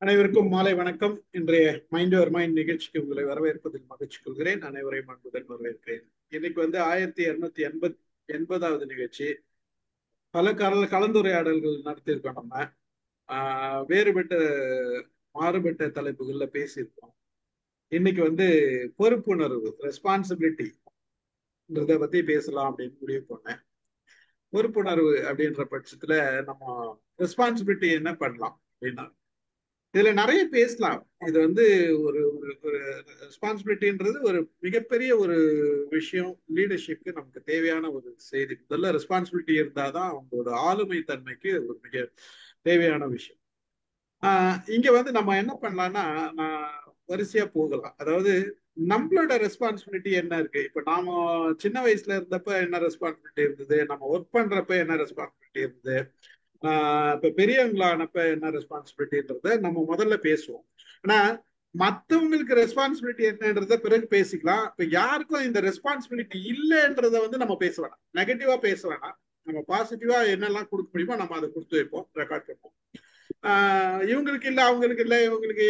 அனைவருக்கும் மாலை வணக்கம். இன்றைய மைண்ட் யுவர் மைண்ட் நிகழ்ச்சிக்கு உங்களை வரவேற்பதில் மகிழ்ச்சி கொள்கிறேன். அனைவரையும் அன்புடன் வரவேற்கிறேன். இன்னைக்கு 1280வது நிகழ்ச்சி. பல கலந்துரையாடல்கள் நடத்தியிருக்கோம். நம்ம வேறுபட்ட மாறுபட்ட தலைப்புகள்ல பேசியிருக்கோம். இன்னைக்கு பொறுப்புணர்வு, ரெஸ்பான்சிபிலிட்டின்றத பத்தி பேசலாம் அப்படின்னு முடிவு பண்ணேன். பொறுப்புணர்வு அப்படின்ற பட்சத்துல நம்ம ரெஸ்பான்சிபிலிட்டி என்ன பண்ணலாம் அப்படின்னா, இதுல நிறைய பேசலாம். இது ஒரு ஒரு ரெஸ்பான்சிபிலிட்டின்றது ஒரு மிகப்பெரிய ஒரு விஷயம். லீடர்ஷிப்க்கு நமக்கு தேவையான ஒரு செய்தி. முதல்ல ரெஸ்பான்சிபிலிட்டி இருந்தாதான் அவங்களோட ஆளுமை தன்மைக்கு ஒரு மிக தேவையான விஷயம். இங்க நம்ம என்ன பண்ணலாம்னா, நான் வரிசையா போகலாம். அதாவது நம்மளோட ரெஸ்பான்சிபிலிட்டி என்ன இருக்கு. இப்ப நாம சின்ன வயசுல இருந்தப்ப என்ன ரெஸ்பான்சிபிலிட்டி இருந்தது, நம்ம ஒர்க் பண்றப்ப என்ன ரெஸ்பான்சிபிலிட்டி இருந்தது, இப்ப பெரியவங்களானப்ப என்ன ரெஸ்பான்சிபிலிட்டின்றத நம்ம முதல்ல பேசுவோம். ஆனா மத்தவங்களுக்கு ரெஸ்பான்சிபிலிட்டி என்னன்றத பிறகு பேசிக்கலாம். இப்ப யாருக்கும் இந்த ரெஸ்பான்சிபிலிட்டி இல்லைன்றத நம்ம பேச வேணாம், நெகட்டிவா பேச வேணாம். நம்ம பாசிட்டிவா என்னெல்லாம் கொடுக்க முடியுமோ நம்ம அதை கொடுத்து வைப்போம், ரெக்கார்ட் பண்ணுவோம். இவங்களுக்கு இல்ல, அவங்களுக்கு இல்ல, இவங்களுக்கு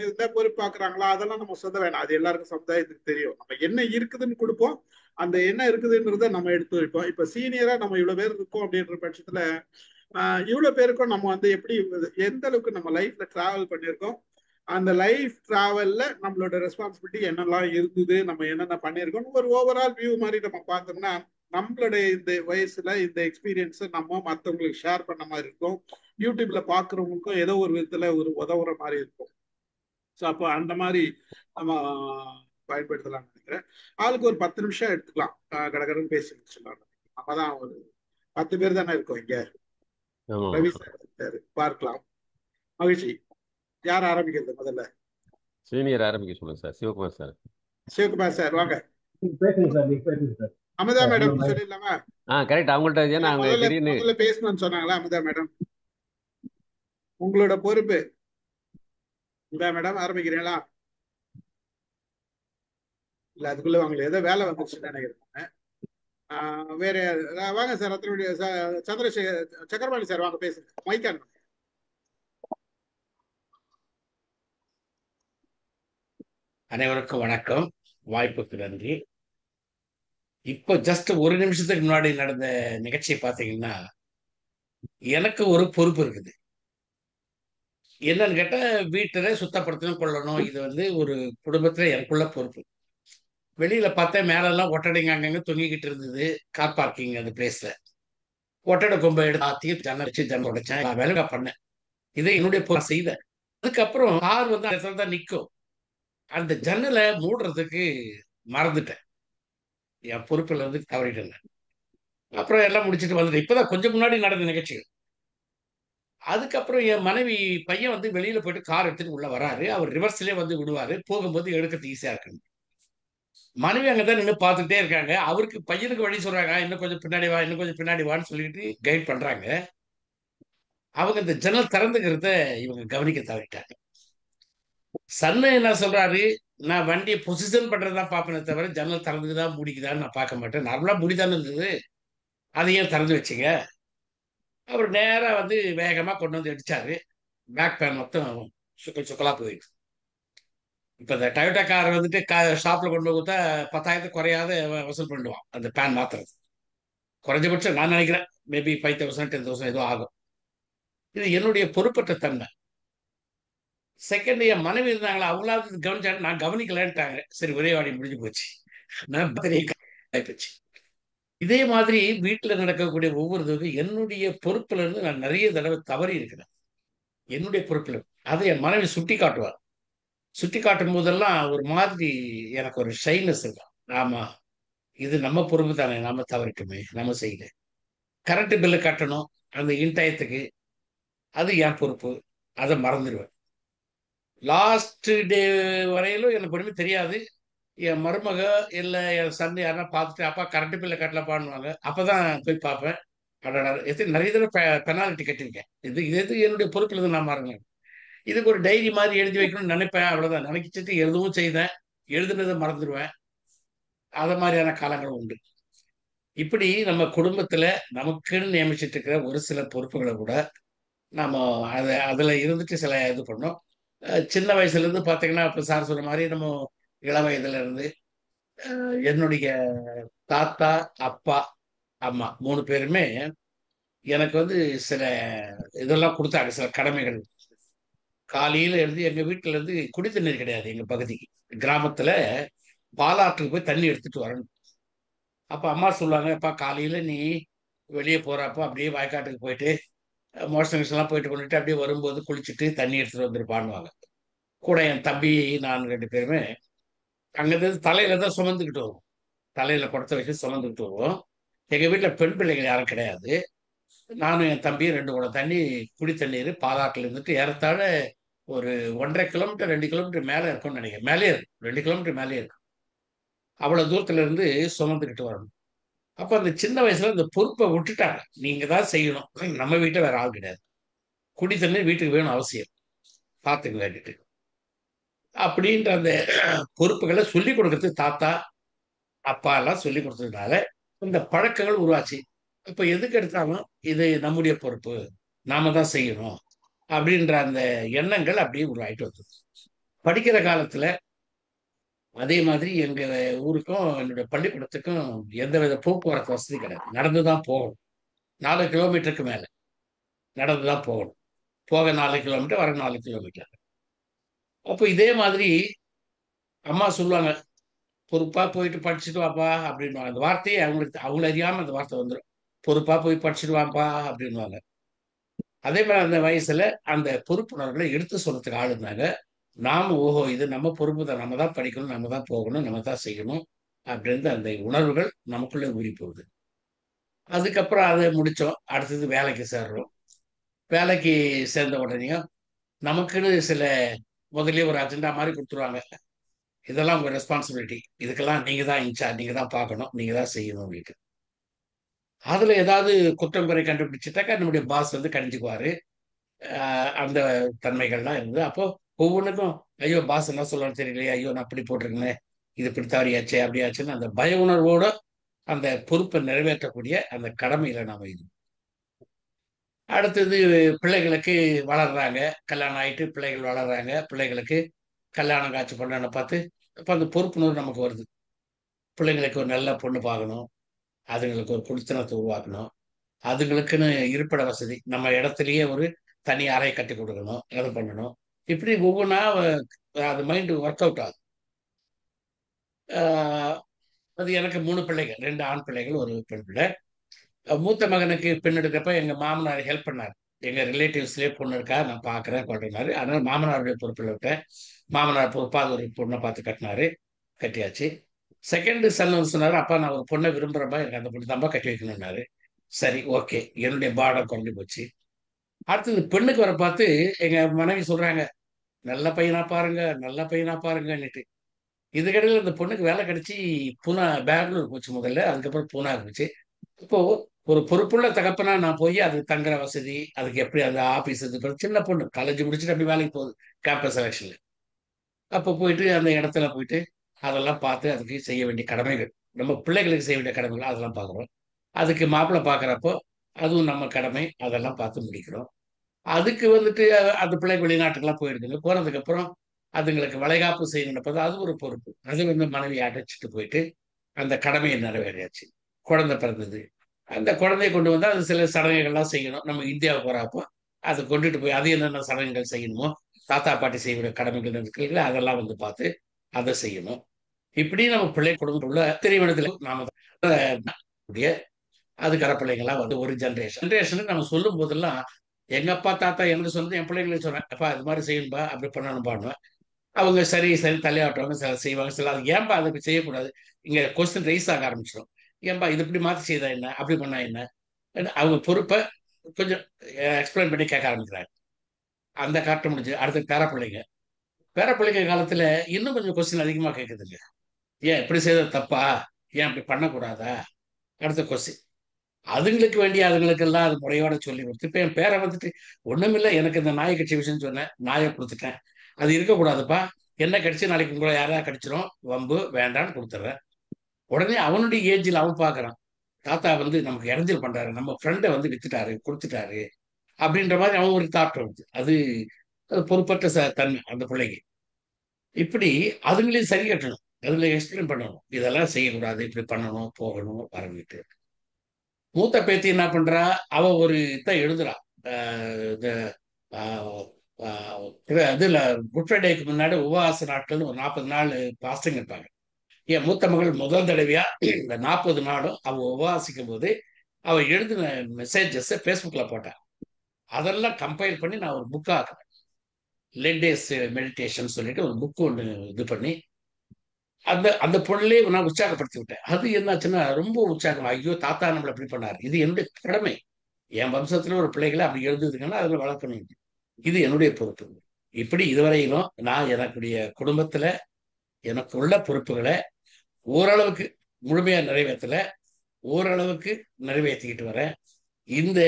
இந்த பொறுப்பாக்குறாங்களா, அதெல்லாம் நம்ம சொல்ல வேணாம். அது எல்லாருக்கும் சமுதாயத்துக்கு தெரியும். நம்ம என்ன இருக்குதுன்னு கொடுப்போம், அந்த என்ன இருக்குதுன்றத நம்ம எடுத்து வைப்போம். இப்ப சீனியரா நம்ம இவ்வளவு பேர் இருக்கோம் அப்படின்ற பட்சத்துல இவ்வளவு பேருக்கும் நம்ம எப்படி எந்த அளவுக்கு நம்ம லைஃப்ல டிராவல் பண்ணியிருக்கோம், அந்த லைஃப் டிராவல்ல நம்மளோட ரெஸ்பான்சிபிலிட்டி என்னெல்லாம் இருந்தது, நம்ம என்னென்ன பண்ணியிருக்கோம், ஒரு ஓவரால் வியூ மாதிரி நம்ம பார்த்தோம்னா நம்மளுடைய இந்த வயசுல இந்த எக்ஸ்பீரியன்ஸ் நம்ம மற்றவங்களுக்கு ஷேர் பண்ண மாதிரி இருக்கும். யூடியூப்ல பாக்குறவங்களுக்கும் ஏதோ ஒரு விதத்துல ஒரு உதவுற மாதிரி இருக்கும். ஸோ அப்போ அந்த மாதிரி நம்ம பயன்படுத்தலாம்னு நினைக்கிறேன். ஆளுக்கு ஒரு 10 நிமிஷம் எடுத்துக்கலாம், கடகடன்னு பேசி முடிச்சிடலாம். நம்மதான் ஒரு 10 பேர் தானே இருக்கோம் இங்க. ரவி சார் பார்க்கலாம். மகிழ்ச்சி. யார் ஆரம்பிக்கிறது முதல்ல? சீனியர் ஆரம்பிக்க சொல்லுங்க sir. Sivakumar sir. Sivakumar sir வாங்க. பேசுங்க சார். அமுதா மேடம் சொல்லிடலாமா? கரெக்ட். அவங்கள்ட்ட முதல்ல பேசணும்னு சொன்னாங்களா அமுதா மேடம்? உங்களோட பொறுப்பு. அமுதா மேடம் ஆரம்பிக்கிறீங்களா? இல்ல அதுக்குள்ள அவங்களுக்கு ஏதோ வேலை வந்துருச்சுன்னு நினைக்கிறேன். வேற வாங்க சார். ரத்னுடைய சந்திரசேகர் சக்கரபாணி சார் வாங்க பேசுங்க. மைக்கான். அனைவருக்கும் வணக்கம், வாய்ப்புக்கு நன்றி. இப்போ ஜஸ்ட் ஒரு நிமிஷத்துக்கு முன்னாடி நடந்த நிகழ்ச்சியை பார்த்தீங்கன்னா எனக்கு ஒரு பொறுப்பு இருக்குது. என்னன்னு கேட்டா, வீட்டில சுத்தப்படுத்தணும், கொள்ளணும். இது ஒரு குடும்பத்துல எனக்குள்ள பொறுப்பு. வெளியில பார்த்தேன், மேலெல்லாம் ஒட்டடைங்க அங்கங்க தொங்கிக்கிட்டு இருந்தது. கார் பார்க்கிங் அந்த பிளேஸ்ல ஒட்டடை கொம்பை எடுத்து ஆத்தி ஜன்னல் வச்சு ஜன்னல் உடைச்சேன். வேலை பண்ணேன். இதை என்னுடைய செய்தேன். அதுக்கப்புறம் கார் அந்த இடத்துல தான் நிற்கும். அந்த ஜன்னலை மூடுறதுக்கு மறந்துட்டேன். என் பொறுப்புல இருந்து தவறிட்டேன். அப்புறம் எல்லாம் முடிச்சுட்டு வந்துட்டேன். இப்பதான் கொஞ்சம் முன்னாடி நடந்த நிகழ்ச்சிகள். அதுக்கப்புறம் என் மனைவி பையன் வெளியில போயிட்டு கார் எடுத்துட்டு உள்ள வராரு. அவர் ரிவர்ஸ்லயே விடுவாரு. போகும்போது எடுக்கிறது ஈஸியா இருக்கு. மனைவி அங்கதான் நின்று பார்த்துட்டே இருக்காங்க. அவருக்கு பையனுக்கு வழி சொல்றாங்க, இன்னும் கொஞ்சம் பின்னாடி வா, இன்னும் கொஞ்சம் பின்னாடி வான்னு சொல்லிட்டு கைட் பண்றாங்க. அவங்க இந்த ஜன்னல் திறந்துக்கிறத இவங்க கவனிக்க தவறிட்டாங்க. சன்னு என்ன சொல்றாரு, நான் வண்டியை பொசிஷன் பண்றதுதான் பார்ப்பேனே தவிர ஜன்னல் திறந்துக்குதா முடிக்குதான்னு நான் பார்க்க மாட்டேன். நார்மலா முடிதானே இருந்தது, அதையும் திறந்து வச்சுங்க. அவர் நேரா வேகமா கொண்டு அடிச்சாரு. பேக் பேன் மொத்தம் சுக்கல் சுக்கலா போயிடுச்சு. இப்ப இந்த டயோட்டா கார் ஷாப்ல கொண்டு கொடுத்தா 10,000 குறையாத வசூல் பண்ணிடுவான் அந்த பேன் மாத்துறது. குறைஞ்சபட்சம் நான் நினைக்கிறேன் மேபி 5,000 10,000 ஏதோ ஆகும். இது என்னுடைய பொறுப்பற்ற தன்மை. செகண்ட், என் மனைவி இருந்தாங்களா, அவங்களாவது கவனிச்சாங்க, நான் கவனிக்கலன்ட்டாங்க. சரி, ஒரே வாடி முடிஞ்சு போச்சு. நான் ஆயிப்போச்சு. இதே மாதிரி வீட்டுல நடக்கக்கூடிய ஒவ்வொரு என்னுடைய பொறுப்புல இருந்து நான் நிறைய தடவை தவறி இருக்கிறேன். என்னுடைய பொறுப்புல அதை என் மனைவி சுட்டி காட்டுவார். சுட்டி காட்டும் போதெல்லாம் ஒரு மாதிரி எனக்கு ஒரு ஷைனஸ் இருக்கும். ஆமா, இது நம்ம பொறுப்பு தானே, நம்ம தவறிட்டுமே, நம்ம செய்யல. கரண்ட் பில்லு கட்டணும் அந்த இன்டயத்துக்கு, அது என் பொறுப்பு, அதை மறந்துடுவேன். லாஸ்ட் டே வரையிலும் எனக்கு ஒன்றுமே தெரியாது. என் மருமக இல்லை என் சன் யாருன்னா பார்த்துட்டு, அப்பா கரண்ட் பில்லை கட்டலப்பான்னுவாங்க. அப்பதான் போய் பார்ப்பேன். நிறைய தடவை பெனால்ட்டி கட்டியிருக்கேன். இது என்னுடைய பொறுப்பில் இருந்து நான் மாறுங்க. இதுக்கு ஒரு டைரி மாதிரி எழுதி வைக்கணும்னு நினைப்பேன். அவ்வளவுதான். நினைச்சிட்டு எழுதவும் செய்தேன், எழுதுனதை மறந்துடுவேன். அத மாதிரியான காலங்களும் உண்டு. இப்படி நம்ம குடும்பத்துல நமக்குன்னு நியமிச்சிட்டு இருக்கிற ஒரு சில பொறுப்புகளை கூட நம்ம அதுல இருந்துட்டு சில இது பண்ணோம். சின்ன வயசுல இருந்து பாத்தீங்கன்னா இப்ப சார் சொன்ன மாதிரி நம்ம இள வயதுல இருந்து என்னுடைய தாத்தா, அப்பா, அம்மா 3 பேருமே எனக்கு வந்து சில இதெல்லாம் கொடுத்தாங்க, சில கடமைகள். காலையில இருந்து எங்க வீட்டுல இருந்து குடி தண்ணீர் கிடையாது எங்க பகுதிக்கு. கிராமத்துல பாலாற்றுக்கு போய் தண்ணி எடுத்துட்டு வரணும். அப்ப அம்மா சொல்லுவாங்க, அப்பா காலையில நீ வெளியே போறப்ப அப்படியே வயக்காட்டுக்கு போயிட்டு மோஷன் எல்லாம் போயிட்டு கொண்டுட்டு அப்படியே வரும்போது குளிச்சுட்டு தண்ணி எடுத்துட்டு வந்துருப்பான்னுவாங்க. கூட என் தம்பி, நான் 2 பேருமே அங்கிருந்து தலையில தான் சுமந்துக்கிட்டு வருவோம். தலையில குடத்தை வச்சு சுமந்துக்கிட்டு வருவோம். எங்க வீட்டுல பெண் பிள்ளைகள் யாரும் கிடையாது. நானும் என் தம்பியும் 2 குடம் தண்ணி, குடி தண்ணீர் பாலாற்றுல இருந்துட்டு ஏறத்தாழ ஒரு 1,5 கிலோமீட்டர் 2 கிலோமீட்டர் மேல இருக்கும்னு நினைக்கிறேன். மேலே இருக்கும், 2 கிலோமீட்டர் மேலே இருக்கும். அவ்வளவு தூரத்துல இருந்து சுமந்துக்கிட்டு வரணும். அப்ப அந்த சின்ன வயசுல இந்த பொறுப்பை விட்டுட்டாங்க. நீங்க தான் செய்யணும், நம்ம வீட்டுல வேற ஆள் கிடையாது, குடி தண்ணீர் வீட்டுக்கு வேணும் அவசியம், பாத்துக்கலான்ட்டு அப்படின்ற அந்த பொறுப்புகளை சொல்லி கொடுக்கறது தாத்தா, அப்பா எல்லாம் சொல்லி கொடுத்ததுனால இந்த பழக்கங்கள் உருவாச்சு. இப்ப எதுக்கு எடுத்தாலும் இது நம்முடைய பொறுப்பு, நாம தான் செய்யணும் அப்படின்ற அந்த எண்ணங்கள் அப்படியே உருவாயிட்டு வந்தது. படிக்கிற காலத்துல அதே மாதிரி எங்க ஊருக்கும் என்னுடைய பள்ளிக்கூடத்துக்கும் எந்தவித போக்குவரத்து வசதி கிடையாது. நடந்துதான் போகணும். 4 கிலோமீட்டருக்கு மேல நடந்துதான் போகணும். போக 4 கிலோமீட்டர், வர 4 கிலோமீட்டர். அப்போ இதே மாதிரி அம்மா சொல்லுவாங்க, பொறுப்பா போயிட்டு படிச்சுட்டு வாப்பா அப்படின்வாங்க. அந்த வார்த்தையே அவங்களுக்கு அவங்கள அறியாம அந்த வார்த்தை வந்துடும். பொறுப்பா போய் படிச்சுட்டு வாப்பா அப்படின்வாங்க. அதே மாதிரி அந்த வயசுல அந்த பொறுப்புணர்வுகளை எடுத்து சொல்றதுக்கு ஆள் இருந்தாங்க. நாம ஓஹோ இது நம்ம பொறுப்பு தான், நம்ம தான் படிக்கணும், நம்ம தான் போகணும், நம்ம தான் செய்யணும் அப்படின்னு அந்த உணர்வுகள் நமக்குள்ளே ஊறி போகுது. அதுக்கப்புறம் அதை முடிச்சோம். அடுத்தது வேலைக்கு சேர்றோம். வேலைக்கு சேர்ந்த உடனேயும் நமக்குன்னு சில முதல்லயே ஒரு அஜெண்டா மாதிரி கொடுத்துருவாங்க. இதெல்லாம் உங்க ரெஸ்பான்சிபிலிட்டி, இதுக்கெல்லாம் நீங்க தான் இன்சார்ஜ், நீங்க தான் பார்க்கணும், நீங்க தான் செய்யணும் உங்களுக்கு. அதுல ஏதாவது குற்றம் குறை கண்டுபிடிச்சிட்டாக்கா நம்முடைய பாஸ் வந்து கணிஞ்சுக்குவாரு. அந்த தன்மைகள்லாம் இருந்தது. அப்போ ஒவ்வொன்றுக்கும் ஐயோ பாஸ் என்ன சொல்லணும்னு தெரியலையே, ஐயோ நான் அப்படி போட்டிருக்கேன், இது இப்படி தவறியாச்சே அப்படியாச்சுன்னு அந்த பய உணர்வோட அந்த பொறுப்பை நிறைவேற்றக்கூடிய அந்த கடமையில நாம இது. அடுத்தது பிள்ளைகளுக்கு வளர்றாங்க, கல்யாணம் ஆயிட்டு பிள்ளைகள் வளர்றாங்க, பிள்ளைகளுக்கு கல்யாணம் காட்சி பண்ண பார்த்து அப்ப அந்த பொறுப்புணர்வு நமக்கு வருது. பிள்ளைங்களுக்கு ஒரு நல்ல பொண்ணு பார்க்கணும், அதுங்களுக்கு ஒரு குடித்தனத்தை உருவாக்கணும், அதுங்களுக்குன்னு இருப்பிட வசதி நம்ம இடத்துலயே ஒரு தனி அறை கட்டி கொடுக்கணும், அது பண்ணணும். இப்படி ஒவ்வொன்றா அது மைண்டு ஒர்க் அவுட் ஆகுது. ஆஹ் அது எனக்கு 3 பிள்ளைகள், 2 ஆண் பிள்ளைகள், ஒரு பெண் பிள்ளை. மூத்த மகனுக்கு பெண் எடுக்கிறப்ப எங்க மாமனார் ஹெல்ப் பண்ணார். எங்க ரிலேட்டிவ்ஸ்லயே பொண்ணு இருக்கா, நான் பாக்குறேன் கொண்டாரு. அதனால மாமனாருடைய பொறுப்பில் விட்டேன். மாமனார் பொறுப்பா அது ஒரு பொண்ணை பார்த்து கட்டினாரு, கட்டியாச்சு. செகண்ட் சன் வந்து சொன்னாரு, அப்பா நான் ஒரு பொண்ணை விரும்புறப்ப எனக்கு அந்த பொண்ணு தான்ப்பா கட்டி வைக்கணும்னாரு. சரி ஓகே, என்னுடைய பாடம் குறைஞ்சு போச்சு. அடுத்தது பெண்ணுக்கு வர பார்த்து எங்க மனைவி சொல்றாங்க, நல்ல பையனா பாருங்க, நல்ல பையனா பாருங்கன்னுட்டு. இதுக்கிடையில இந்த பொண்ணுக்கு வேலை கிடைச்சி பூனா பெங்களூர் போச்சு முதல்ல, அதுக்கப்புறம் பூனா இருந்துச்சு. இப்போ ஒரு பொறுப்புள்ள தகப்பனா நான் போய் அது தங்குற வசதி, அதுக்கு எப்படி அந்த ஆபீஸ், இது சின்ன பொண்ணு காலேஜ் முடிச்சுட்டு அப்படி வேலைக்கு போகுது கேம்பஸ் செலெக்ஷன்ல. அப்போ போயிட்டு அந்த இடத்துல போயிட்டு அதெல்லாம் பார்த்து அதுக்கு செய்ய வேண்டிய கடமைகள், நம்ம பிள்ளைகளுக்கு செய்ய வேண்டிய கடமைகள் அதெல்லாம் பார்க்குறோம். அதுக்கு மாப்பிள்ளை பார்க்குறப்போ அதுவும் நம்ம கடமை, அதெல்லாம் பார்த்து முடிக்கிறோம். அதுக்கு வந்துட்டு அந்த பிள்ளைக்கு வெளிநாட்டுக்கெல்லாம் போயிருக்குங்க. போனதுக்கு அப்புறம் அதுங்களுக்கு வளைகாப்பு செய்யணுன்றப்ப அது ஒரு பொறுப்பு. அது வந்து மனைவி அடைச்சிட்டு போயிட்டு அந்த கடமையை நிறைவேறியாச்சு. குழந்தை பிறந்தது. அந்த குழந்தையை கொண்டு வந்து அது சில சடங்குகள்லாம் செய்யணும். நம்ம இந்தியாவுக்கு போறப்போ அதை கொண்டுட்டு போய் அது என்னென்ன சடங்குகள் செய்யணுமோ, தாத்தா பாட்டி செய்யக்கூடிய கடமைகள் இருக்குல்ல, அதெல்லாம் வந்து பார்த்து அதை செய்யணும். இப்படி நம்ம பிள்ளை குடும்பத்தில் உள்ள திருமணத்தில் நாம கூடிய அது கரப்பிள்ளைங்களா வந்து ஒரு ஜென்ரேஷனுக்கு நம்ம சொல்லும் போதெல்லாம் எங்க அப்பா தாத்தா எனக்கு சொன்னது என் பிள்ளைங்களுக்கு சொன்னேன், அப்பா இது மாதிரி செய்யணும்பா, அப்படி பண்ணணும் பாடுவேன். அவங்க சரி சரி தலையாட்டுவாங்க, சில செய்வாங்க, சில அது ஏன்பா அதை செய்யக்கூடாது, இங்க கொஸ்டின் ரைஸ் ஆக ஆரம்பிச்சிடும். ஏன்பா இது இப்படி மாற்றி செய்தா என்ன, அப்படி பண்ணா என்ன, அவங்க பொறுப்பை கொஞ்சம் எக்ஸ்பிளைன் பண்ணி கேட்க ஆரம்பிக்கிறாங்க. அந்த காட்ட முடிஞ்சு அடுத்த பேரப்பிள்ளைங்க, பேரப்பிள்ளைங்க காலத்துல இன்னும் கொஞ்சம் கொஸ்டின் அதிகமா கேட்குதுங்க. ஏன் இப்படி செய்தது தப்பா, ஏன் அப்படி பண்ணக்கூடாதா, அடுத்த கொஸ்டின். அதுங்களுக்கு வேண்டிய அதுங்களுக்கெல்லாம் அது முறையோட சொல்லி கொடுத்து இப்ப என் பேரை வந்துட்டு ஒண்ணுமில்லை, எனக்கு இந்த நாயை கட்சி விஷயம்னு சொன்னேன், நாயை கொடுத்துட்டேன், அது இருக்கக்கூடாதுப்பா, என்ன கடிச்சு நாளைக்கு உங்களை யாராவது கடிச்சிரும், வம்பு வேண்டான்னு கொடுத்துட்றேன். உடனே அவனுடைய ஏஜ்ல அவன் பாக்குறான், தாத்தா வந்து நமக்கு இடைஞ்சல் பண்றாரு, நம்ம ஃப்ரெண்டை வந்து வித்துட்டாரு கொடுத்துட்டாரு அப்படின்ற மாதிரி அவன் ஒரு தாட் வருது. அது அது பொறுப்பற்ற தன்மை அந்த பிள்ளைக்கு. இப்படி அதுங்களையும் சரி கட்டணும். அதுங்களை எக்ஸ்பிளைன் பண்ணணும். இதெல்லாம் செய்யக்கூடாது, இப்படி பண்ணணும், போகணும், வரவிட்டு. மூத்த பேத்தி என்ன பண்றா? அவ ஒரு இதை எழுதுறா. இந்த ஆஹ், ஆஹ், இதுல குட் ஃப்ரைடேக்கு முன்னாடி உபவாச நாட்கள்னு ஒரு 40 நாள் பாஸ்டிங் இருப்பாங்க. என் மூத்த மகள் முதல் தடவையா இந்த 40 நாளும் அவ உபவாசிக்கும் போது அவ எழுதின மெசேஜஸ் ஃபேஸ்புக்ல போட்டா. அதெல்லாம் கம்பைல் பண்ணி நான் ஒரு புக்கா ஆக்குனேன். லெட்டேஸ் மெடிடேஷன் சொல்லிட்டு ஒரு புக் ஒன்று இது பண்ணி அந்த அந்த பொருளையே நான் உற்சாகப்படுத்தி விட்டேன். அது என்னாச்சுன்னா ரொம்ப உற்சாகம். ஐயோ, தாத்தா நம்மளை அப்படி பண்ணார். இது என்னுடைய கடமை. என் வம்சத்துல ஒரு பிள்ளைகளை அப்படி எழுதுதுங்கன்னா அதில் வளர்க்கணும். இது என்னுடைய பொறுப்பு. இப்படி இதுவரையிலும் நான் எனக்குடைய குடும்பத்துல எனக்கு உள்ள பொறுப்புகளை ஓரளவுக்கு முழுமையா நிறைவேற்றல, ஓரளவுக்கு நிறைவேற்றிக்கிட்டு வரேன். இந்த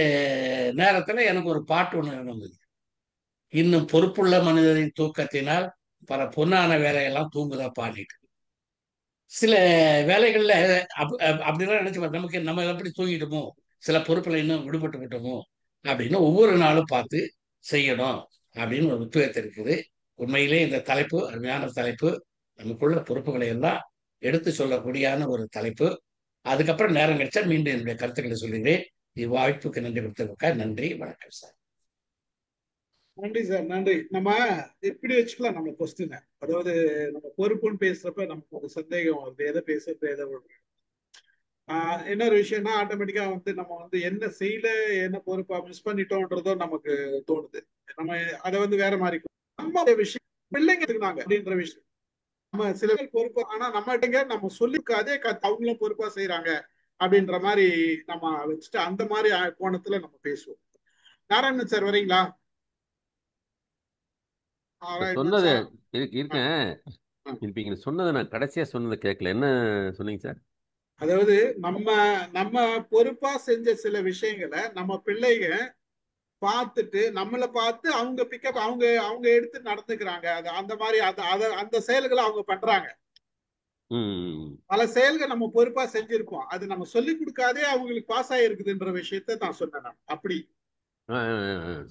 நேரத்துல எனக்கு ஒரு பாட்டு ஒண்ணு இருந்தது. இன்னும் பொறுப்புள்ள மனிதரின் தூக்கத்தினால் பல பொன்னான வேலையெல்லாம் தூங்குதா பாடிட்டு. சில வேலைகள்ல அப்படிலாம் நினைச்சு பார்த்தா நமக்கு நம்ம எப்படி தூங்கிட்டோமோ, சில பொறுப்புல இன்னும் விடுபட்டு விட்டோமோ அப்படின்னு ஒவ்வொரு நாளும் பார்த்து செய்யணும் அப்படின்னு ஒரு உத்வேகத்தை இருக்குது. உண்மையிலே இந்த தலைப்பு அருமையான தலைப்பு. நமக்குள்ள பொறுப்புகளை எல்லாம் எடுத்து சொல்லக்கூடியான ஒரு தலைப்பு. அதுக்கப்புறம் நேரம் கிடைச்சா மீண்டும் என்னுடைய கருத்துக்களை சொல்லுகிறேன். இவ்வாய்ப்புக்கு நன்றி கொடுத்ததுக்காக நன்றி. வணக்கம் சார். நன்றி சார், நன்றி. நம்ம இப்படி வச்சுக்கலாம் நம்ம கொஸ்டினை. அதாவது நம்ம பொறுப்புன்னு பேசுறப்ப நமக்கு ஒரு சந்தேகம் வருது, எதை பேசுறது எதை விடுறது. இன்னொரு விஷயம்னா ஆட்டோமேட்டிக்கா வந்து நம்ம வந்து என்ன செய்யல, என்ன பொறுப்பா மிஸ் பண்ணிட்டோன்றதோ நமக்கு தோணுது. நம்ம அதை வந்து வேற மாதிரி நம்ம விஷயம் பிள்ளைங்க எடுத்துக்கினாங்க அப்படின்ற விஷயம். நம்ம சில பேர் பொறுப்பு, ஆனா நம்ம நம்ம சொல்லிருக்காதே அவங்களும் பொறுப்பா செய்யறாங்க அப்படின்ற மாதிரி நம்ம வச்சுட்டு அந்த மாதிரி கோணத்துல நம்ம பேசுவோம். நாராயணன் சார் வரீங்களா? நாராயணன் சொன்னது சார். இருக்கேன். இப்ப நீங்க சொன்னதை நான் கடைசியா சொன்னதை கேட்கல. என்ன சொன்னீங்க சார்? அதாவது நம்ம நம்ம பொறுப்பா செஞ்ச சில விஷயங்களை நம்ம பிள்ளைங்க பார்த்துட்டு நம்மளை பார்த்து அவங்க பிக்கப் அவங்க அவங்க எடுத்து நடந்துக்கிறாங்க. அது அந்த மாதிரி அந்த செயல்களை அவங்க பண்றாங்க. ம். பல செயல்கள் நம்ம பொறுப்பா செஞ்சிருப்போம், அது நம்ம சொல்லி கொடுக்காதே அவங்களுக்கு பாஸ் ஆயிருக்குதுன்ற விஷயத்த நான் சொன்னேன். நான் அப்படி இந்த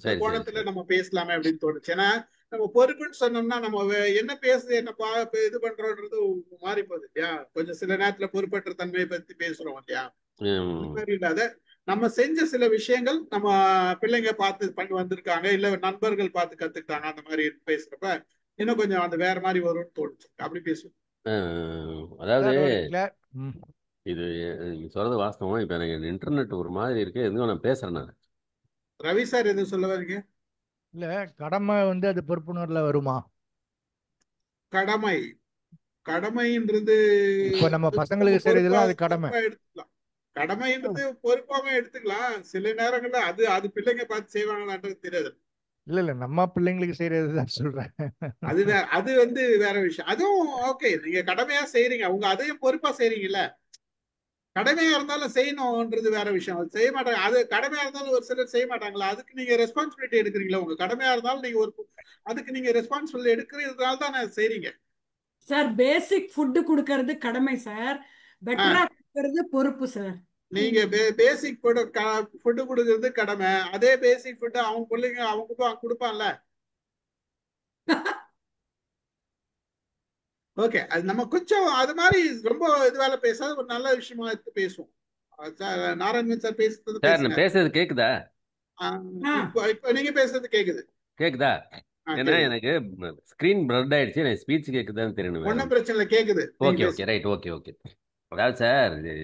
சரி சரி கோணத்துல சரி. நம்ம பேசலாமே அப்படின்னு தோணுச்சு. ஏன்னா நம்ம பொறுப்புன்னு சொன்னோம்னா நம்ம என்ன பேசுது என்ன இது பண்றோன்றது மாறி போகுது இல்லையா. கொஞ்சம் சில நேரத்துல பொறுப்பற்ற தன்மையை பத்தி பேசுறோம் இல்லையா. அந்த ம். மாதிரி இல்லாத நம்ம செஞ்ச சில விஷயங்கள் நம்ம பிள்ளைங்க பார்த்து பண்ணி வந்திருக்காங்க, இல்ல நண்பர்கள் பார்த்து கத்துக்கிட்டாங்க, அந்த மாதிரி பேசுறப்ப இன்னும் கொஞ்சம் அந்த வேற மாதிரி வரும்னு தோணுச்சு. அப்படி பேசுவோம். அதாவது சார் ஒரு கிளா ம் இது நீங்க சொல்றது வாஸ்தவம். இப்ப எனக்கு இன்டர்நெட் ஒரு மாதிரி இருக்கு, எதுவும் நான் பேசுறேன் நான். ரவி சார் எதுவும் சொல்ல வரீங்க? இல்ல, கடமை வந்து அது பொறுப்புணர்வுல வருமா? கடமை, கடமைன்றது இப்போ நம்ம நம்ம பசங்களுக்கு பொறுப்பா செய்யறதெல்லாம் அது கடமை. பொறுப்பா எடுத்துக்கலாம். கடமைன்றது பொறுப்பாவே எடுத்துக்கலாம். சில நேரங்கள்ல அது அது பிள்ளைங்க பார்த்து செய்வாங்களான்றது தெரியாது. இல்ல இல்ல, நம்ம பிள்ளைங்களுக்கு செய்யறது தான் சொல்றேன். அது அது வந்து வேற விஷயம். அதுவும் ஓகே, நீங்க கடமையா செய்றீங்க, உங்க அதையும் பொறுப்பா செய்றீங்கல்ல. கடமையா இருந்தாலும் செய்யணும்ன்றது வேற விஷயம். அது செய்ய மாட்டாங்க. அது கடமையா இருந்தாலும் ஒரு சிலர் செய்ய மாட்டாங்களா, அதுக்கு நீங்க ரெஸ்பான்சிபிலிட்டி எடுக்கிறீங்களா. உங்க கடமையா இருந்தாலும் நீங்க ஒரு அதுக்கு நீங்க ரெஸ்பான்சிபிலிட்டி எடுக்கிறதுனால தான் செய்றீங்க. சார் பேசிக் ஃபுட்டு கொடுக்கறது கடமை சார், பெட்டரா ஆஹ் கொடுக்கறது பொறுப்பு சார். நீங்க பேசிக் ஃபுட்டு கொடுக்கறது கடமை. அதே பேசிக் ஃபுட்டு அவங்க பிள்ளைங்க அவங்க கொடுப்பான்ல. ஓகே, அது நம்ம கொஞ்சம் அது மாதிரி ரொம்ப இது வேலை பேசாத ஒரு நல்ல விஷயமா எடுத்து பேசுவோம். சார் நாராயணன் சார் பேசுறது சார் பேசுங்க. நான் பேசுறது கேக்குதா? இப்போ இப்போ நீங்க பேசுறது கேக்குது. கேக்குதா? ஏன்னா கேக்குது. எனக்கு ஸ்கிரீன் பிளட் ஆயிடுச்சு, எனக்கு ஸ்பீச் கேக்குதான்னு தெரியணும் வேற. ஒன்னும் பிரச்சனை இல்லை, கேக்குது. நீங்க ஓகே ஓகே பேசுங்க. ரைட். Okay okay. அதாவது சார், இது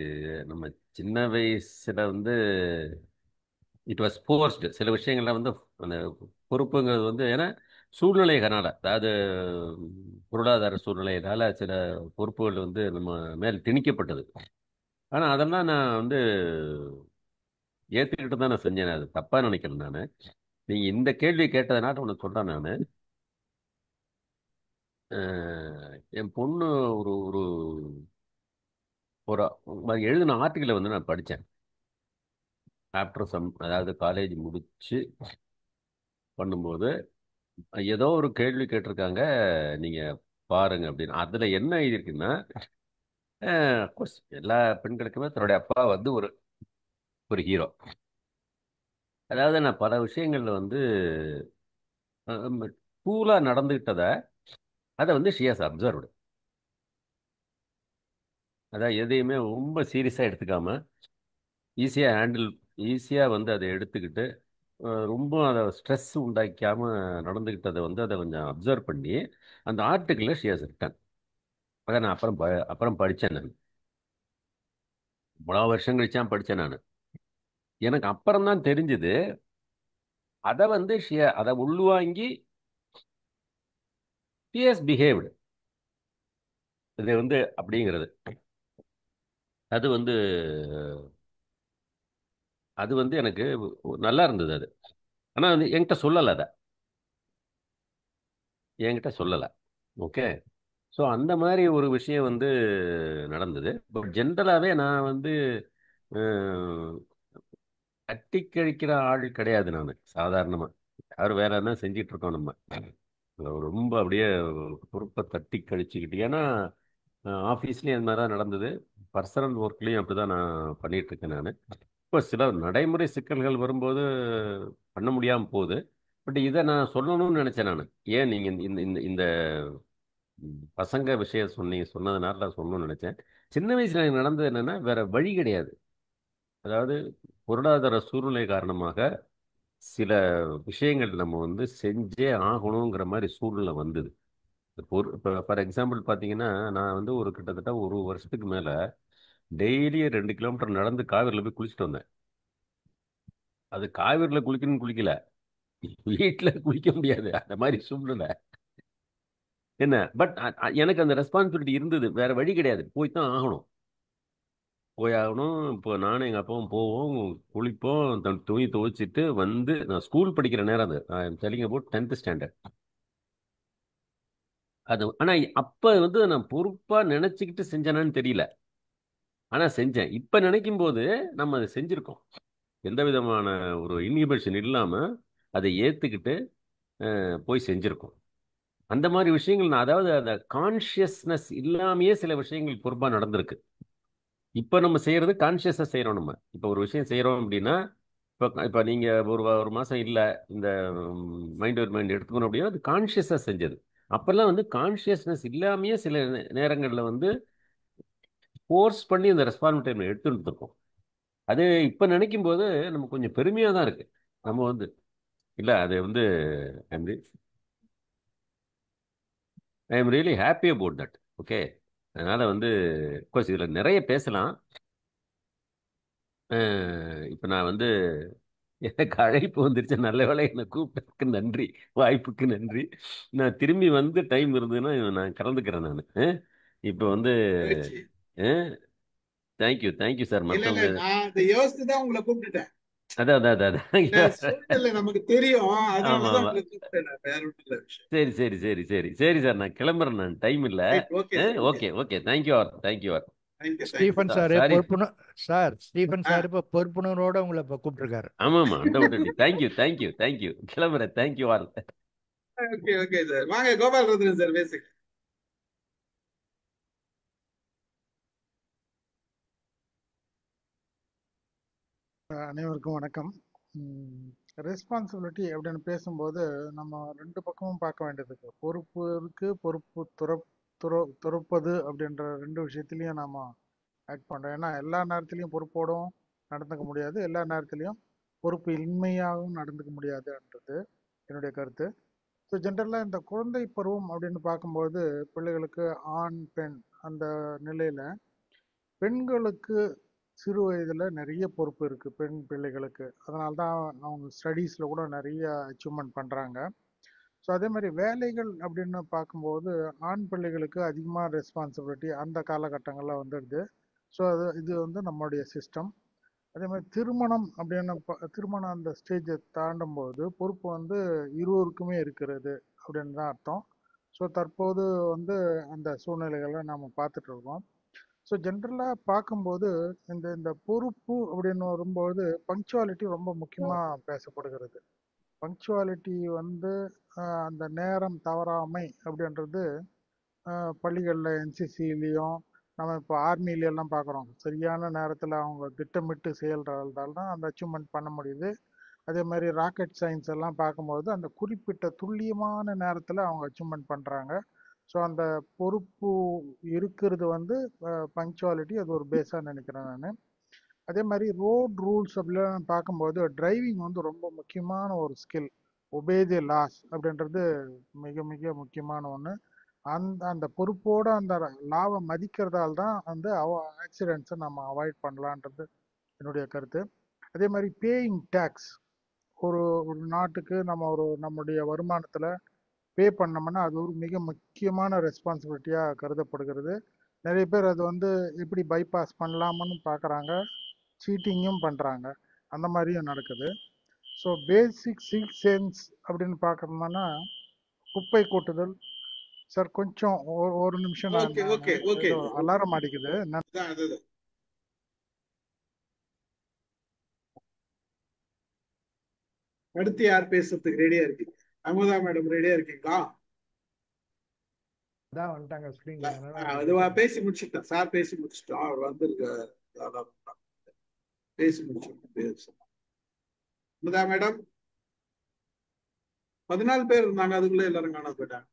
நம்ம சின்ன வயசுல வந்து இட் வாஸ் ஃபோர்ஸ்டு. சில விஷயங்கள்ல வந்து அந்த பொறுப்புங்கிறது வந்து ஏன்னா சூழ்நிலைகளால, அதாவது பொருளாதார சூழ்நிலையினால சில பொறுப்புகள் வந்து நம்ம மேல் திணிக்கப்பட்டது. ஆனா அதெல்லாம் நான் வந்து ஏத்துக்கிட்டு தான் நான் செஞ்சேன். அது தப்பா நினைக்கிறேன் நான். நீங்க இந்த கேள்வி கேட்டதுனால ஒன்று சொல்றேன் நான். என் பொண்ணு ஒரு ஒரு ஒரு எழுதின ஆர்டிக்கலை வந்து நான் படித்தேன். ஆஃப்டர் சம், அதாவது காலேஜ் முடிச்சு பண்ணும்போது ஏதோ ஒரு கேள்வி கேட்டிருக்காங்க, நீங்க பாருங்க அப்படின்னு. அதுல என்ன எழுதியிருக்குன்னா, கோர்ஸ் எல்லா பெண்களுக்குமே தன்னுடைய அப்பா வந்து ஒரு ஒரு ஹீரோ. அதாவது நான் பல விஷயங்கள்ல வந்து கூலாக நடந்துக்கிட்டதை அதை வந்து ஷி ஹாஸ் அப்சர்வ்டு. அதான் எதையுமே ரொம்ப சீரியஸாக எடுத்துக்காம ஈஸியாக ஹேண்டில், ஈஸியாக வந்து அதை எடுத்துக்கிட்டு ரொம்ப அதை ஸ்ட்ரெஸ் உண்டாக்காம நடந்துக்கிட்டதை வந்து அதை கொஞ்சம் அப்சர்வ் பண்ணி அந்த ஆர்டிக்கிளில் ஷி ஹாஸ் ரிட்டன். அதை நான் அப்புறம் படித்தேன். நான் இவ்வளோ வருஷம் கழிச்சா படித்தேன் நான். எனக்கு அப்புறம் தான் தெரிஞ்சுது அதை வந்து அதை உள்வாங்கி ஷி ஹாஸ் பிஹேவ்டு. இது வந்து அப்படிங்கிறது அது வந்து அது வந்து எனக்கு நல்லா இருந்தது அது. ஆனால் வந்து என்கிட்ட சொல்லலை, அதை என்கிட்ட சொல்லலை. ஓகே. ஸோ அந்த மாதிரி ஒரு விஷயம் வந்து நடந்தது. பட் ஜென்ரலாகவே நான் வந்து அஹ், தட்டி கழிக்கிற ஆள் கிடையாது நான் சாதாரணமாக. யாரும் வேற என்ன செஞ்சிட்டு இருக்கோம் நம்ம. ரொம்ப அப்படியே பொறுப்பை தட்டி கழிச்சுக்கிட்டு, ஏன்னா ஆஃபீஸ்லேயும் அது மாதிரி தான் நடந்தது, பர்சனல் ஒர்க்லேயும் அப்படி தான் நான் பண்ணிட்டு இருக்கேன் நான். இப்போ சில நடைமுறை சிக்கல்கள் வரும்போது பண்ண முடியாமல் போகுது. பட் இதை நான் சொல்லணும்னு நினச்சேன் நான். ஏன் நீங்கள் இந்த இந்த இந்த பசங்க விஷயம் சொன்னதுனால நான் சொல்லணும்னு நினச்சேன். சின்ன வயசில் எனக்கு நடந்தது என்னென்னா வேற வழி கிடையாது. அதாவது பொருளாதார சூழ்நிலை காரணமாக சில விஷயங்கள் நம்ம வந்து செஞ்சே ஆகணுங்கிற மாதிரி சூழ்நிலை வந்தது. இப்போ ஃபார் எக்ஸாம்பிள் பார்த்தீங்கன்னா, நான் வந்து ஒரு கிட்டத்தட்ட ஒரு வருஷத்துக்கு மேலே டெய்லி 2 கிலோமீட்டர் நடந்து காவிரியில் போய் குளிச்சுட்டு வந்தேன். அது காவிரியில் குளிக்கணும்னு குளிக்கல, வீட்டில் குளிக்க முடியாது அந்த மாதிரி சூழ்நிலை என்ன. பட் எனக்கு அந்த ரெஸ்பான்சிபிலிட்டி இருந்தது, வேற வழி கிடையாது, போய் தான் ஆகணும். போய் ஆகணும். இப்போ நானும் எங்கள் அப்பாவும் போவோம், குளிப்போம், துணி துவைச்சிட்டு வந்து, நான் ஸ்கூல் படிக்கிற நேரம் அது, தெளிங்க போட் 10th ஸ்டாண்டர்ட் அது. ஆனால் அப்போ வந்து நான் பொறுப்பாக நினச்சிக்கிட்டு செஞ்சேனான்னு தெரியல, ஆனால் செஞ்சேன். இப்போ நினைக்கும் போது நம்ம அதை செஞ்சுருக்கோம், எந்த விதமான ஒரு இன்ஹிபிஷன் இல்லாமல் அதை ஏற்றுக்கிட்டு போய் செஞ்சுருக்கோம். அந்த மாதிரி விஷயங்கள் நான், அதாவது அந்த கான்ஷியஸ்னஸ் இல்லாமையே சில விஷயங்கள் பொறுப்பாக நடந்திருக்கு. இப்போ நம்ம செய்யறது கான்ஷியஸாக செய்கிறோம். நம்ம இப்போ ஒரு விஷயம் செய்கிறோம் அப்படின்னா, இப்போ நீங்கள் ஒரு மாதம் இல்லை இந்த மைண்ட் எடுத்துக்கணும் அப்படின்னா அது கான்ஷியஸாக செஞ்சது. அப்போல்லாம் வந்து கான்ஷியஸ்னஸ் இல்லாமையே சில நேரங்களில் வந்து ஃபோர்ஸ் பண்ணி அந்த ரெஸ்பான்சிபிலிட்டி நம்ம எடுத்துகிட்டு இருக்கோம். அது இப்போ நினைக்கும் போது நமக்கு கொஞ்சம் பெருமையாக தான் இருக்கு. நம்ம வந்து இல்லை, அது வந்து I am really happy about that. Okay. அதனால் வந்து கோர்ஸ் இதில் நிறைய பேசலாம். இப்போ நான் வந்து எனக்கு அழைப்பு வந்துருச்சு, நல்ல வேளை என்னை கூப்பிட்டதுக்கு நன்றி, வாய்ப்புக்கு நன்றி. நான் திரும்பி வந்து டைம் இருந்ததுன்னா நான் கலந்துக்கிறேன் நான். இப்போ வந்து மகிழ்ச்சி. Thank you thank you sir. இல்ல இல்ல, மற்றவங்க நான் அதை யோசித்து தான் உங்களை கூப்பிட்டுட்டேன். அதான் அதான் அதான் இந்த அதான். சூழ்நிலை நமக்கு தெரியும், ஆமாம் அதனாலதான் ஆமாம். உங்களை கூப்பிட்டேன். நான் வேற ஒன்றும் இல்லை விஷயம். சரி சரி சரி சரி சரி சார், நான் கிளம்புறேன், நான் டைம் இல்லை. Right, okay sir, okay. Okay okay, thank you ஆர் தேங்க்யூ ஆர். Thank you Stephen sir sorry. Sir Stephen sir இப்போ பொறுப்புணர்வோட உங்களை இப்போ கூப்பிட்டுருக்காரு. ஆமாம் ஆமாம், அண்டவுட்லி. தேங்க்யூ தேங்க்யூ தேங்க்யூ, கிளம்புறேன். தேங்க்யூ ஆர். Okay okay sir. வாங்க கோபால் ரத்னன் சார் பேசுங்க. அனைவருக்கும் வணக்கம். ரெஸ்பான்சிபிலிட்டி அப்படின்னு பேசும்போது நம்ம ரெண்டு பக்கமும் பார்க்க வேண்டியது இருக்கு. பொறுப்பு இருக்கு, பொறுப்பு துறப்பது அப்படின்ற ரெண்டு விஷயத்துலையும் நாம ஆக்ட் பண்ணுறோம். ஏன்னா எல்லா நேரத்துலையும் பொறுப்போடும் நடந்துக்க முடியாது, எல்லா நேரத்துலையும் பொறுப்பு இன்மையாகவும் நடந்துக்க முடியாதுன்றது என்னுடைய கருத்து. ஸோ ஜென்ரலாக இந்த குழந்தை பருவம் அப்படின்னு பார்க்கும்போது பிள்ளைகளுக்கு ஆண் பெண் அந்த நிலையில் பெண்களுக்கு சிறு வயதில் நிறைய பொறுப்பு இருக்குது பெண் பிள்ளைகளுக்கு. அதனால தான் அவங்க ஸ்டடீஸில் கூட நிறைய அச்சீவ்மெண்ட் பண்ணுறாங்க. ஸோ அதே மாதிரி வேலைகள் அப்படின்னு பார்க்கும்போது ஆண் பிள்ளைகளுக்கு அதிகமாக ரெஸ்பான்சிபிலிட்டி அந்த காலகட்டங்களில் வந்துடுது. ஸோ இது வந்து நம்மளுடைய சிஸ்டம். அதே மாதிரி திருமணம் அப்படின்னு திருமணம் அந்த ஸ்டேஜை தாண்டும் போது பொறுப்பு வந்து இருவருக்குமே இருக்கிறது அப்படின்னு தான் அர்த்தம். ஸோ தற்போது வந்து அந்த சூழ்நிலைகளை நாம் பார்த்துட்டு இருக்கோம். ஸோ ஜென்ரலாக பார்க்கும்போது இந்த இந்த பொறுப்பு அப்படின்னு வரும்போது பங்க்சுவாலிட்டி ரொம்ப முக்கியமாக பேசப்படுகிறது. பங்க்சுவாலிட்டி வந்து அந்த நேரம் தவறாமை அப்படின்றது பள்ளிகளில் என்சிசிலையும் நம்ம இப்போ ஆர்மியிலெல்லாம் பார்க்குறோம். சரியான நேரத்தில் அவங்க திட்டமிட்டு செயல்றதால தான் அந்த அச்சீவ்மெண்ட் பண்ண முடியுது. அதே மாதிரி ராக்கெட் சயின்ஸ் எல்லாம் பார்க்கும்போது அந்த குறிப்பிட்ட துல்லியமான நேரத்தில் அவங்க அச்சீவ்மெண்ட் பண்ணுறாங்க. ஸோ அந்த பொறுப்பு இருக்கிறது வந்து பங்க்சுவாலிட்டி அது ஒரு பேஸாக நினைக்கிறேன் நான். அதே மாதிரி ரோட் ரூல்ஸ் அப்படிலாம் பார்க்கும்போது டிரைவிங் வந்து ரொம்ப முக்கியமான ஒரு ஸ்கில். ஒபே தி லாஸ் அப்படின்றது மிக மிக முக்கியமான ஒன்று. அந்த பொறுப்போட அந்த லாவை மதிக்கிறதால தான் வந்து ஆக்சிடென்ட்ஸை நம்ம அவாய்ட் பண்ணலான்றது என்னுடைய கருத்து. அதே மாதிரி பேயிங் டேக்ஸ் ஒரு நாட்டுக்கு நம்முடைய வருமானத்தில் பே பண்ணோம்னா அது ஒரு மிக முக்கியமான ரெஸ்பான்சிபிலிட்டியாக கருதப்படுகிறது. நிறைய பேர் அது வந்து எப்படி பைபாஸ் பண்ணலாம்னு பார்க்குறாங்க, சீட்டிங்கும் பண்ணுறாங்க, அந்த மாதிரியும் நடக்குது. ஸோ பேசிக் சிக்ஸ் சென்ஸ் அப்படின்னு பார்க்கணும்னா குப்பை கொட்டுதல். சார் கொஞ்சம் ஒரு நிமிஷம், நான் ஓகே ஓகே ஓகே ஏதோ அலாரம் அடிக்குது. அதுதான். அடுத்து யார் பேசுறதுக்கு ரெடியா இருக்கீங்க? அமுதா மேடம் ரெடியா இருக்கீங்களா? அதான் வந்துட்டாங்க ஸ்க்ரீன்ல. அதுவா பேசி முடிச்சுட்டேன் சார், பேசி முடிச்சுட்டோம். அவர் வந்திருக்காரு, பேசி முடிச்சுட்டோம். அமுதா மேடம் 14 பேர் இருந்தாங்க, அதுக்குள்ள எல்லாரும் காணாம போயிட்டாங்க.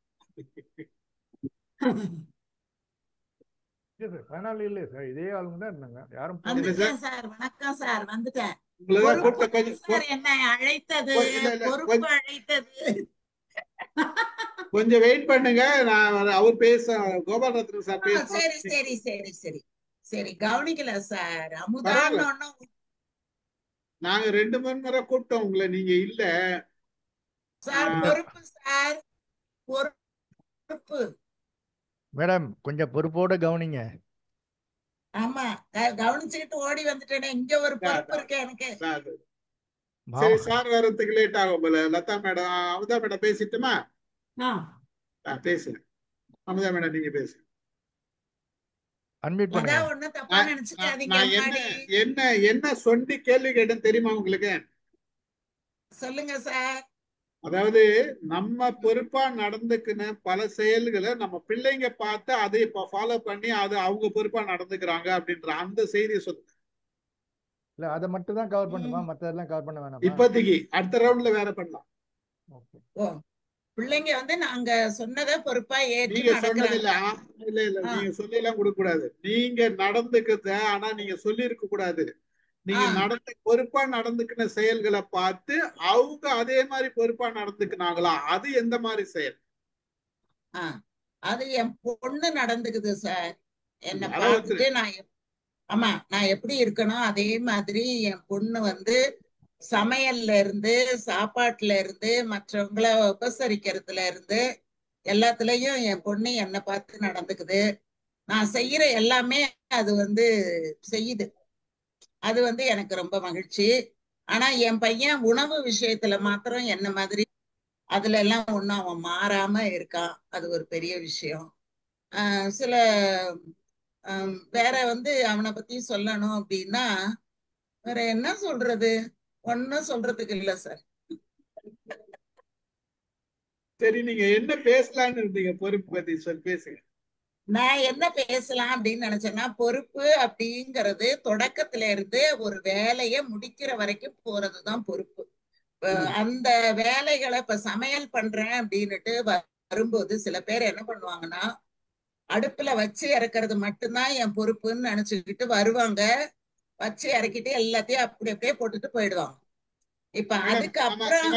பதினாலு இல்லையே சார், இதே ஆளுங்க தான் இருந்தாங்க, யாரும் போகல. வந்துட்டேன் சார். வணக்கம் சார், வந்துட்டேன். உங்களதான் பொறுப்பு கூப்பிட்ட கொஞ்சம் சார் என்னை அழைத்தது, பொறுப்பு அழைத்தது. கொஞ்சம் வெயிட் பண்ணுங்க, நான் அவர் பேச கோபாலரத்னம் சார் பேச. சரி சரி சரி சரி சரி, கவனிக்கல சார். அமுதான்னு நாங்க 2 மணி நேரம் கூப்பிட்டோம் உங்களை, நீங்க இல்ல சார். பொறுப்பு சார், பொறுப்பு. மேடம் கொஞ்சம் பொறுப்போட கவனிங்க. ஆமா, கவனிச்சுக்கிட்டு ஓடி வந்துட்டேனே. இங்க ஒரு பொறுப்பு இருக்கு எனக்கு. சரி, சார் வர்றதுக்கு லேட் ஆகும் போல. லதா மேடம், அமுதா மேடம் பேசிட்டுமா? பேசுங்க அமுதா மேடம், நீங்க பேசுங்க. அன்மியூட் பண்ணுங்க. ஒண்ணு தப்பா நினைச்சுக்காதீங்க. என்ன சொல்லி கேள்வி கேட்டேன் தெரியுமா உங்களுக்கு? சொல்லுங்க சார். அதாவது நம்ம பொறுப்பா நடந்துக்குன்னு பல செயல்களை நம்ம பிள்ளைங்க பார்த்து அதை இப்ப ஃபாலோ பண்ணி அது அவங்க பொறுப்பா நடந்துக்கிறாங்க அப்படின்ற அந்த செய்தியை சொல்லுங்க. இல்ல அதை மட்டும் தான் கவர் பண்ணுமா, மத்ததெல்லாம் கவர் பண்ண வேணாமா? இப்போதைக்கு அடுத்த ரவுண்ட்ல வேற பண்ணலாம். பிள்ளைங்க வந்து நாங்க சொன்னதை பொறுப்பா ஏற்று நீங்க சொன்னது இல்ல இல்ல நீங்க சொல்லி எல்லாம் கொடுக்க கூடாது. நீங்க நடந்துக்குத ஆனா நீங்க சொல்லி இருக்க கூடாது. நீங்க பொறுப்பா நடந்துக்கின செயல்களை பார்த்து அவங்க அதே மாதிரி பொறுப்பா நடந்துக்கினாங்களா, அது எந்த மாதிரி செயல்? அது என் பொண்ணு நடந்துக்குது சார். என்ன பார்த்துட்டு நான் எப்படி இருக்கணும் அதே மாதிரி என் பொண்ணு வந்து சமையல்ல இருந்து, சாப்பாட்டுல இருந்து, மற்றவங்களை உபசரிக்கிறதுல இருந்து எல்லாத்துலயும் என் பொண்ணு என்னை பார்த்து நடந்துக்குது. நான் செய்யற எல்லாமே அது வந்து செய்யுது. அது வந்து எனக்கு ரொம்ப மகிழ்ச்சி. ஆனா என் பையன் உணவு விஷயத்துல மாத்திரம் என்ன மாதிரி அதுல எல்லாம் ஒண்ணும் அவன் மாறாம இருக்கான். அது ஒரு பெரிய விஷயம். சில வேற வந்து அவனை பத்தி சொல்லணும் அப்படின்னா வேற என்ன சொல்றது, ஒன்னும் சொல்றதுக்கு இல்ல சார். சரி, நீங்க என்ன பேசலாம்னு இருந்தீங்க பொறுப்பு பத்தி பேசுங்க. நான் என்ன பேசலாம் அப்படின்னு நினைச்சேன்னா, பொறுப்பு அப்படிங்கிறது தொடக்கத்துல இருந்து ஒரு வேலையை முடிக்கிற வரைக்கும் போறதுதான் பொறுப்பு. அந்த வேலைகளை இப்ப சமையல் பண்றேன் அப்படின்னுட்டு வரும்போது சில பேர் என்ன பண்ணுவாங்கன்னா, அடுப்புல வச்சு இறக்குறது மட்டும்தான் என் பொறுப்புன்னு நினைச்சுக்கிட்டு வருவாங்க. வச்சு இறக்கிட்டு எல்லாத்தையும் அப்படி அப்படியே போட்டுட்டு போயிடுவாங்க. இப்ப அதுக்கு அப்புறம்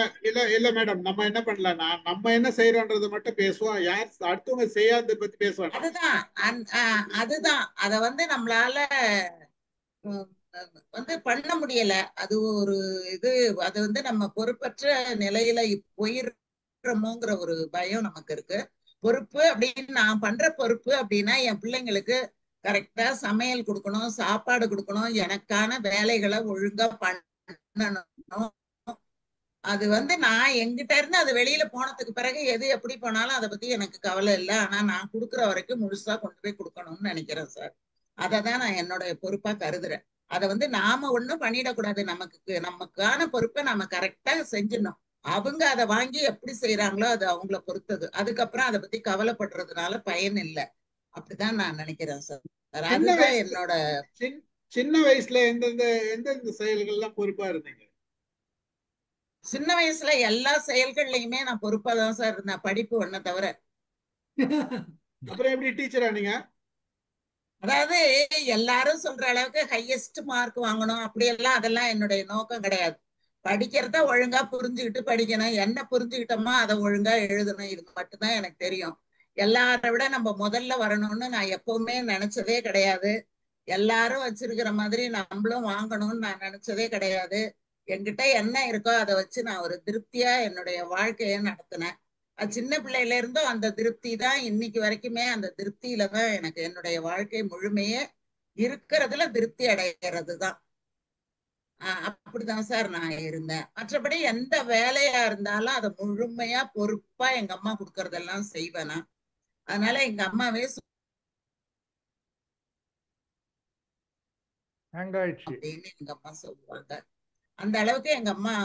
இல்ல மேடம், நம்ம என்ன பண்ணலாம்னா நம்ம என்ன செய்யறோம்ன்றத மட்டும் பேசுவோம். யார் அடுத்தவங்க செய்யாத பத்தி பேசுவாங்க. அதுதான் அத வந்து நம்மளால வந்து பண்ண முடியல. அது ஒரு இது, அது வந்து நம்ம பொறுப்பற்ற நிலையில போயிடுறோமோங்கிற ஒரு பயம் நமக்கு இருக்கு. பொறுப்பு அப்படின்னு நான் பண்ற பொறுப்பு அப்படின்னா என் பிள்ளைங்களுக்கு கரெக்டா சமையல் கொடுக்கணும், சாப்பாடு கொடுக்கணும், எனக்கான வேலைகளை ஒழுங்கா பண்ணணும். அது வந்து நான் எங்கிட்ட இருந்து அது வெளியில போனதுக்கு பிறகு எது எப்படி போனாலும் அதை பத்தி எனக்கு கவலை இல்லை. ஆனா நான் கொடுக்குற வரைக்கும் முழுசா கொண்டு போய் கொடுக்கணும்னு நினைக்கிறேன் சார். அததான் நான் என்னோட பொறுப்பா கருதுறேன். அதை வந்து நாம ஒண்ணும் பண்ணிடக்கூடாது. நமக்கான பொறுப்பை நம்ம கரெக்டா செஞ்சிடணும். அவங்க அதை வாங்கி எப்படி செய்யறாங்களோ அது அவங்கள பொறுத்தது. அதுக்கப்புறம் அதை பத்தி கவலைப்படுறதுனால பயன் இல்லை. அப்படிதான் நான் நினைக்கிறேன் சார். அதுதான் என்னோட. சின்ன வயசுல எந்தெந்த செயல்கள் எல்லாம் பொறுப்பா இருந்தீங்க? சின்ன வயசுல எல்லா செயல்கள்லயுமே நான் பொறுப்பா தான் சார் இருந்தேன், படிப்பு ஒண்ண தவிர. அப்புறம் எப்படி டீச்சரா நீங்க? அதாவது எல்லாரும் சொல்ற அளவுக்கு ஹையஸ்ட் மார்க் வாங்கணும் அப்படியெல்லாம் அதெல்லாம் என்னுடைய நோக்கம் கிடையாது. படிக்கிறத ஒழுங்கா புரிஞ்சுக்கிட்டு படிக்கணும், என்ன புரிஞ்சுக்கிட்டோமோ அதை ஒழுங்கா எழுதணும், இது மட்டும்தான் எனக்கு தெரியும். எல்லாரை விட நம்ம முதல்ல வரணும்னு நான் எப்பவுமே நினைச்சதே கிடையாது. எல்லாரும் வச்சிருக்கிற மாதிரி நம்மளும் வாங்கணும்னு நான் நினைச்சதே கிடையாது. என்கிட்ட என்ன இருக்கோ அதை வச்சு நான் ஒரு திருப்தியா என்னுடைய வாழ்க்கையை நடத்தினேன். அது சின்ன பிள்ளையில இருந்தும் அந்த திருப்தி தான் இன்னைக்கு வரைக்குமே. அந்த திருப்தியில தான் எனக்கு என்னுடைய வாழ்க்கை முழுமையே இருக்கிறதுல திருப்தி அடைகிறது தான். அப்படிதான் சார் நான் இருந்தேன். மற்றபடி எந்த வேலையா இருந்தாலும் அதை முழுமையா பொறுப்பா எங்க அம்மா கொடுக்கறதெல்லாம் செய்வேன் நான். அதனால எங்க அம்மாவே ஹேங் ஆயிடுச்சு. அப்படின்னு எங்க அம்மா சொல்லுவாங்க. அந்த அளவுக்கு எங்க அம்மா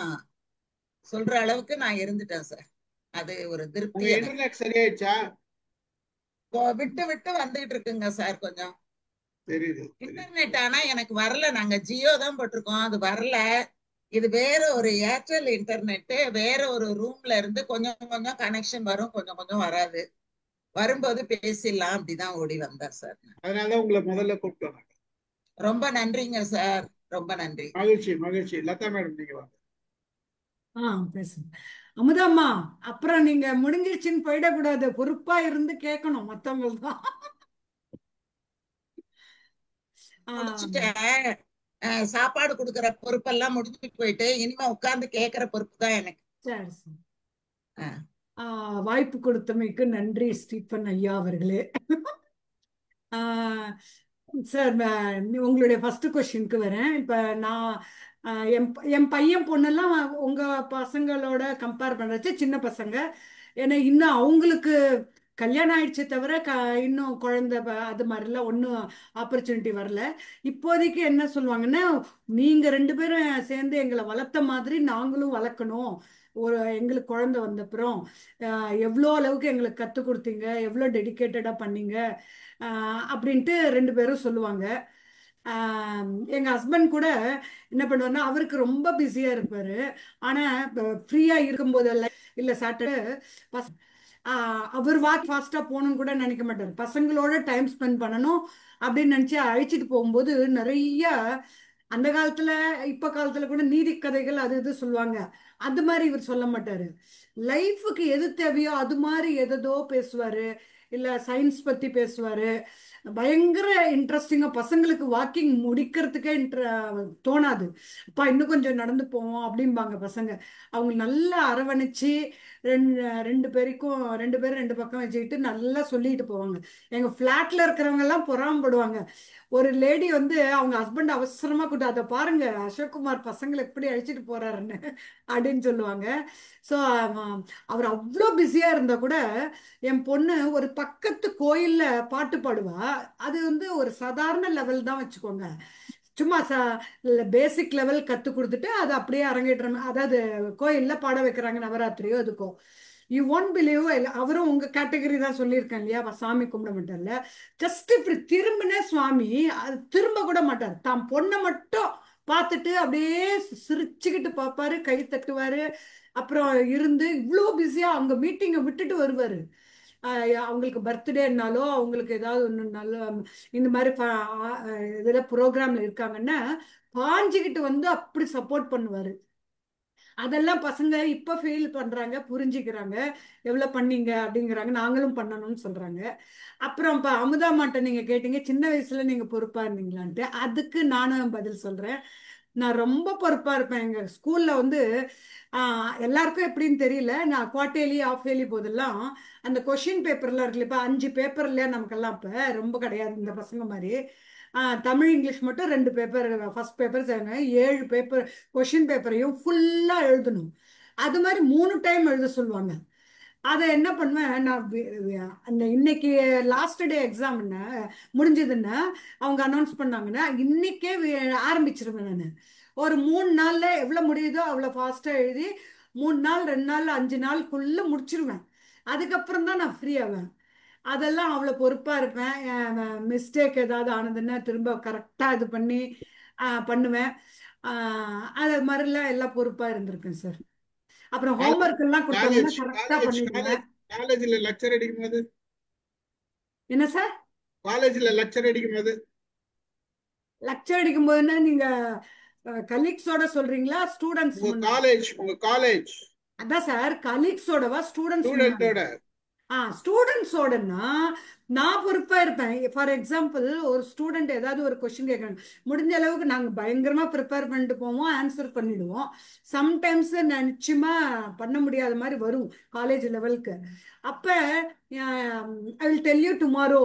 சொல்ற அளவுக்கு நான் இருந்துட்டேன் சார். அது ஒரு திருப்தி உங்க எனக்கு. இன்டர்நெட் சரியாயிடுச்சா? விட்டு விட்டு வந்துகிட்டு இருக்குங்க சார் கொஞ்சம். தெரியுது. இன்டர்நெட் ஆனா எனக்கு வரல. நாங்க ஜியோ தான் போட்டிருக்கோம், அது வரல. இது வேற ஒரு ஏர்டெல் இன்டர்நெட், வேற ஒரு ரூம்ல இருந்து கொஞ்சம் கொஞ்சம் கனெக்ஷன் வரும், கொஞ்சம் கொஞ்சம் வராது. வரும்போது பேசிடலாம் அப்படிதான் ஓடி வந்தார் சார். அதனாலதான் உங்களை முதல்ல கூப்பிட்டோம். ரொம்ப நன்றிங்க சார், ரொம்ப நன்றி. மகிழ்ச்சி மகிழ்ச்சி. லதா மேடம் நீங்க வாங்க. பேசுங்க அமுதாம்மா. அப்புறம் நீங்க முடிஞ்சிருச்சுன்னு போயிடக்கூடாது, பொறுப்பா இருந்து கேட்கணும் மத்தவங்களுக்கு தான். முடிச்சுட்டேன். சாப்பாடு கொடுக்கற பொறுப்பெல்லாம் முடிச்சுட்டு போயிட்டு இனிமே உட்கார்ந்து கேட்கிற பொறுப்பு தான் எனக்கு. சரி சார். வாய்ப்பு கொடுத்தமைக்கு நன்றி ஸ்டீஃபன் ஐயா அவர்களே. சார், உங்களுடைய ஃபர்ஸ்ட் கொஸ்டினுக்கு வரேன். இப்போ நான் என் பையன் பொண்ணெல்லாம் உங்க பசங்களோட கம்பேர் பண்றச்சு சின்ன பசங்க. ஏன்னா இன்னும் அவங்களுக்கு கல்யாணம் ஆயிடுச்சே தவிர இன்னும் குழந்தை அது மாதிரிலாம் ஒன்றும் ஆப்பர்ச்சுனிட்டி வரல. இப்போதைக்கு என்ன சொல்லுவாங்கன்னா, நீங்க ரெண்டு பேரும் சேர்ந்து எங்களை வளர்த்த மாதிரி நாங்களும் வளர்க்கணும். எங்களுக்கு குழந்தை வந்தப்புறம் எவ்வளோ அளவுக்கு எங்களுக்கு கற்றுக் கொடுத்தீங்க, எவ்வளோ டெடிக்கேட்டடாக பண்ணீங்க அப்படின்ட்டு ரெண்டு பேரும் சொல்லுவாங்க. எங்கள் ஹஸ்பண்ட் கூட என்ன பண்ணுவாருன்னா, அவருக்கு ரொம்ப பிஸியாக இருப்பார். ஆனால் ஃப்ரீயாக இருக்கும்போதெல்லாம் இல்லை சாட்டர்டே அவர் வாக் ஃபாஸ்ட்டாக போகணும்னு கூட நினைக்க மாட்டார். பசங்களோட டைம் ஸ்பெண்ட் பண்ணணும் அப்படின்னு நினச்சி அழைச்சிட்டு போகும்போது நிறைய அந்த காலத்தில் இப்போ காலத்தில் கூட நீதி கதைகள் அது இது சொல்லுவாங்க. அது மாதிரி இவர் சொல்ல மாட்டார். லைஃபுக்கு எது தேவையோ அது மாதிரி எதோ பேசுவார். இல்லை சயின்ஸ் பற்றி பேசுவார். பயங்கர இன்ட்ரெஸ்டிங்காக பசங்களுக்கு வாக்கிங் முடிக்கிறதுக்கே தோணாது. அப்பா இன்னும் கொஞ்சம் நடந்து போவோம் அப்படிம்பாங்க பசங்க. அவங்க நல்லா அரவணைச்சு ரெண்டு ரெண்டு பேருக்கும் ரெண்டு பேரும் ரெண்டு பக்கம் வச்சுக்கிட்டு நல்லா சொல்லிட்டு போவாங்க. எங்கள் ஃப்ளாட்டில் இருக்கிறவங்க எல்லாம் பொறாமப்படுவாங்க. ஒரு லேடி வந்து அவங்க ஹஸ்பண்ட் அவசரமா கூட்டு, அதை பாருங்க அசோக்குமார் பசங்களை எப்படி அழைச்சிட்டு போறாருன்னு அப்படின்னு சொல்லுவாங்க. ஸோ அவர் அவ்வளோ பிஸியா இருந்தா கூட என் பொண்ணு ஒரு பக்கத்து கோயில்ல பாட்டு பாடுவா. அது வந்து ஒரு சாதாரண லெவல் தான் வச்சுக்கோங்க. சும்மா பேசிக் லெவல் கற்றுக் கொடுத்துட்டு அது அப்படியே அரங்கேற்றம், அதாவது கோயிலில் பாட வைக்கிறாங்க நவராத்திரியோ அதுக்கோ. யூ ஒன்ட் பிலீவ், அவரும் உங்க கேட்டகரி தான் சொல்லியிருக்கேன் இல்லையா, சாமி கும்பிட மாட்டார்ல. ஜஸ்ட் இப்படி திரும்பின சுவாமி அது திரும்ப கூட மாட்டார். தான் பொண்ணை மட்டும் பார்த்துட்டு அப்படியே சிரிச்சுக்கிட்டு பார்ப்பாரு, கை தட்டுவாரு. அப்புறம் இருந்து இவ்வளோ பிஸியா அவங்க மீட்டிங்கை விட்டுட்டு வருவாரு. அவங்களுக்கு பர்த்டேனாலோ அவங்களுக்கு ஏதாவது ஒன்றுனாலோ இந்த மாதிரி இதில் ப்ரோக்ராம்ல இருக்காங்கன்னா பாஞ்சுக்கிட்டு வந்து அப்படி சப்போர்ட் பண்ணுவாரு. அதெல்லாம் பசங்க இப்ப ஃபீல் பண்றாங்க, புரிஞ்சுக்கிறாங்க. எவ்வளவு பண்ணீங்க அப்படிங்கிறாங்க, நாங்களும் பண்ணணும்னு சொல்றாங்க. அப்புறம் இப்ப அமுதா மாட்ட நீங்க கேட்டீங்க, சின்ன வயசுல நீங்க பொறுப்பா இருந்தீங்களான்ட்டு. அதுக்கு நானும் பதில் சொல்றேன். நான் ரொம்ப பொறுப்பா இருப்பேன். எங்க ஸ்கூல்ல வந்து எல்லாருக்கும் எப்படின்னு தெரியல, நான் குவார்டர்லி ஆஃப் இயர்லி போதெல்லாம் அந்த கொஷின் பேப்பர்லாம் இருக்குல்ல, இப்ப 5 பேப்பர் இல்லையா நமக்கெல்லாம், இப்ப ரொம்ப கிடையாது இந்த பசங்க மாதிரி. தமிழ் இங்கிலீஷ் மட்டும் 2 paper, first paper 7 paper question பேப்பரையும் ஃபுல்லா எழுதணும். அது மாதிரி 3 டைம் எழுத சொல்லுவாங்க. அதை என்ன பண்ணுவேன் நான், அந்த இன்னைக்கு லாஸ்ட் டே எக்ஸாம் முடிஞ்சதுன்னா அவங்க அனௌன்ஸ் பண்ணாங்கன்னா இன்னைக்கே ஆரம்பிச்சிருவேன் நான். ஒரு 3 நாள்ல எவ்வளவு முடியுதோ அவ்வளவு ஃபாஸ்டா எழுதி 3 நாள் 2 நாள் 5 நாளுக்குள்ள முடிச்சிருவேன். அதுக்கப்புறம் தான் நான் ஃப்ரீ ஆவேன். அதெல்லாம் அவ்வளோ பொறுப்பாக இருப்பேன். மிஸ்டேக் ஏதாவது ஆனதுன்னா திரும்ப கரெக்டாக இது பண்ணி பண்ணுவேன். அது மாதிரிலாம் எல்லாம் பொறுப்பாக இருந்திருக்கேன் சார். அப்புறம் ஹோம்ஒர்க் எல்லாம் கொடுத்தாங்கன்னா காலேஜ் கரெக்டா காலேஜ் பண்ணிடுவேன். காலேஜ்ல லெக்சர் அடிக்கும் போது என்ன சார்? காலேஜ்ல லெக்சர் அடிக்கும் போது லெக்சர் அடிக்கும் போதுன்னா நீங்க கலீக்ஸோட சொல்றீங்களா ஸ்டூடெண்ட்ஸ் முன்னாடி? உங்க காலேஜ் அதான் சார், கலீக்ஸோடவா ஸ்டூடெண்ட்ஸ் முன்னாடி? ஸ்டூடெண்டோட. ஸ்டூடெண்ட்ஸோடனா நான் பொறுப்பா இருப்பேன். ஃபார் எக்ஸாம்பிள், ஒரு ஸ்டூடெண்ட் ஏதாவது ஒரு கொஸ்டின் கேட்கணும், முடிஞ்ச அளவுக்கு நாங்கள் பயங்கரமா ப்ரிப்பேர் பண்ணிட்டு போவோம், ஆன்சர் பண்ணிடுவோம். சம்டைம்ஸ் நிச்சயமா பண்ண முடியாத மாதிரி வரும் காலேஜ் லெவலுக்கு. அப்ப I will tell you tomorrow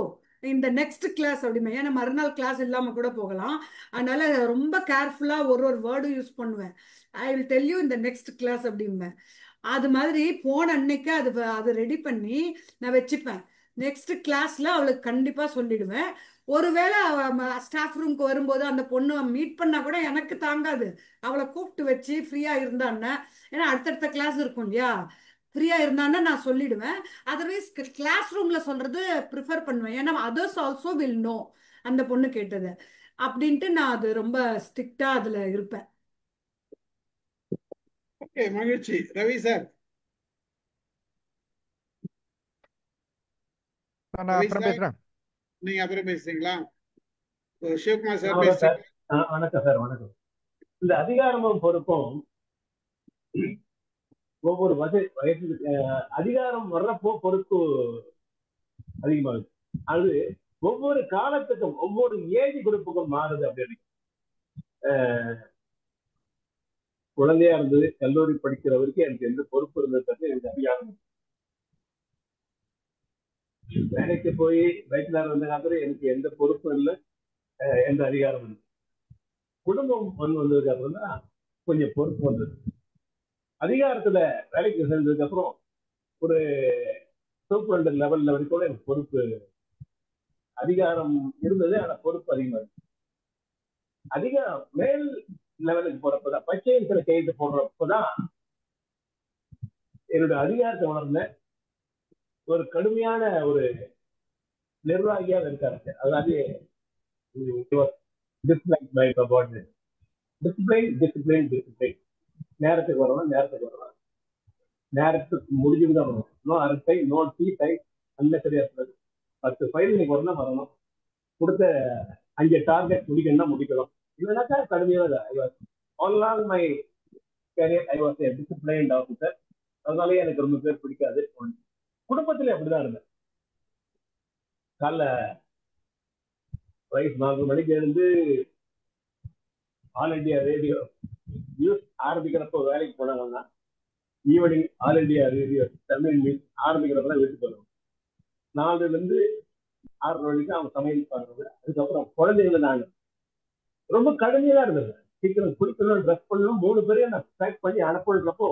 இந்த நெக்ஸ்ட் கிளாஸ் அப்படிமே, ஏன்னா மறுநாள் கிளாஸ் இல்லாம கூட போகலாம். அதனால ரொம்ப கேர்ஃபுல்லா ஒரு ஒரு வேர்டும் யூஸ் பண்ணுவேன். ஐ வில் டெல் யூ இந்த நெக்ஸ்ட் கிளாஸ் அப்படிம்பேன். அது மாதிரி போன அன்னைக்கு அது ரெடி பண்ணி நான் வச்சுப்பேன். நெக்ஸ்ட் கிளாஸ்ல அவளுக்கு கண்டிப்பா சொல்லிடுவேன். ஒருவேளை ஸ்டாஃப் ரூம்க்கு வரும்போது அந்த பொண்ணு மீட் பண்ணா கூட எனக்கு தாங்காது, அவளை கூப்பிட்டு வச்சு ஃப்ரீயா இருந்தான்னா, ஏன்னா அடுத்தடுத்த கிளாஸ் இருக்கும் இல்லையா, ஃப்ரீயா இருந்தான்னா நான் சொல்லிடுவேன். அதர்வைஸ் கிளாஸ் ரூம்ல சொல்றது ப்ரிஃபர் பண்ணுவேன், ஏன்னா அதர்ஸ் ஆல்சோ வில் நோ அந்த பொண்ணு கேட்டது அப்படின்ட்டு. நான் அது ரொம்ப ஸ்ட்ரிக்டா அதுல இருப்பேன். ஓகே, மகிழ்ச்சி. ரவி சார். நான் அப்புறம் பேசுறேன். நீங்க அப்புறம் பேசுறீங்களா? சிவகுமார் சார் வணக்கம் சார். பேசுறீங்க. வணக்கம் சார். வணக்கம். இந்த அதிகாரமும் பொறுப்பும் ஒவ்வொரு வயசு அதிகாரம் வர்றப்போ பொறுப்பு அதிகமாகுது. அது ஒவ்வொரு காலத்துக்கும் ஒவ்வொரு ஏஜ் குரூப்புக்கும் மாறுது. அப்படின்னு குழந்தையா இருந்தது கல்லூரி படிக்கிற வரைக்கும் எனக்கு எந்த பொறுப்பு இருந்தது, எனக்கு அதிகாரம். வேலைக்கு போய் வயசுல இருந்த காலத்துல எனக்கு எந்த பொறுப்பும் இல்லை, எந்த அதிகாரம் இல்லை. குடும்பம் வந்ததுக்கு அப்புறம் தான் கொஞ்சம் பொறுப்பு வந்தது. அதிகாரத்துல வேலைக்கு சேர்ந்ததுக்கு அப்புறம் ஒரு சூப்பரண்டர் லெவல்ல வரைக்கும் எனக்கு பொறுப்பு அதிகாரம் இருந்தது, ஆனா பொறுப்பு அதிகமா இருக்கு. அதிகாரம் மேல் லெவலுக்கு போறப்பதான், பச்சையத்துல கையெழுத்து போடுறப்பதான் என்னோட அதிகாரத்தை உணர்ந்த ஒரு கடுமையான ஒரு நிர்வாகியா இருக்காரு. அதாவது டிசிப்ளின். நேரத்துக்கு வரணும், நேரத்துக்கு முடிஞ்சுட்டு தான் வரணும். நோ அரட்டை, நோ டீ டைம், அந்த சரியா இருக்காது. 10 ஃபைல் இன்னைக்கு வரணும், கொடுத்த 5 டார்கெட் முடிக்கணும்னா முடிக்கலாம். இல்லைனாக்கா கடுமையாக all my career I was a disciplined officer. அதனாலேயே எனக்கு ரொம்ப பேர் பிடிக்காது. குடும்பத்துல அப்படிதான் இருந்தேன். காலைல வயசு 4 மணிக்கு இருந்து ஆல் இண்டியா ரேடியோ நியூஸ் ஆரம்பிக்கிறப்போ வேலைக்கு போனாங்கன்னா, evening all India radio Tamil news ஆரம்பிக்கிறப்ப வீட்டுக்கு வருவோம். 4ல இருந்து 6 மணிக்கு அவங்க சமையல் பண்ணுறது. அதுக்கப்புறம் குழந்தைங்க நாங்கள் ரொம்ப கடுமையா இருந்தது. சீக்கிரம் குளிக்கணும், ட்ரெஸ் பண்ணணும், 3 பேரையும் நான் பேக் பண்ணி அனுப்புறப்போ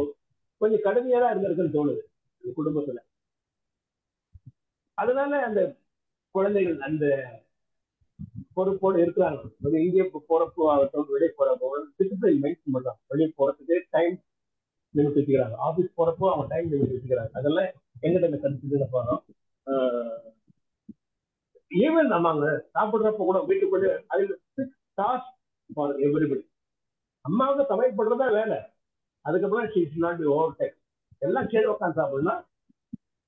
கொஞ்சம் கடுமையா தான் இருந்திருக்குன்னு தோணுது குடும்பத்துல. அதனால அந்த குழந்தைகள் அந்த பொறுப்போடு இருக்கிறாங்க. இங்கே போறப்போ ஆகட்டும், வெளியே போறப்போ டிசிப்ளின் மெயின்டைன் பண்ணலாம். வெளியே போறதுக்கு டைம் லிமிட் வச்சுக்கிறாங்க, ஆஃபீஸ் போறப்போ அவங்க டைம் லிமிட் வச்சுக்கிறாங்க. அதெல்லாம் எங்கிட்ட கருத்து போறோம். ஈவன் நம்ம சாப்பிடுறப்ப கூட வீட்டுக்குள்ளே அதில் எவ்ரிபடி. அம்மாவுக்கு சமையல் பண்றதா வேலை. அதுக்கப்புறம் ஓவர் டைம் எல்லாம் கீழே உட்காந்து சாப்பிடணும்.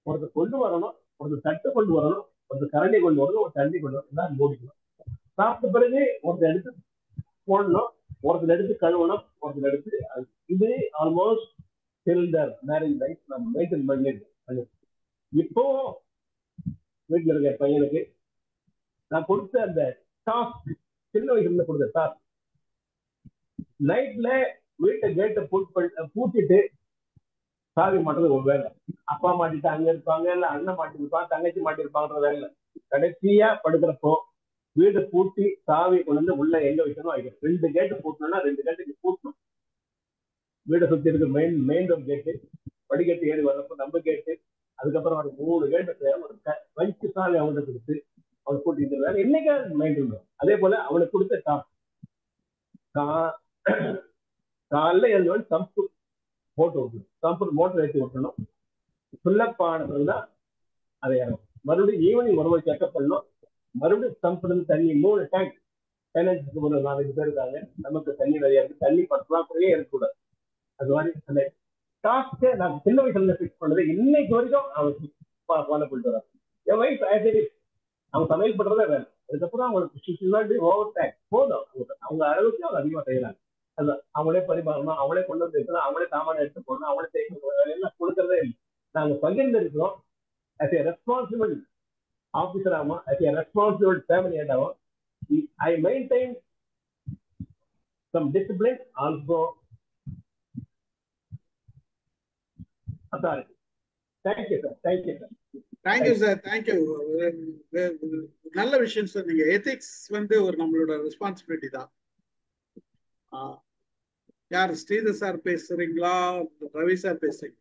ஒருத்தர் கொண்டு வரணும், ஒருத்தர் தட்டு கொண்டு வரணும், ஒருத்தர் கரண்டி கொண்டு வரணும், ஒரு தண்ணி கொண்டு வரணும், எல்லாம் மூடிக்கணும். சாப்பிட்ட பிறகு ஒருத்தர் எடுத்து போடணும், ஒருத்தர் எடுத்து கழுவணும், ஒருத்தர் எடுத்து. இது ஆல்மோஸ்ட் சில்டர் மேரேஜ் லைஃப் நம்ம மெயின்டைன் பண்ணிட்டு. இப்போ வீட்டுல இருக்க பையனுக்கு நான் கொடுத்த அந்த டாஸ்க், சின்ன வயசுல கொடுத்த டாஸ்க், நைட்ல வீட்டை கேட்டை பூட்டிட்டு சாவி மாட்டுறது ஒரு வேலை. அப்பா மாட்டிட்டு அங்க இருப்பாங்க, இல்ல அண்ணன் மாட்டிருப்பான், தங்கச்சி மாட்டிருப்பாங்கன்ற வேலை. கடைசியா படுக்கிறப்போ வீட்டை பூட்டி சாவி கொண்டு வந்து உள்ள எங்க வைக்கணும் வைக்கணும். 2 கேட்டு பூட்டணும்னா 2 கேட்டுக்கு பூட்டணும். வீட்டை சுத்தி இருக்க மெயின் ரோட் கேட்டு, படிக்கட்டு ஏறி வர்றப்போ நம்ம கேட்டு, அதுக்கப்புறம் ஒரு 3 கேட்டு ஒரு வச்சு சாவி அவங்கள்ட்ட கொடுத்து அவன் கூட்டிட்டு வேலை இன்னைக்கா மெயின்டைன் பண்ணும். அதே போல அவனுக்கு கொடுத்த டாஸ்க், காலைல எழுந்து சம்பு போட்டு விட்டணும், சம்பு மோட்டர் ஏற்றி விட்டணும். ஃபில்லப் ஆனதுதான் அதை இறங்கும். மறுபடியும் ஈவினிங் மறுபடியும் செக்அப் பண்ணணும். மறுபடியும் சம்பு தண்ணி 3 டேங்க். பைனான்ஸுக்கு ஒரு 4 பேர் இருக்காங்க, நமக்கு தண்ணி நிறைய இருக்கு. தண்ணி 10 ரூபா குறையே இருக்கக்கூடாது. அது மாதிரி அந்த டாஸ்க்கு நான் சின்ன வயசுல ஃபிக்ஸ் பண்ணது இன்னைக்கு வரைக்கும் அவன் ஃபாலோ பண்ணிட்டு வரான். என் வயசு ஆக்சுவலி அவங்க சமையல் பண்றதே வேலை. அதுக்கப்புறம் அவங்களுக்கு ஓவர் டேக் போதும், அவங்க அளவுக்கு அவங்க அதிகமாக செய்யறாங்க. அது அவங்களே பரிமாறணும், அவங்களே கொண்டு வந்து வைக்கணும், அவங்களே சாமான எடுத்து போடணும், அவங்களே செய்யணும், எல்லாம் கொடுக்கறதே இல்லை. நாங்க பகிர்ந்திருக்கிறோம். as a responsible officer ஆகும், as a responsible family head ஆகும், I maintain some discipline, also authority. Thank you, sir. Thank you, sir. Thank you sir, thank you. நல்ல விஷயம் சொன்னீங்க. எத்திக்ஸ் வந்து ஒரு நம்மளோட ரெஸ்பான்சிபிலிட்டி தான். யார் ஸ்ரீதர் சார் பேசுறீங்களா, ரவி சார் பேசுறீங்க?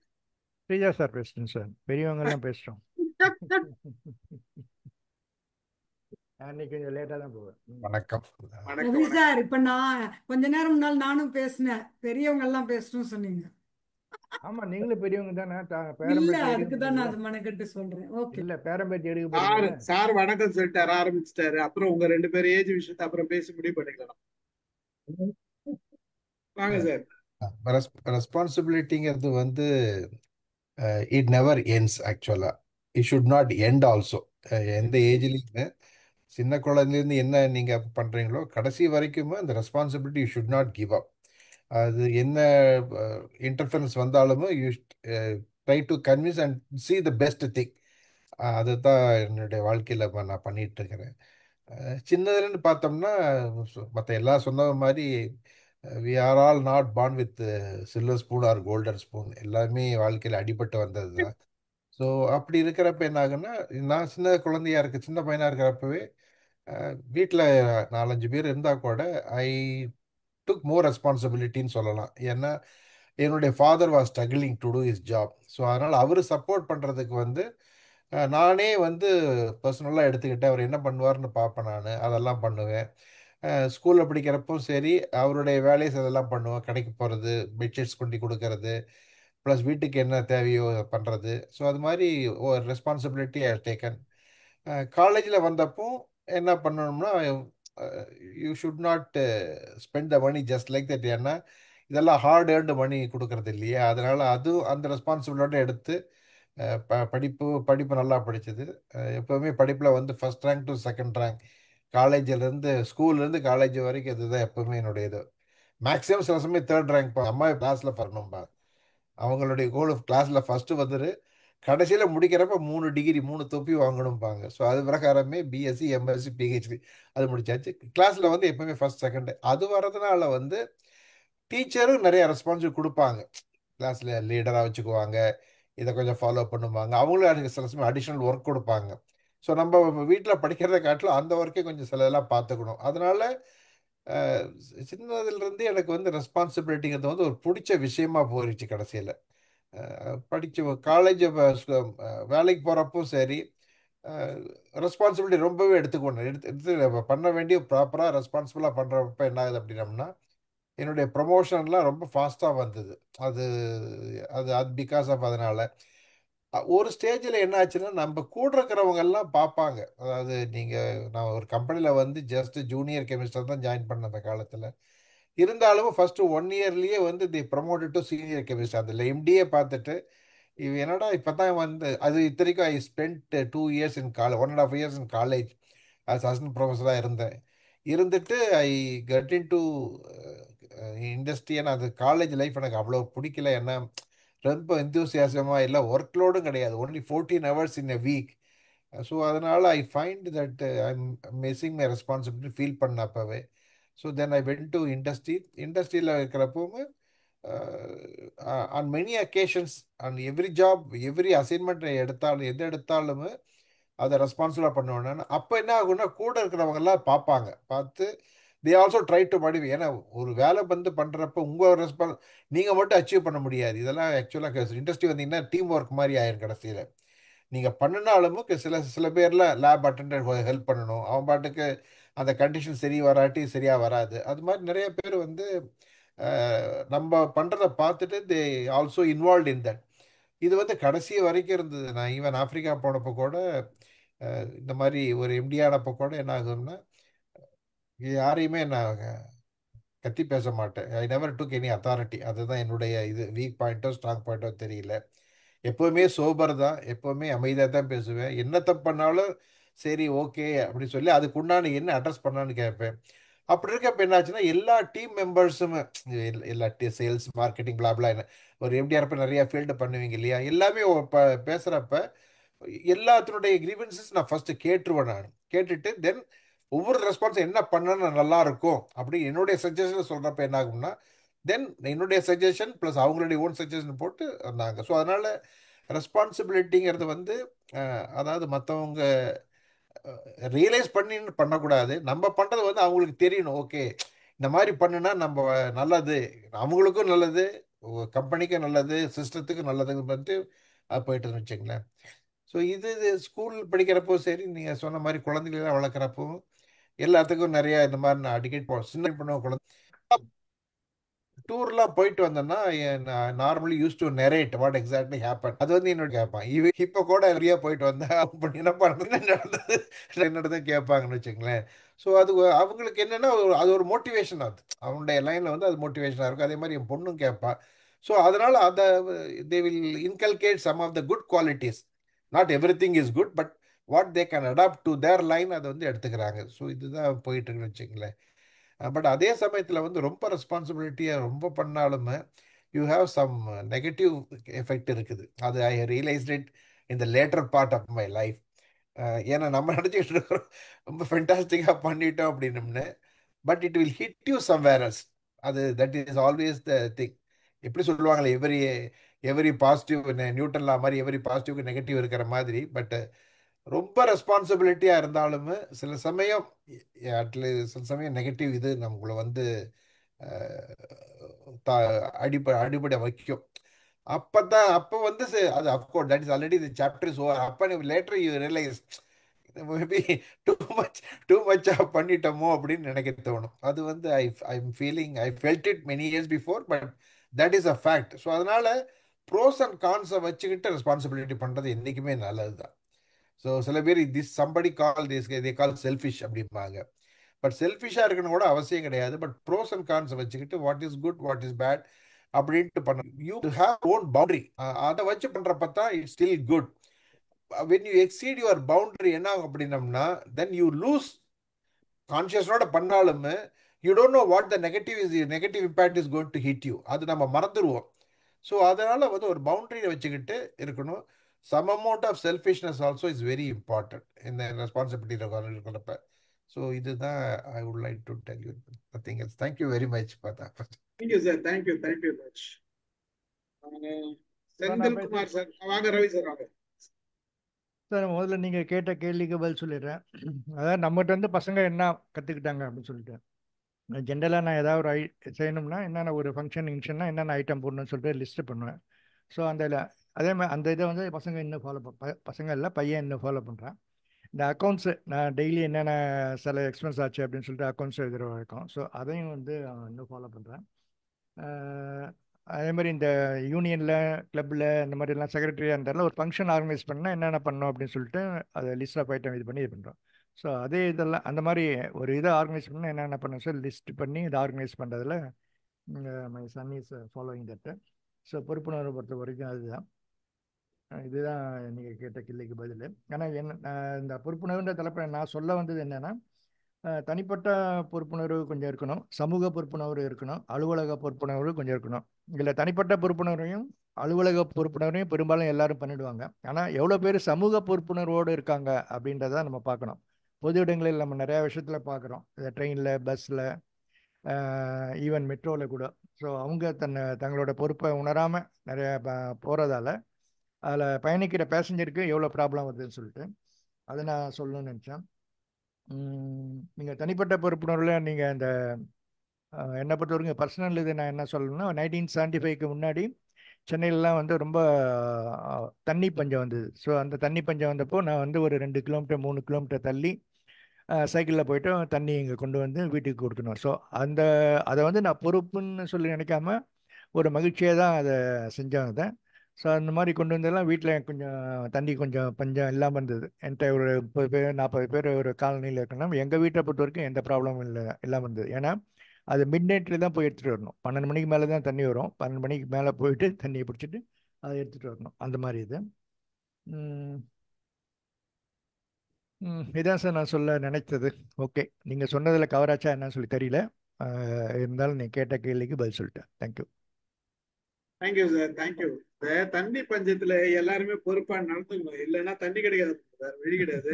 ஸ்ரீஜா சார் பேசுறேன் சார், பெரியவங்க எல்லாம் பேசுறோம். அன்னைக்கு கொஞ்சம் லேட்டா தான் போவேன். வணக்கம். ரவி சார், இப்ப நான் கொஞ்ச நேரம் முன்னால் நானும் பேசினேன், பெரியவங்க எல்லாம் பேசணும் சொன்னீங்க. ஆமா, நீங்களும் பெரியவங்க தானே. இல்ல, பேரம்பேட்டி அதுக்குதான் நான் அது மனக்கட்டு சொல்றேன். ஓகே இல்ல, பேரம்பேட்டி எடுக்க சார் போறீங்க. சார் வணக்கம் சொல்லிட்டாரு, ஆரம்பிச்சிட்டாரு. அப்புறம் உங்க 2 பேரும் ஏஜ் விஷயத்தை அப்புறம் பேசி முடிவு பண்ணிக்கலாம். வாங்க சார். ரெஸ்பான்சிபிலிட்டிங்கிறது வந்து இட் நெவர் எண்ட்ஸ். ஆக்சுவலா it should not end also. எந்த ஏஜ்லையுமே சின்ன குழந்தைலேருந்து என்ன நீங்க பண்றீங்களோ கடைசி வரைக்குமே அந்த responsibility you should not give up. அது என்ன இன்டர்ஃபரன்ஸ் வந்தாலுமே you try to convince and see the best thing. அதுதான் என்னுடைய வாழ்க்கையில் நான் பண்ணிட்டு இருக்கிறேன். சின்னதுலன்னு பார்த்தோம்னா மற்ற எல்லாம் சொன்ன மாதிரி we are all not born with silver spoon or golden spoon. எல்லாமே வாழ்க்கையில் அடிபட்டு வந்தது தான். ஸோ அப்படி இருக்கிறப்ப என்ன ஆகுன்னா, நான் சின்ன குழந்தையா சின்ன பையனா இருக்கிறப்பவே வீட்டில் 4-5 பேர் இருந்தால் கூட ஐ டுக் மோர் ரெஸ்பான்சிபிலிட்டின்னு சொல்லலாம். ஏன்னா என்னுடைய father was struggling to do his job. So அதனால் அவர் சப்போர்ட் பண்ணுறதுக்கு வந்து நானே வந்து பர்சனலாக எடுத்துக்கிட்டேன். அவர் என்ன பண்ணுவார்னு பார்ப்பேன், நான் அதெல்லாம் பண்ணுவேன். ஸ்கூலில் படிக்கிறப்போ சரி, அவருடைய வேலையை அதெல்லாம் பண்ணுவேன். கடைக்கு போகிறது, பெட்ஷீட்ஸ் கொண்டு கொடுக்கறது, ப்ளஸ் வீட்டுக்கு என்ன தேவையோ பண்ணுறது. ஸோ அது மாதிரி ஒரு ரெஸ்பான்சிபிலிட்டி ஐ டேக்கன். காலேஜில் வந்தப்போ என்ன பண்ணணும்னா, you should not spend the money just like that. ஏன்னா இதெல்லாம் ஹார்ட் ஏர்ன்டு மணி கொடுக்கறது இல்லையா, அதனால் அதுவும் அந்த ரெஸ்பான்சிபிலிட்டியோட எடுத்து படிப்பு நல்லா படிச்சது. எப்போவுமே படிப்பில் வந்து first rank to second rank, காலேஜிலேருந்து ஸ்கூல்லேருந்து காலேஜ் வரைக்கும் இதுதான் எப்போவுமே என்னுடைய இது. மேக்ஸிமம் சில சமயம் தேர்ட் ரேங்க் அம்மா கிளாஸில் வரணும்பா. அவங்களுடைய கோல் கிளாஸில் ஃபஸ்ட்டு வந்துரு, கடைசியில் முடிக்கிறப்ப 3 டிகிரி 3 தொப்பி வாங்கணும்பாங்க. ஸோ அது பிரகாரமே பிஎஸ்சி, எம்எஸ்சி, பிஹெச்டி அது முடிச்சாச்சு. கிளாஸில் வந்து எப்பவுமே ஃபஸ்ட் செகண்டு. அது வர்றதுனால வந்து டீச்சரும் நிறைய ரெஸ்பான்சிபிலிட்டி கொடுப்பாங்க. கிளாஸில் லீடராக வச்சுக்குவாங்க, இதை கொஞ்சம் ஃபாலோ பண்ணுவாங்க. அவங்களும் எனக்கு சில சமயம் அடிஷ்னல் ஒர்க் கொடுப்பாங்க. ஸோ நம்ம வீட்டில் படிக்கிறத காட்டிலும் அந்த ஒர்க்கே கொஞ்சம் சில இதெல்லாம் பார்த்துக்கணும். அதனால சின்னதுலேருந்து எனக்கு வந்து ரெஸ்பான்சிபிலிட்டிங்கிறது வந்து ஒரு பிடிச்ச விஷயமா போயிடுச்சு. கடைசியில் படித்து காலேஜ் வேலைக்கு போகிறப்போ சரி, ரெஸ்பான்சிபிலிட்டி ரொம்பவே எடுத்துக்கணும். எடுத்து பண்ண வேண்டிய ப்ராப்பராக ரெஸ்பான்சிபிளாக பண்ணுறப்ப என்ன ஆகுது அப்படின்னம்னா, என்னுடைய ப்ரொமோஷன்லாம் ரொம்ப ஃபாஸ்ட்டாக வந்தது. அது அது அது பிகாஸ் ஆஃப் அதனால் ஒரு ஸ்டேஜில் என்ன ஆச்சுன்னா, நம்ம கூட இருக்கிறவங்க எல்லாம் பார்ப்பாங்க. அதாவது நான் ஒரு கம்பெனியில் வந்து ஜஸ்ட் ஜூனியர் கெமிஸ்டர் தான் ஜாயின் பண்ண அந்த காலத்தில். இருந்தாலும் ஃபஸ்ட்டு 1 இயர்லேயே வந்து the promoted to senior chemist. அதில் எம்டியே பார்த்துட்டு என்னடா இப்போ தான் வந்து அது இத்தனைக்கும் I spend 2 years in 1.5 years in college as assistant ப்ரொஃபஸராக இருந்தேன். இருந்துட்டு I get into industry. ஏன்னா அது காலேஜ் லைஃப் எனக்கு அவ்வளோ பிடிக்கல. ஏன்னா ரொம்ப எந்தூசியாசமாக இல்லை, ஒர்க் லோடும் கிடையாது, only 14 hours in a week. So அதனால் I find that I'm missing my responsibility feel பண்ண அப்போவே. So then I went to இண்டஸ்ட்ரியில் இருக்கிறப்பவும் on many occasions and every job every assignment எது எடுத்தாலுமே அதை ரெஸ்பான்சிபிளாக பண்ணுவேன். அப்போ என்ன ஆகுன்னா, கூட இருக்கிறவங்கெல்லாம் பார்த்து தே ஆல்சோ ட்ரை டு மடிவு. ஏன்னா ஒரு வேலை வந்து பண்ணுறப்ப உங்கள் நீங்கள் மட்டும் அச்சீவ் பண்ண முடியாது. இதெல்லாம் ஆக்சுவலாக இண்டஸ்ட்ரி வந்தீங்கன்னா டீம் ஒர்க் மாதிரி ஆயிரும். கடைசியில் நீங்கள் பண்ணினாலும் சில பேர்லாம் லேப் அட்டெண்டன்ட் ஹெல்ப் பண்ணணும், அவன் பாட்டுக்கு அந்த கண்டிஷன் சரியாக வராது. அது மாதிரி நிறைய பேர் வந்து நம்ம பண்ணுறதை பார்த்துட்டு they also involve in that. இது வந்து கடைசி வரைக்கும் இருந்தது. நான் ஈவன் ஆப்பிரிக்கா போனப்போ கூட இந்த மாதிரி ஒரு எம்டி ஆனப்போ கூட என்ன ஆகுதுன்னா, யாரையுமே நான் கத்தி பேச மாட்டேன். I never took any authority. அதுதான் என்னுடைய இது வீக் பாயிண்ட்டோ ஸ்ட்ராங் பாயிண்ட்டோ தெரியல. எப்போவுமே சோபர் தான், எப்போவுமே அமைதியாக தான் பேசுவேன். என்ன தப்பு பண்ணாலும் சரி ஓகே அப்படி சொல்லி அதுக்கு உண்டான என்ன அட்ரஸ் பண்ணான்னு கேட்பேன். அப்படி இருக்கப்ப என்னாச்சுன்னா எல்லா டீம் மெம்பர்ஸுமே எல்லா சேல்ஸ் மார்க்கெட்டிங் பிளாப்லா என்ன ஒரு எம்டிஆர் நிறைய ஃபீல்டு பண்ணுவீங்க இல்லையா, எல்லாமே பேசுகிறப்ப எல்லாத்தினுடைய கிரீவன்சஸ் நான் ஃபர்ஸ்ட் கேட்டுருவேன். நான் கேட்டுட்டு தென் ஒவ்வொரு ரெஸ்பான்ஸ் என்ன பண்ணா நல்லா இருக்கும் அப்படி என்னுடைய சஜஷன் சொல்றப்ப என்ன ஆகும்னா தென் என்னுடைய சஜஷன் ப்ளஸ் அவங்களுடைய ஓன் சஜஷன் போட்டு நாங்கள் ஸோ அதனால ரெஸ்பான்சிபிலிட்டிங்கிறது வந்து அதாவது மற்றவங்க ரியலைஸ் பண்ணி பண்ணக்கூடாது. நம்ம பண்ணுறது வந்து அவங்களுக்கு தெரியணும். ஓகே இந்த மாதிரி பண்ணுனா நம்ம நல்லது, அவங்களுக்கும் நல்லது, கம்பெனிக்கும் நல்லது, சிஸ்டத்துக்கும் நல்லதுன்னு பண்ணிட்டு போயிட்டு வச்சுங்களேன். ஸோ இது ஸ்கூல் படிக்கிறப்போ சரி, நீங்கள் சொன்ன மாதிரி குழந்தைகளெல்லாம் வளர்க்குறப்போ எல்லாத்துக்கும் நிறைய இந்த மாதிரி நான் அடிக்கடி சின்ன பண்ணுவோம். குழந்தை டூர்லாம் போயிட்டு வந்தேன்னா normally use to narrate what exactly happen. அது வந்து என்னோட கேட்பான். இப்போ கூட நிறைய போயிட்டு வந்தேன் அப்படி என்ன பண்ணுறது நடந்தது என்னது கேட்பாங்கன்னு வச்சுங்களேன். ஸோ அது அவங்களுக்கு என்னென்னா அது ஒரு மோட்டிவேஷன். அது அவனுடைய லைனில் வந்து அது மோட்டிவேஷனாக இருக்கும். அதே மாதிரி என் பொண்ணும் கேட்பான். ஸோ அதனால் அதை they will inculcate some of the good qualities. Not every thing is good but what they can adapt to their line அதை வந்து எடுத்துக்கிறாங்க. ஸோ இதுதான் போயிட்டுருக்குன்னு வச்சுங்களேன். பட் அதே சமயத்தில் வந்து ரொம்ப ரெஸ்பான்சிபிலிட்டியாக ரொம்ப பண்ணாலுமே you have some negative effect இருக்குது. அது I realised it in the later part of my life. ஏன்னா நம்ம நினச்சிக்கிட்டு இருக்கிறோம் ரொம்ப ஃபென்டாஸ்டிக்காக பண்ணிட்டோம் அப்படின்னம்னு, but it will hit you somewhere else. அது that is always the thing. எப்படி சொல்லுவாங்களே எவரி பாசிட்டிவ் நியூட்டன் லா மாதிரி எவரி பாசிட்டிவ்க்கு நெகட்டிவ் இருக்கிற மாதிரி. பட் ரொம்ப ரெஸ்பான்சிபிலிட்டியாக இருந்தாலுமே சில சமயம் சில சமயம் நெகட்டிவ் இது நம்மளை வந்து அடிப்படை வைக்கும். அப்போ வந்து அது of course that is already the chapter is over. அப்போ later you realise maybe too much பண்ணிட்டோமோ அப்படின்னு நினைக்க தோணும். அது வந்து I felt it many years before but that is a fact. So அதனால ப்ரோஸ் அண்ட் கான்ஸை வச்சுக்கிட்டு ரெஸ்பான்சிபிலிட்டி பண்ணுறது என்றைக்குமே நல்லது தான். ஸோ சில பேர் somebody call they call selfish அப்படிம்பாங்க. பட் செல்ஃபிஷாக இருக்கணும் கூட அவசியம் கிடையாது. பட் ப்ரோஸ் அண்ட் கான்ஸை வச்சுக்கிட்டு what is good what is bad அப்படின்ட்டு பண்ண யூ ஹேவ் ஓன் பவுண்டரி. அதை வச்சு பண்ணுறப்ப தான் it's still good. when you exceed your boundary என்ன ஆகும் அப்படின்னம்னா then you lose கான்சியஸோட பண்ணாலுமே you don't know what the negative impact is going to hit you. அது நம்ம மறந்துடுவோம். ஸோ அதனால வந்து ஒரு பவுண்டரியை வச்சுக்கிட்டு இருக்கணும். Some amount of selfishness also is very important இந்த ரெஸ்பான்சிபிலிட்டி இருக்கிறப்ப. ஸோ இதுதான் I would like to tell you. Nothing else. Thank you very much for that. Thank you sir. Thank you much. Senthilkumar sir வாங்க. ரவி சார் வாங்க. சார் முதல்ல நீங்கள் கேட்ட கேள்விக்கு பதில் சொல்லிடுறேன். அதாவது நம்மகிட்ட வந்து பசங்க என்ன கற்றுக்கிட்டாங்க அப்படின்னு சொல்லிட்டு ஜென்ரலாக நான் ஏதாவது ஒரு செய்யணும்னா என்னென்ன ஒரு ஃபங்க்ஷன்னா என்னென்ன ஐட்டம் போடணும்னு சொல்லிட்டு லிஸ்ட்டு பண்ணுவேன். ஸோ அதே மாதிரி அந்த இதை வந்து பசங்க இன்னும் பசங்க இல்லை பையன் இன்னும் ஃபாலோ பண்ணுறான். இந்த அக்கௌண்ட்ஸு நான் டெய்லி என்னென்ன சில எக்ஸ்பென்ஸ் ஆச்சு அப்படின்னு சொல்லிட்டு அக்கௌண்ட்ஸ் எழுதுகிற வழக்கம். ஸோ அதையும் வந்து இன்னும் ஃபாலோ பண்ணுறேன். அதே மாதிரி இந்த யூனியனில் கிளப்பில் இந்த மாதிரிலாம் செக்ரட்டரியாக இருந்தாலும் ஒரு ஃபங்க்ஷன் ஆர்கனைஸ் பண்ணால் என்னென்ன பண்ணோம் அப்படின்னு சொல்லிட்டு அதை லிஸ்ட் ஆஃப் ஐட்டம் இது பண்ணி இது பண்ணுறோம். ஸோ அதே இதெல்லாம் அந்த மாதிரி ஒரு இதை ஆர்கனைஸ் பண்ணால் என்னென்ன பண்ணோம் சார் லிஸ்ட் பண்ணி இதை ஆர்கனைஸ் பண்ணுறதுல மை சன் இஸ் ஃபாலோயிங் தட்டு. ஸோ பொறுப்புணர்வை பொறுத்த வரைக்கும் அதுதான். இதுதான் நீங்கள் கேட்ட கேள்விக்கு பதில். ஆனால் இந்த பொறுப்புணர்வுன்ற தலைப்பில் நான் சொல்ல வந்தது என்னென்னா தனிப்பட்ட பொறுப்புணர்வு கொஞ்சம் இருக்கணும், சமூக பொறுப்புணர்வு இருக்கணும், அலுவலக பொறுப்புணர்வு கொஞ்சம் இருக்கணும். இதில் தனிப்பட்ட பொறுப்புணர்வையும் அலுவலக பொறுப்புணர்வையும் பெரும்பாலும் எல்லாரும் பண்ணிடுவாங்க. ஆனால் எவ்வளோ பேர் சமூக பொறுப்புணர்வோடு இருக்காங்க அப்படின்றத நம்ம பார்க்கணும். பொது இடங்களில் நம்ம நிறையா விஷயத்தில் பார்க்குறோம், ட்ரெயினில், பஸ்ஸில், ஈவன் மெட்ரோவில் கூட. ஸோ அவங்க தங்களோட பொறுப்பை உணராமல் நிறைய போகிறதால அதில் பயணிக்கிற பேசஞ்சருக்கு எவ்வளோ ப்ராப்ளம் வருதுன்னு சொல்லிட்டு அதை நான் சொல்லணும்னு நினச்சேன். நீங்கள் தனிப்பட்ட பொறுப்புணர்வில் நீங்கள் இந்த என்னை பொறுத்தவரைக்கும் பர்சனல் இது நான் என்ன சொல்லணும்னா 1975க்கு முன்னாடி சென்னையிலலாம் வந்து ரொம்ப தண்ணி பஞ்சம் வந்தது. ஸோ அந்த தண்ணி பஞ்சம் வந்தப்போ நான் வந்து ஒரு 2 கிலோமீட்டர் 3 கிலோமீட்டர் தள்ளி சைக்கிளில் போய்ட்டு தண்ணி இங்கே கொண்டு வந்து வீட்டுக்கு கொடுக்கணும். ஸோ அதை வந்து நான் பொறுப்புன்னு சொல்லி நினைக்காம ஒரு மகிழ்ச்சியாக தான் அதை செஞ்சவங்க. ஸோ அந்த மாதிரி கொண்டு வந்தெல்லாம் வீட்டில் கொஞ்சம் தண்ணி கொஞ்சம் பஞ்சம் இல்லாமல் இருந்தது. என்கிட்ட ஒரு 30 பேர் 40 பேர் ஒரு காலனியில் இருக்கணும். எங்கள் வீட்டை பொறுத்த வரைக்கும் எந்த ப்ராப்ளமும் இல்லாமல் இருந்தது. ஏன்னா அது மிட் நைட்டில் தான் போய் எடுத்துகிட்டு வரணும். 12 மணிக்கு மேலே தான் தண்ணி வரும். 12 மணிக்கு மேலே போயிட்டு தண்ணியை பிடிச்சிட்டு அதை எடுத்துகிட்டு வரணும். அந்த மாதிரி இது. இதான் சார் நான் சொல்ல நினைத்தது. ஓகே, நீங்கள் சொன்னதில் கவர் ஆச்சா என்னன்னு சொல்லி தெரியல. இருந்தாலும் நீ கேட்ட கேள்விக்கு பதில் சொல்லிட்டேன். தேங்க்யூ. Thank you sir, thank you. இந்த தண்ணி பஞ்சத்துல எல்லாருமே பொறுப்பா நடந்துக்கணும், இல்லைன்னா தண்ணி கிடைக்காது சார், வழி கிடையாது.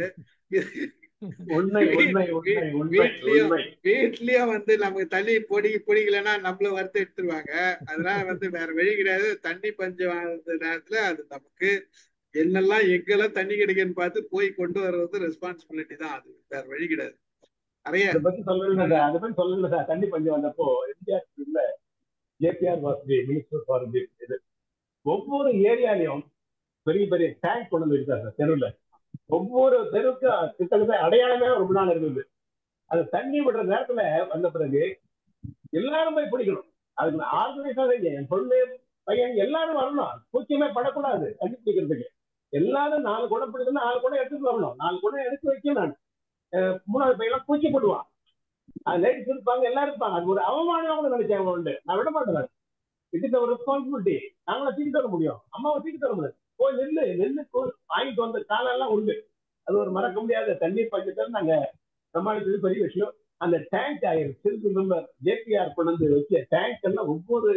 வீட்லயும் வந்து நமக்கு தண்ணி பிடிக்கலன்னா நம்மள வறுத்து எடுத்துருவாங்க. அதனால வேற வழி கிடையாது. தண்ணி பஞ்சம் நேரத்துல அது நமக்கு என்னெல்லாம் எங்கெல்லாம் தண்ணி கிடைக்குன்னு பார்த்து போய் கொண்டு வர்றது ரெஸ்பான்சிபிலிட்டி தான். அது வேற வழி கிடையாது. நிறைய அதை பத்தி சொல்லல சார். தண்ணி பஞ்சம் வந்தப்போ MGR JPR was the minister for இது. ஒவ்வொரு ஏரியாலையும் பெரிய பெரிய டேங்க் கொண்டு வந்து இருக்காரு சார். தெருவில் ஒவ்வொரு தெருவுக்கும் கிட்டத்தட்ட அடையாளமே ரொம்ப நாள் இருந்தது. அது தண்ணி விடுற நேரத்துல வந்த பிறகு எல்லாரும் போய் பிடிக்கணும். அதுக்கு ஆர்கனைஸா என் பொண்ணு பையன் எல்லாரும் வரணும். பூச்சியமே படக்கூடாது தண்ணி பிடிக்கிறதுக்கு. எல்லாரும் 4 குடம் பிடிக்கணும், 4 குடம் எடுத்துட்டு வரணும். 4 குடம் எடுத்து வைக்க நான் 3வது பையெல்லாம் பூச்சி போடுவான். அது லைட் இருப்பாங்க, எல்லாரும் இருப்பாங்க. அது ஒரு அவமானம் கூட நினைச்சேன் உண்டு. நான் விட மாட்டேன். இட் இஸ் ஒரு ரெஸ்பான்சிபிலிட்டி. நாங்களும் தூக்கி தர முடியும், அம்மாவை தூக்கி தர முடியாது. போய் நெல்லு வாங்கிட்டு வந்த காலெல்லாம் உண்டு. அது ஒரு மறக்க முடியாத தண்ணீர் பஞ்சத்தை நாங்க சமாளித்தது பெரிய விஷயம். அந்த டேங்க் மெம்பர் ஜேபிஆர் கொண்டு வந்து வச்ச டேங்க் எல்லாம் ஒவ்வொரு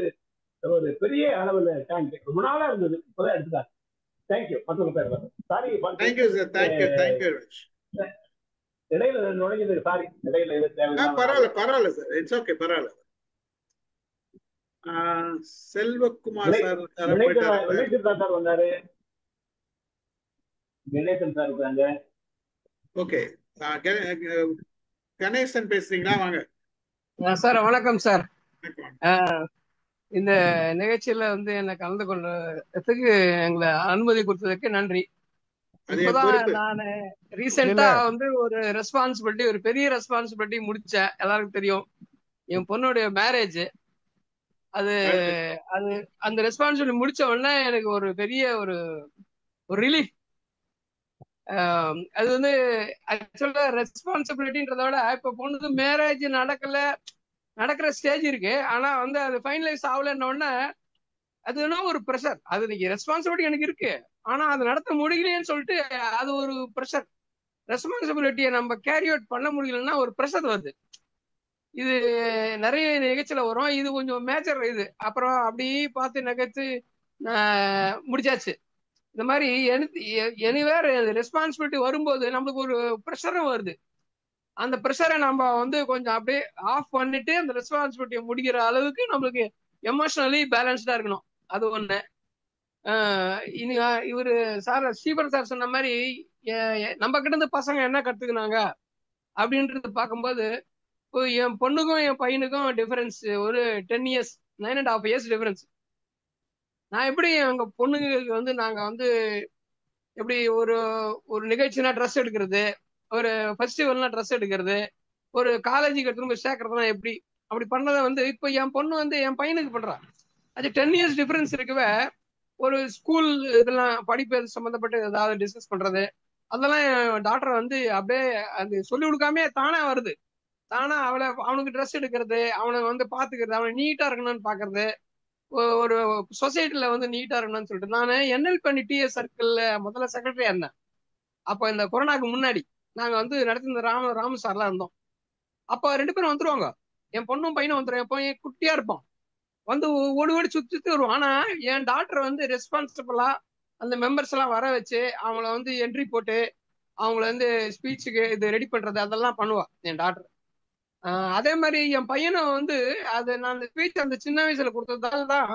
ஒரு பெரிய அளவுல டேங்க் ரொம்ப நாளா இருந்தது. இப்பதான் எடுத்துட்டாங்க. தேங்க்யூ. மற்றவங்க பேர் sorry. Thank you sir, thank you, thank you. இடையில நுழைஞ்சது சாரி. இடையில பரவாயில்ல சார், இட்ஸ் ஓகே, பரவாயில்ல. செல்வகுமார் சார் சார் வந்தாரு. கணேசன் சார் இருக்காங்க. ஓகே, கணேசன் பேசுறீங்களா? வாங்க சார். வணக்கம் சார். இந்த நிகழ்ச்சியில என்ன கலந்து கொள்றதுக்கு எங்களை அனுமதி கொடுத்ததுக்கு நன்றி. இப்பதான் நான் ரீசெண்டா ஒரு ரெஸ்பான்சிபிலிட்டி, ஒரு பெரிய ரெஸ்பான்சிபிலிட்டி முடிச்சேன். எல்லாருக்கும் தெரியும், என் பொண்ணுடைய மேரேஜ். அது அந்த ரெஸ்பான்சிபிலிட்டி முடிச்ச உடனே எனக்கு ஒரு பெரிய ஒரு ரிலீஃப். அது ஆக்சுவலா ரெஸ்பான்சிபிலிட்டின்றத விட இப்ப பொண்ணுக்கு மேரேஜ் நடக்கிற ஸ்டேஜ் இருக்கு. ஆனா அது ஃபைனலைஸ் ஆகலன்ன உடனே அது ஒரு ப்ரெஷர். அது இன்னைக்கு ரெஸ்பான்சிபிலிட்டி எனக்கு இருக்கு, ஆனா அது நடத்த முடியலையேன்னு சொல்லிட்டு அது ஒரு ப்ரெஷர். ரெஸ்பான்சிபிலிட்டியை நம்ம கேரி அவுட் பண்ண முடியலன்னா ஒரு ப்ரெஷர் வருது. இது நிறைய நிகழ்ச்சியில வரும். இது கொஞ்சம் மேஜர் இது. அப்புறம் அப்படி பார்த்து நகைச்சு முடிச்சாச்சு. இந்த மாதிரி எனிவேர் ரெஸ்பான்சிபிலிட்டி வரும்போது நம்மளுக்கு ஒரு ப்ரெஷரும் வருது. அந்த ப்ரெஷரை நம்ம கொஞ்சம் அப்படியே ஆஃப் பண்ணிட்டு அந்த ரெஸ்பான்சிபிலிட்டியை முடிக்கிற அளவுக்கு நம்மளுக்கு எமோஷனலி பேலன்ஸ்டா இருக்கணும். அது ஒண்ணு. இனி இவரு சார் ஸ்ரீபர் சார் சொன்ன மாதிரி நம்ம கிட்ட இருந்து பசங்க என்ன கத்துக்கினாங்க அப்படின்றது பார்க்கும்போது, என் பொண்ணுக்கும் என் பையனுக்கும் டிஃபரன்ஸ் ஒரு 10 இயர்ஸ், 9.5 இயர்ஸ் டிஃபரன்ஸ். நான் எப்படி எங்க பொண்ணுங்களுக்கு நாங்க எப்படி ஒரு நிகழ்ச்சினா ட்ரெஸ் எடுக்கிறது, ஒரு ஃபெஸ்டிவல்னா ட்ரெஸ் எடுக்கிறது, ஒரு காலேஜுக்கு எடுத்துன்னு போய் சேர்க்கறதுனா எப்படி அப்படி பண்ணதை இப்போ என் பொண்ணு என் பையனுக்கு பண்றான். அது 10 இயர்ஸ் டிஃபரன்ஸ் இருக்கவே ஒரு ஸ்கூல் இதெல்லாம் படிப்பு சம்மந்தப்பட்டு ஏதாவது டிஸ்கஸ் பண்றது, அதெல்லாம் என் டாக்டர் அப்படியே அது சொல்லி கொடுக்காம தானே வருது. தானா அவனுக்கு ட்ரெஸ் எடுக்கிறது, அவனை பாத்துக்கிறது, அவனை நீட்டா இருக்கணும்னு பாக்குறது, ஒரு சொசைட்டில நீட்டா இருக்கணும்னு சொல்லிட்டு. நான் என்எல் பண்ணி டிஎஸ் சர்க்கிள்ல முதல்ல செக்ரட்டரியா இருந்தேன். அப்போ இந்த கொரோனாக்கு முன்னாடி நாங்க நடத்தின ராமு சார்லாம் இருந்தோம். அப்போ 2 பேரும் வந்துருவாங்க. என் பொண்ணும் பையனும் வந்துடும். என் பையன் குட்டியா இருப்பான், ஓடி ஓடி சுத்தி வருவான். ஆனா என் டாக்டர் ரெஸ்பான்சிபிளா அந்த மெம்பர்ஸ் எல்லாம் வர வச்சு அவங்கள என்ட்ரி போட்டு அவங்கள ஸ்பீச்சுக்கு இது ரெடி பண்றது அதெல்லாம் பண்ணுவா என் டாக்டர். அதே மாதிரி என் பையனும் அது நான் அந்த ஸ்பீச் அந்த சின்ன வயசுல கொடுத்ததால தான்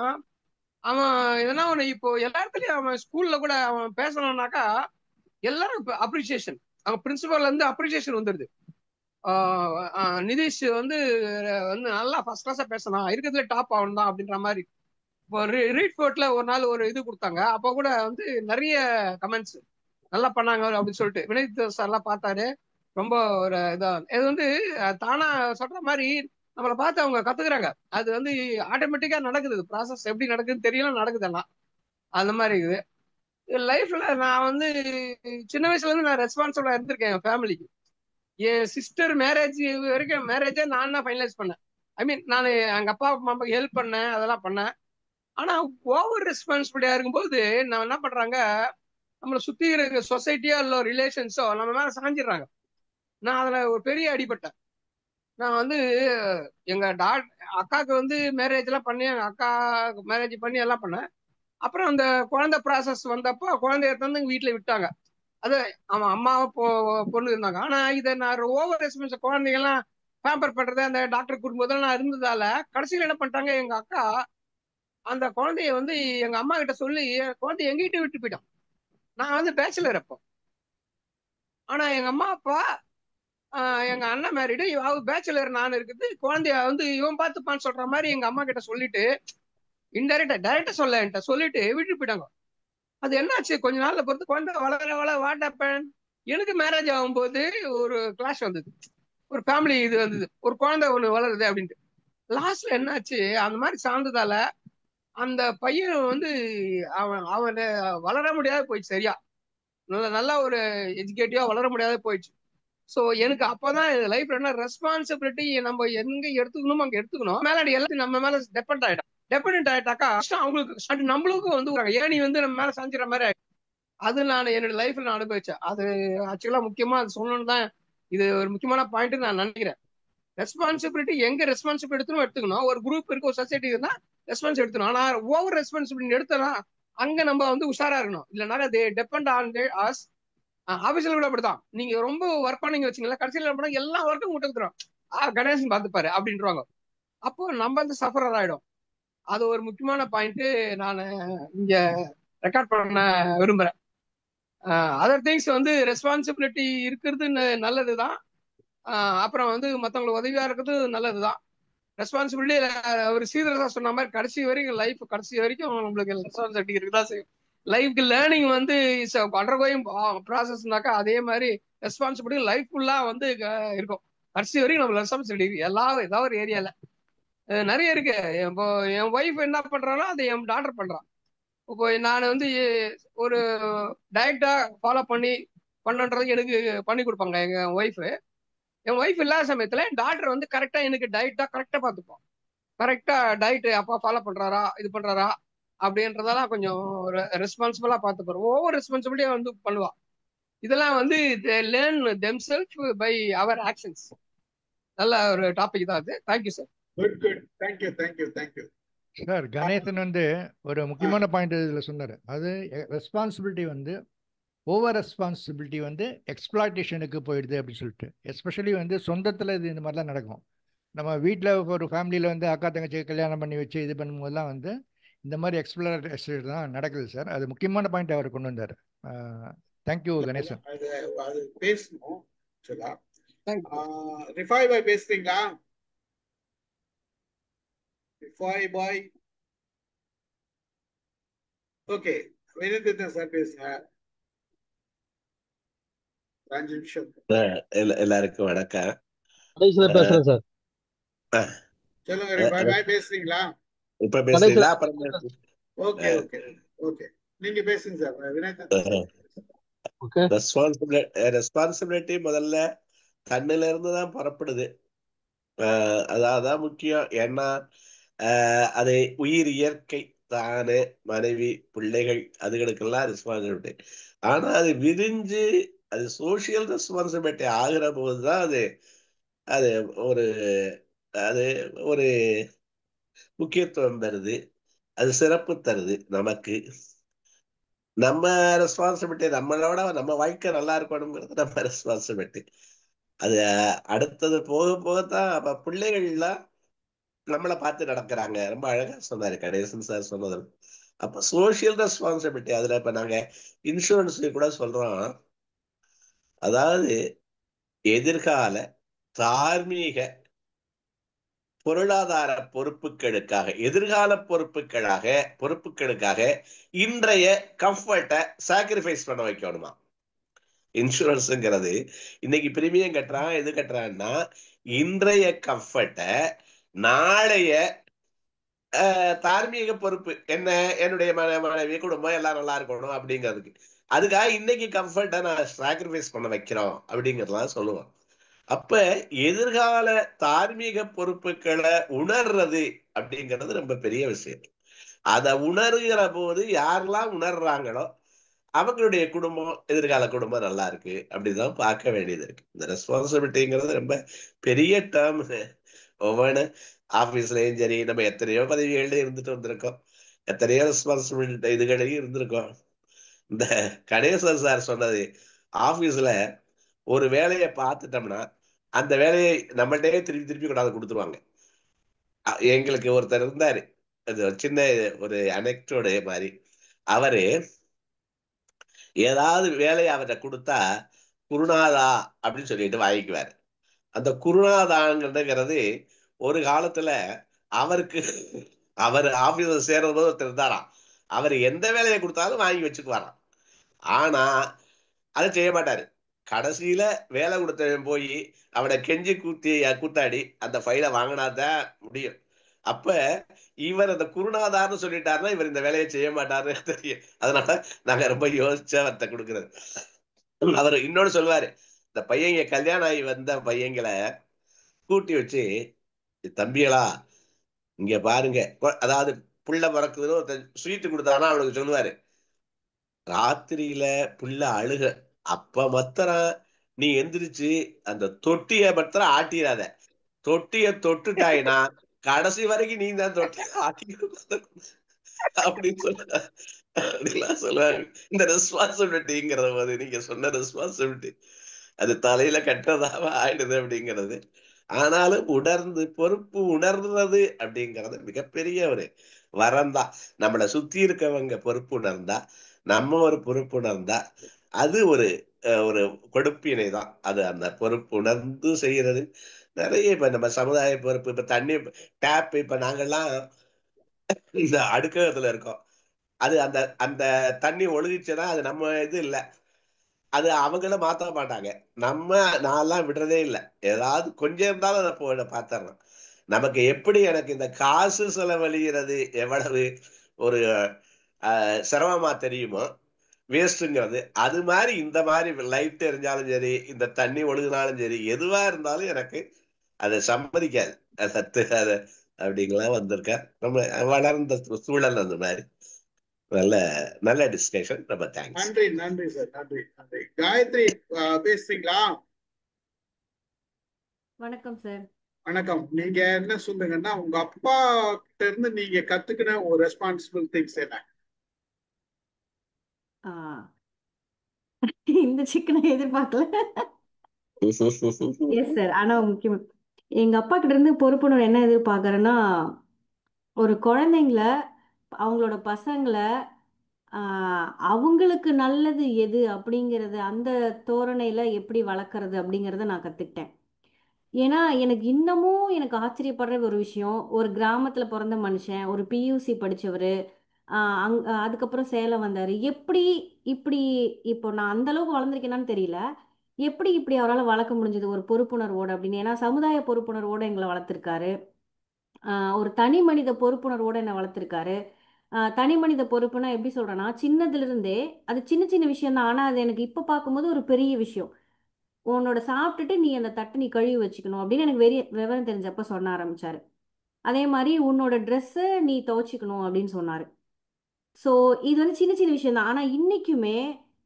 அவன் எதனா ஒண்ணு இப்போ எல்லா இடத்துலயும் அவன் ஸ்கூல்ல கூட அவன் பேசணும்னாக்கா எல்லாரும் அப்ரிசியேஷன், அவங்க பிரின்சிபல்ல இருந்து அப்ரிசியேஷன் வந்துடுது. நிதிஷ் நல்லா ஃபர்ஸ்ட் கிளாஸா பேசணும், இருக்கிறதுல டாப் ஆகணும் தான் அப்படின்ற மாதிரி. இப்போ ரீட் ஃபோர்ட்ல ஒரு நாள் ஒரு இது கொடுத்தாங்க. அப்போ கூட நிறைய கமெண்ட்ஸ் நல்லா பண்ணாங்க அப்படின்னு சொல்லிட்டு வினீத் சார் எல்லாம் பார்த்தாரு. ரொம்ப ஒரு இதா இது தானா சொல்ற மாதிரி நம்மளை பார்த்து அவங்க கத்துக்கிறாங்க. அது ஆட்டோமேட்டிக்கா நடக்குது. ப்ராசஸ் எப்படி நடக்குதுன்னு தெரியல, நடக்குதுலாம் அந்த மாதிரி இருக்குது. லைஃப்ல நான் சின்ன வயசுல இருந்து நான் ரெஸ்பான்சிபிளா இருந்திருக்கேன் என் ஃபேமிலிக்கு. என் சிஸ்டர் மேரேஜ் வரைக்கும் மேரேஜை நான் தான் ஃபைனலைஸ் பண்ணேன். ஐ மீன் நான் எங்க அப்பா அம்மாவுக்கு ஹெல்ப் பண்ணேன், அதெல்லாம் பண்ணேன். ஆனா ஓவர் ரெஸ்பான்சிபிலிட்டியா இருக்கும்போது நம்ம என்ன பண்றாங்க, நம்மளை சுத்தி இருக்க சொசைட்டியோ இல்ல ரிலேஷன்ஸோ நம்ம மேல சாஞ்சிடுறாங்க. நான் அதுல ஒரு பெரிய அடிபட்டேன். நான் வந்து எங்க அக்காவுக்கு வந்து மேரேஜ் எல்லாம் பண்ணி, எங்க அக்கா மேரேஜ் பண்ணி எல்லாம் பண்ணேன். அப்புறம் அந்த குழந்தை ப்ராசஸ் வந்தப்போ குழந்தைய தந்து வீட்டுல விட்டாங்க. அது அவன் அம்மாவை பொண்ணு இருந்தாங்க. ஆனா இதை நான் ஓவர் ரெஸ்பான்ஸ் குழந்தைங்கலாம் பேம்பர் பண்றது அந்த டாக்டர் கூடும்போது நான் இருந்ததால கடைசியில் என்ன பண்ணிட்டாங்க, எங்க அக்கா அந்த குழந்தைய வந்து எங்க அம்மா கிட்ட சொல்லி குழந்தைய எங்கிட்ட விட்டு போயிட்டான். நான் வந்து பேச்சுலர் அப்போ. ஆனா எங்க அம்மா அப்பா எங்க அண்ணன் மேரிடு, அவ பேச்சுலர், நான் இருக்குது. குழந்தைய வந்து இவன் பார்த்துப்பான்னு சொல்ற மாதிரி எங்க அம்மா கிட்ட சொல்லிட்டு, டைரக்டா சொல்ல என்கிட்ட சொல்லிட்டு விட்டு போயிட்டாங்க. அது என்னாச்சு, கொஞ்ச நாள்ல பொறுத்து குழந்தை வளர வாட் ஹேப்பன், எனக்கு மேரேஜ் ஆகும்போது ஒரு கிளாஷ் வந்தது, ஒரு ஃபேமிலி இது வந்தது, ஒரு குழந்தை ஒண்ணு வளருது அப்படின்ட்டு. லாஸ்ட்ல என்னாச்சு, அந்த மாதிரி சார்ந்ததால அந்த பையன் வந்து அவன் வளர முடியாத போயிடுச்சு. சரியா நல்லா ஒரு எஜுகேட்டிவா வளர முடியாத போயிடுச்சு. ஸோ எனக்கு அப்பதான் லைஃப்ல என்ன ரெஸ்பான்சிபிலிட்டி நம்ம எங்க எடுத்துக்கணுமோ அங்க எடுத்துக்கணும். மேல எல்லாத்தையும் நம்ம மேல டெபெண்ட் ஆயிட்டாக்கா அவங்களுக்கு நம்மளுக்கும் வந்து ஏணி வந்து நம்ம மேல சாஞ்சிற மாதிரி ஆயிடும். அது நான் என்னோட லைஃப்ல நான் அனுபவிச்சேன். அது ஆக்சுவலா முக்கியமா அது சொல்லணும்னு தான் இது ஒரு முக்கியமான பாயிண்ட் நான் நினைக்கிறேன். ரெஸ்பான்சிபிலிட்டி எங்க ரெஸ்பான்சிபிலிட்டி எடுத்துக்கணும். ஒரு குரூப் இருக்கு, ஒரு சொசைட்டி இருந்தா ரெஸ்பான்ஸ் எடுத்துக்கணும். ஆனா ஓவர் ரெஸ்பான்சிபிலிட்டி எடுத்தனா அங்க நம்ம வந்து உஷாரா இருக்கணும். இல்லைன்னா தே டிபெண்ட் ஆன் அஸ். ஆபீஸ்ல கூட அப்படிதான். நீங்க ரொம்ப ஒர்க் பண்ணீங்க வச்சுங்களேன், கடைசியில் என்ன பண்ணா எல்லா ஒர்க்கும் கொடுத்துரும், கணேசன் பார்த்துப்பாரு அப்படின்றாங்க. அப்போ நம்ம வந்து சஃபரர் ஆயிடும். அது ஒரு முக்கியமான பாயிண்ட் நான் இங்க ரெக்கார்ட் பண்ண விரும்புறேன். அதர் திங்ஸ் வந்து ரெஸ்பான்சிபிலிட்டி இருக்கிறது நல்லதுதான். அப்புறம் வந்து மற்றவங்களுக்கு உதவியா இருக்கிறது நல்லதுதான். ரெஸ்பான்சிபிலிட்டி ஒரு சீதரசா சொன்ன மாதிரி கடைசி வரைக்கும் லைஃப் கடைசி வரைக்கும் நம்மளுக்கு ரெஸ்பான்சிபிலிட்டி இருக்குதான் செய்யும். லைஃப்க்கு லேர்னிங் வந்து அண்டர்கோயிங் ப்ராசஸ்னாக்கா அதே மாதிரி ரெஸ்பான்சிபிலிட்டி லைஃப் ஃபுல்லா வந்து இருக்கும். கடைசி வரைக்கும் நம்ம ரெஸ்பான்சிபிலிட்டி ஏதாவது ஒரு ஏரியால நிறைய இருக்கு. இப்போ என் ஒய்ஃப் என்ன பண்றானோ அதை என் டாக்டர் பண்றான். இப்போ நான் வந்து ஒரு டயட்டா ஃபாலோ பண்ணுன்றது எனக்கு பண்ணி கொடுப்பாங்க எங்க ஒய்ஃப். என் ஒய்ஃப் இல்லாத சமயத்துல என் டாக்டர் வந்து கரெக்டா எனக்கு டயட்டா கரெக்டா பார்த்துப்போம். கரெக்டா டயட் அப்பா ஃபாலோ பண்றாரா, இது பண்றாரா அப்படின்றதெல்லாம் கொஞ்சம் ரெஸ்பான்சிபிளா பார்த்துப்பாரு. ஓவர் ரெஸ்பான்சிபிலிட்டியா வந்து பண்ணுவா. இதெல்லாம் வந்து learn themselves by our actions. நல்ல ஒரு டாபிக் தான் அது. Thank you sir. Good good, thank you. Sir Ganesan வந்து ஒரு முக்கியமான பாயிண்ட் இதில் சொன்னார். அது ரெஸ்பான்சிபிலிட்டி வந்து ஓவர் ரெஸ்பான்சிபிலிட்டி வந்து எக்ஸ்ப்ளாய்டேஷனுக்கு போயிடுது அப்படின்னு சொல்லிட்டு. எஸ்பெஷலி வந்து சொந்தத்தில் இது இந்த மாதிரிலாம் நடக்கும். நம்ம வீட்டில் ஒரு ஃபேமிலியில் வந்து அக்கா தங்கச்சி கல்யாணம் பண்ணி வச்சு இது பண்ணும்போதெல்லாம் வந்து இந்த மாதிரி எக்ஸ்ப்ளாய்டேஷன் தான் நடக்குது சார். அது முக்கியமான பாயிண்ட் அவர் கொண்டு வந்தார். தேங்க்யூ கணேசன். அது பேசணும். ரிஃபாய் பாய் பேசுறீங்களா? ரிஃபாய் பாய். ஓகே, வினோதன் சார் பேசுங்க. 5 நிமிஷம். எல்லாருக்கும் வணக்கம். பேசுறேன் சார். சொல்லுங்க ரிஃபாய் பாய், பேசுறீங்களா? இப்ப பேசுறீங்களா? அப்புறம் ஓகே ஓகே ஓகே, நீங்க பேசுங்க சார். வினோதன் ரெஸ்பான்சிபிலிட்டி முதல்ல தன்னில இருந்து தான் புறப்படுது. அதான் முக்கியம். ஏன்னா அது உயிர், இயற்கை, தானு, மனைவி, பிள்ளைகள், அதுகளுக்கெல்லாம் ரெஸ்பான்சிபிலிட்டி. ஆனா அது விரிஞ்சு அது சோசியல் ரெஸ்பான்சிபிலிட்டி ஆகிற போதுதான் அது அது ஒரு அது ஒரு முக்கியத்துவம் தருது, அது சிறப்பு தருது. நமக்கு நம்ம ரெஸ்பான்சிபிலிட்டி, நம்மளோட நம்ம வாழ்க்கை நல்லா இருக்கணுங்கிறது நம்ம ரெஸ்பான்சிபிலிட்டி. அது அடுத்தது போக போகத்தான் அப்ப பிள்ளைகள்லாம் நம்மளை பார்த்து நடக்கிறாங்க. ரொம்ப அழகா சொன்னாரு கணேசன் சார் சொன்னது. அப்ப சோசியல் ரெஸ்பான்சிபிலிட்டி அதுல இப்ப நாங்க இன்சூரன்ஸ் கூட சொல்றோம். அதாவது எதிர்கால தார்மீக பொருளாதார பொறுப்புகளுக்காக, எதிர்கால பொறுப்புகளுக்காக இன்றைய கம்ஃபர்ட்டை சாக்ரிஃபைஸ் பண்ண வைக்கணுமா இன்சூரன்ஸுங்கிறது. இன்னைக்கு பிரீமியம் கட்டுறான், எது கட்டுறான்னா இன்றைய கம்ஃபர்ட்டை நாளைய தார்மீக பொறுப்பு என்ன, என்னுடைய மனைவி குடும்பம் எல்லாம் நல்லா இருக்கணும் அப்படிங்கிறதுக்கு. அதுக்காக இன்னைக்கு கம்ஃபர்ட்டை நான் சாக்ரிஃபைஸ் பண்ண வைக்கிறோம் அப்படிங்கிறதுலாம் சொல்லுவோம். அப்ப எதிர்கால தார்மீக பொறுப்புகளை உணர்றது அப்படிங்கிறது ரொம்ப பெரிய விஷயம். அதை உணர்கிற போது யாரெல்லாம் உணர்றாங்களோ அவங்களுடைய குடும்பம், எதிர்கால குடும்பம் நல்லா இருக்கு அப்படிதான் பார்க்க வேண்டியது இருக்கு. இந்த ரெஸ்பான்சிபிலிட்டிங்கிறது ரொம்ப பெரிய டேர்ம். ஒவ்வொன்று ஆபீஸ்லயும் சரி, நம்ம எத்தனையோ பதவிகள்ல இருந்துட்டு வந்திருக்கோம், எத்தனையோ ரெஸ்பான்சிபிலிட்டி இதுகளையும் இருந்திருக்கோம். இந்த கணேசன் சார் சொன்னது, ஆபீஸ்ல ஒரு வேலையை பார்த்துட்டோம்னா அந்த வேலையை நம்மள்டே திருப்பி திருப்பி கொண்டாந்து கொடுத்துருவாங்க. எங்களுக்கு ஒருத்தர் இருந்தாரு, அது ஒரு சின்ன ஒரு அனெக்டோடு மாதிரி. அவரு ஏதாவது வேலையை அவர்கிட்ட கொடுத்தா குருநாதா அப்படின்னு சொல்லிட்டு வாங்கிக்குவாரு. அந்த குருநாதாங்கிறது ஒரு காலத்துல அவருக்கு, அவர் ஆபீஸ்ல சேர்றது ஒருத்தர் இருந்தாராம். அவர் எந்த வேலையை கொடுத்தாலும் வாங்கி வச்சுக்குவாராம். ஆனா அதை செய்ய மாட்டாரு. கடைசியில வேலை கொடுத்தவன் போய் அவனை கெஞ்சி கூத்தாடி அந்த ஃபைலை வாங்கினாதான் முடியும். அப்ப இவர் அந்த குருநாதான்னு சொல்லிட்டாருன்னா இவர் இந்த வேலையை செய்ய மாட்டாருன்னு தெரியும். அதனால நாங்க ரொம்ப யோசிச்சா அவர்கிட்ட கொடுக்குறது. அவர் இன்னொன்னு சொல்லுவாரு, இந்த பையங்க கல்யாணம் ஆகி வந்த பையங்களை கூட்டி வச்சு, தம்பிகளா இங்க பாருங்க, அதாவது புள்ள பிறக்குதுன்னு ஒருத்தன் ஸ்வீட்டு கொடுத்தானா அவனுக்கு சொல்லுவாரு, ராத்திரியில புள்ள அழுக, அப்ப மாத்திரம் நீ எந்திரிச்சு அந்த தொட்டிய மாத்திரம் ஆட்டிடாத, தொட்டிய தொட்டுட்டாயினா கடைசி வரைக்கும் நீ தான் தொட்டிய ஆட்டி அப்படின்னு சொல்ல அப்படிலாம் சொல்லுவாங்க. இந்த ரெஸ்பான்சிபிலிட்டிங்கிறத போது நீங்க சொன்ன ரெஸ்பான்சிபிலிட்டி அது தலையில கட்டுறதாவ ஆயிடுது அப்படிங்கிறது. ஆனாலும் உணர்ந்து பொறுப்பு உணர்றது அப்படிங்கிறது மிகப்பெரிய ஒரு வரம்தான். நம்மளை சுத்தி இருக்கவங்க பொறுப்பு உணர்ந்தா, நம்ம ஒரு பொறுப்பு உணர்ந்தா, அது ஒரு ஒரு கொடுப்பினை தான். அது அந்த பொறுப்பு உணர்ந்து செய்யறது நிறைய. இப்ப நம்ம சமுதாய பொறுப்பு, இப்ப தண்ணி டேப், இப்ப நாங்கெல்லாம் இந்த அடுக்ககத்துல இருக்கோம், அது அந்த அந்த தண்ணி ஒழுகிச்சுன்னா அது நம்ம இது இல்லை, அது அவங்களும் மாத்த மாட்டாங்க. நம்ம நான்லாம் விடுறதே இல்லை, ஏதாவது கொஞ்சம் இருந்தாலும் அதை பார்த்துறோம். நமக்கு எப்படி எனக்கு இந்த காசு செலவழிகிறது எவ்வளவு ஒரு சிரமமா தெரியுமோ வேஸ்ட்டுங்கிறது, அது மாதிரி இந்த மாதிரி லைட் எரிஞ்சாலும் சரி, இந்த தண்ணி ஒழுகினாலும் சரி, எதுவா இருந்தாலும் எனக்கு அதை சம்மதிக்காது. அது அப்படிங்கலாம் வந்திருக்க. நம்ம வளர்ந்த சூழல் அந்த மாதிரி. நல்ல நல்ல டிஸ்கஷன், ரொம்ப தேங்க்ஸ். நன்றி நன்றி சார், நன்றி நன்றி. காயத்ரி பேசுறீங்களா? வணக்கம் சார். வணக்கம். நீங்க என்ன சொல்லுங்கன்னா, உங்க அப்பா கிட்ட இருந்து நீங்க கத்துக்கின ஒரு ரெஸ்பான்சிபிள் திங்ஸ் என்ன? இந்த சிக்கனை எதிர்பார்க்கல. Yes sir. ஆனா முக்கியம், எங்க அப்பா கிட்ட இருந்து பொறுப்புணர்வு என்ன எதிர்பார்க்கறேன்னா, ஒரு குழந்தைங்கள, அவங்களோட பசங்களை அவங்களுக்கு நல்லது எது அப்படிங்கிறது அந்த தோரணையில எப்படி வளர்க்கறது அப்படிங்கிறத நான் கத்துக்கிட்டேன். ஏன்னா எனக்கு இன்னமும் எனக்கு ஆச்சரியப்படுற ஒரு விஷயம், ஒரு கிராமத்துல பிறந்த மனுஷன், ஒரு பியூசி படிச்சவர், அதுக்கப்புறம் சேலம் வந்தாரு, எப்படி இப்படி இப்போ நான் அந்த அளவுக்கு வளர்ந்துருக்கேனான்னு தெரியல, எப்படி இப்படி அவரால் வளர்க்க முடிஞ்சது ஒரு பொறுப்புணர்வோடு அப்படின்னு. ஏன்னா சமுதாய பொறுப்புணர்வோடு எங்களை வளர்த்துருக்காரு, ஒரு தனி மனித பொறுப்புணர்வோடு என்னை வளர்த்துருக்காரு. தனி மனித பொறுப்புனா எப்படி சொல்றேன்னா, சின்னதுல இருந்தே அது சின்ன சின்ன விஷயம் தான், ஆனா அது எனக்கு இப்ப பார்க்கும்போது ஒரு பெரிய விஷயம். உன்னோட சாப்பிட்டுட்டு நீ அந்த தட்டை நீ கழுவி வச்சுக்கணும் அப்படின்னு எனக்கு விவரம் தெரிஞ்சப்ப சொன்ன ஆரம்பிச்சாரு. அதே மாதிரி உன்னோட ட்ரெஸ்ஸை நீ துவைச்சிக்கணும் அப்படின்னு சொன்னாரு. ஸோ இது வந்து சின்ன சின்ன விஷயம் தான், ஆனா இன்னைக்குமே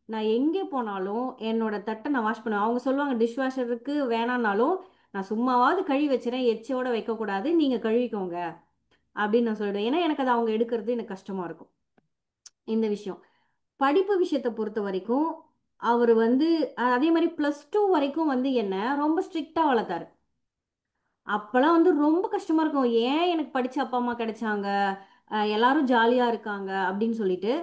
நான் எங்கே போனாலும் என்னோட தட்டை நான் வாஷ் பண்ணுவேன். அவங்க சொல்லுவாங்க டிஷ் வாஷருக்கு வேணான்னாலும் நான் சும்மாவாவது கழுவி வச்சுறேன், எச்சோட வைக்கக்கூடாது, நீங்க கழுவிக்கோங்க அப்படின்னு நான் சொல்லிடுவேன். ஏன்னா எனக்கு அது அவங்க எடுக்கிறது எனக்கு கஷ்டமா இருக்கும். இந்த விஷயம் படிப்பு விஷயத்தை பொறுத்த வரைக்கும் அவர் வந்து அதே மாதிரி +2 வரைக்கும் வந்து என்ன ரொம்ப ஸ்ட்ரிக்டா வளர்த்தாரு. அப்பெல்லாம் வந்து ரொம்ப கஷ்டமா இருக்கும், ஏன் எனக்கு படிச்ச அப்பா அம்மா கிடைச்சாங்க, எல்லாரும் ஜாலியா இருக்காங்க அப்படின்னு சொல்லிட்டு.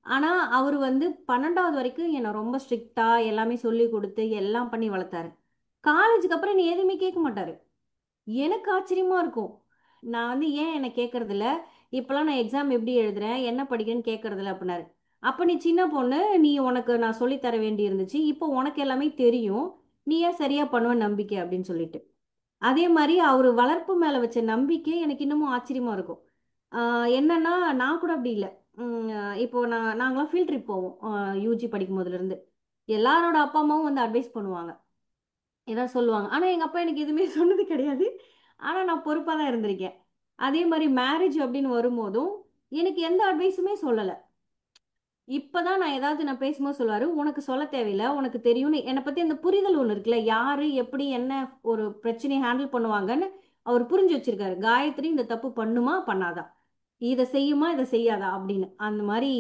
ஆனா அவர் வந்து 12வது வரைக்கும் என்னை ரொம்ப ஸ்ட்ரிக்டா எல்லாமே சொல்லி கொடுத்து எல்லாம் பண்ணி வளர்த்தாரு. காலேஜுக்கு அப்புறம் நீ எதுவுமே கேட்க மாட்டாரு. எனக்கு ஆச்சரியமா இருக்கும், நான் வந்து ஏன் என்னை கேட்கறது இல்ல, இப்பெல்லாம் நான் எக்ஸாம் எப்படி எழுதுறேன் என்ன படிக்கிறேன்னு கேட்கறது இல்லை அப்படின்னாரு. அப்ப நீ சின்ன பொண்ணு, நீ உனக்கு நான் சொல்லித்தர வேண்டி இருந்துச்சு, இப்போ உனக்கு எல்லாமே தெரியும், நீ ஏன் சரியா பண்ணுவ நம்பிக்கை அப்படின்னு சொல்லிட்டு. அதே மாதிரி அவர் வளர்ப்பு மேல வச்ச நம்பிக்கை எனக்கு இன்னமும் ஆச்சரியமா இருக்கும். என்னன்னா நான் கூட அப்படி இல்லை. இப்போ நாங்களாம் ஃபீல்ட் ட்ரிப் போவோம், யூஜி படிக்கும் போதுல இருந்து எல்லாரோட அப்பா அம்மாவும் வந்து அட்வைஸ் பண்ணுவாங்க, ஏதாவது சொல்லுவாங்க. ஆனால் எங்கள் அப்பா எனக்கு எதுவுமே சொன்னது கிடையாது. ஆனால் நான் பொறுப்பாக தான் இருந்திருக்கேன். அதே மாதிரி மேரேஜ் அப்படின்னு வரும்போதும் எனக்கு எந்த அட்வைஸுமே சொல்லலை. இப்பதான் நான் பேசும்போது சொல்லுவாரு, உனக்கு சொல்ல தேவையில்ல, உனக்கு தெரியும்னு என்னை பத்தி அந்த புரிதல் ஒண்ணு இருக்குல்ல, யாரு எப்படி என்ன ஒரு பிரச்சனையை ஹேண்டில் பண்ணுவாங்கன்னு அவர் புரிஞ்சு வச்சிருக்காரு. காயத்ரி இந்த தப்பு பண்ணுமா பண்ணாதா, இதை செய்யுமா இதை செய்யாதா அப்படின்னு. அந்த மாதிரி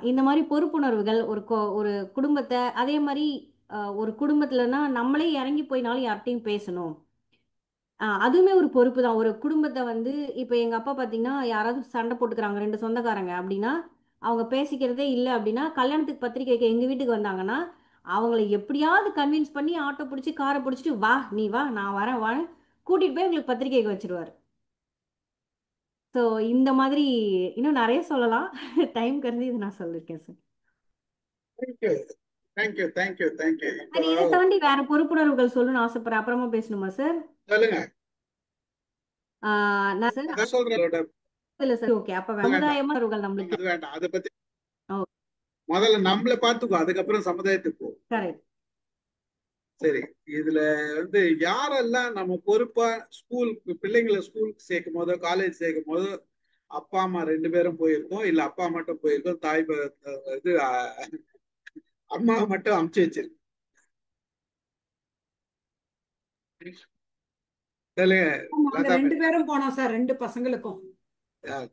இந்த மாதிரி பொறுப்புணர்வுகள் ஒரு குடும்பத்தை, அதே மாதிரி ஒரு குடும்பத்துலனா நம்மளே இறங்கி போயினாலும் யார்கிட்டையும் பேசணும். அதுவுமே ஒரு பொறுப்பு தான். ஒரு குடும்பத்தை வந்து இப்போ எங்க அப்பா பார்த்தீங்கன்னா, யாராவது சண்டை போட்டுக்கிறாங்க ரெண்டு சொந்தக்காரங்க அப்படின்னா, அவங்க பேசிக்கிறதே இல்லை அப்படின்னா, கல்யாணத்துக்கு பத்திரிக்கை வைக்க எங்க வீட்டுக்கு வந்தாங்கன்னா, அவங்கள எப்படியாவது கன்வின்ஸ் பண்ணி ஆட்டோ பிடிச்சி காரை பிடிச்சிட்டு வா நீ வா நான் வரேன் வான்னு கூட்டிட்டு போய் உங்களுக்கு பத்திரிக்கை வைக்க வச்சிருவாரு. ஸோ இந்த மாதிரி இன்னும் நிறைய சொல்லலாம். டைம் கருதி இதை நான் சொல்லியிருக்கேன் sir. Thank you thank you thank you thank you. இப்போ சார் இதை தாண்டி வேற பொறுப்புணர்வுகள் சொல்லணும்னு ஆசைப்படுறேன். அப்புறமா பேசணுமா சார்? சொல்லுங்க. நான் சார் அதான் சொல்றேன். இல்ல சார், ஓகே. அப்ப அது வேண்டாம், சமுதாயமா நம்மளுக்கு அது வேண்டாம். அதை பத்தி ஓ முதல்ல நம்மள பார்த்துக்கோ, அதுக்கப்புறம் சமுதாயத்துக்கு போ. கரெக்ட். சரி, இதுல வந்து யாரெல்லாம் நம்ம பொறுப்பா பிள்ளைங்களை ஸ்கூலுக்கு சேர்க்கும் போதோ காலேஜ் சேர்க்கும் போதோ அப்பா அம்மா 2 பேரும் போயிருக்கோம், இல்ல அப்பா மட்டும் போயிருக்கோம், இது அம்மா மட்டும் அமுச்சு வச்சிருக்கோம். சொல்லுங்க நாங்க லதா 2 மேடம். பேரும் போனோம் சார், 2 பசங்களுக்கும்.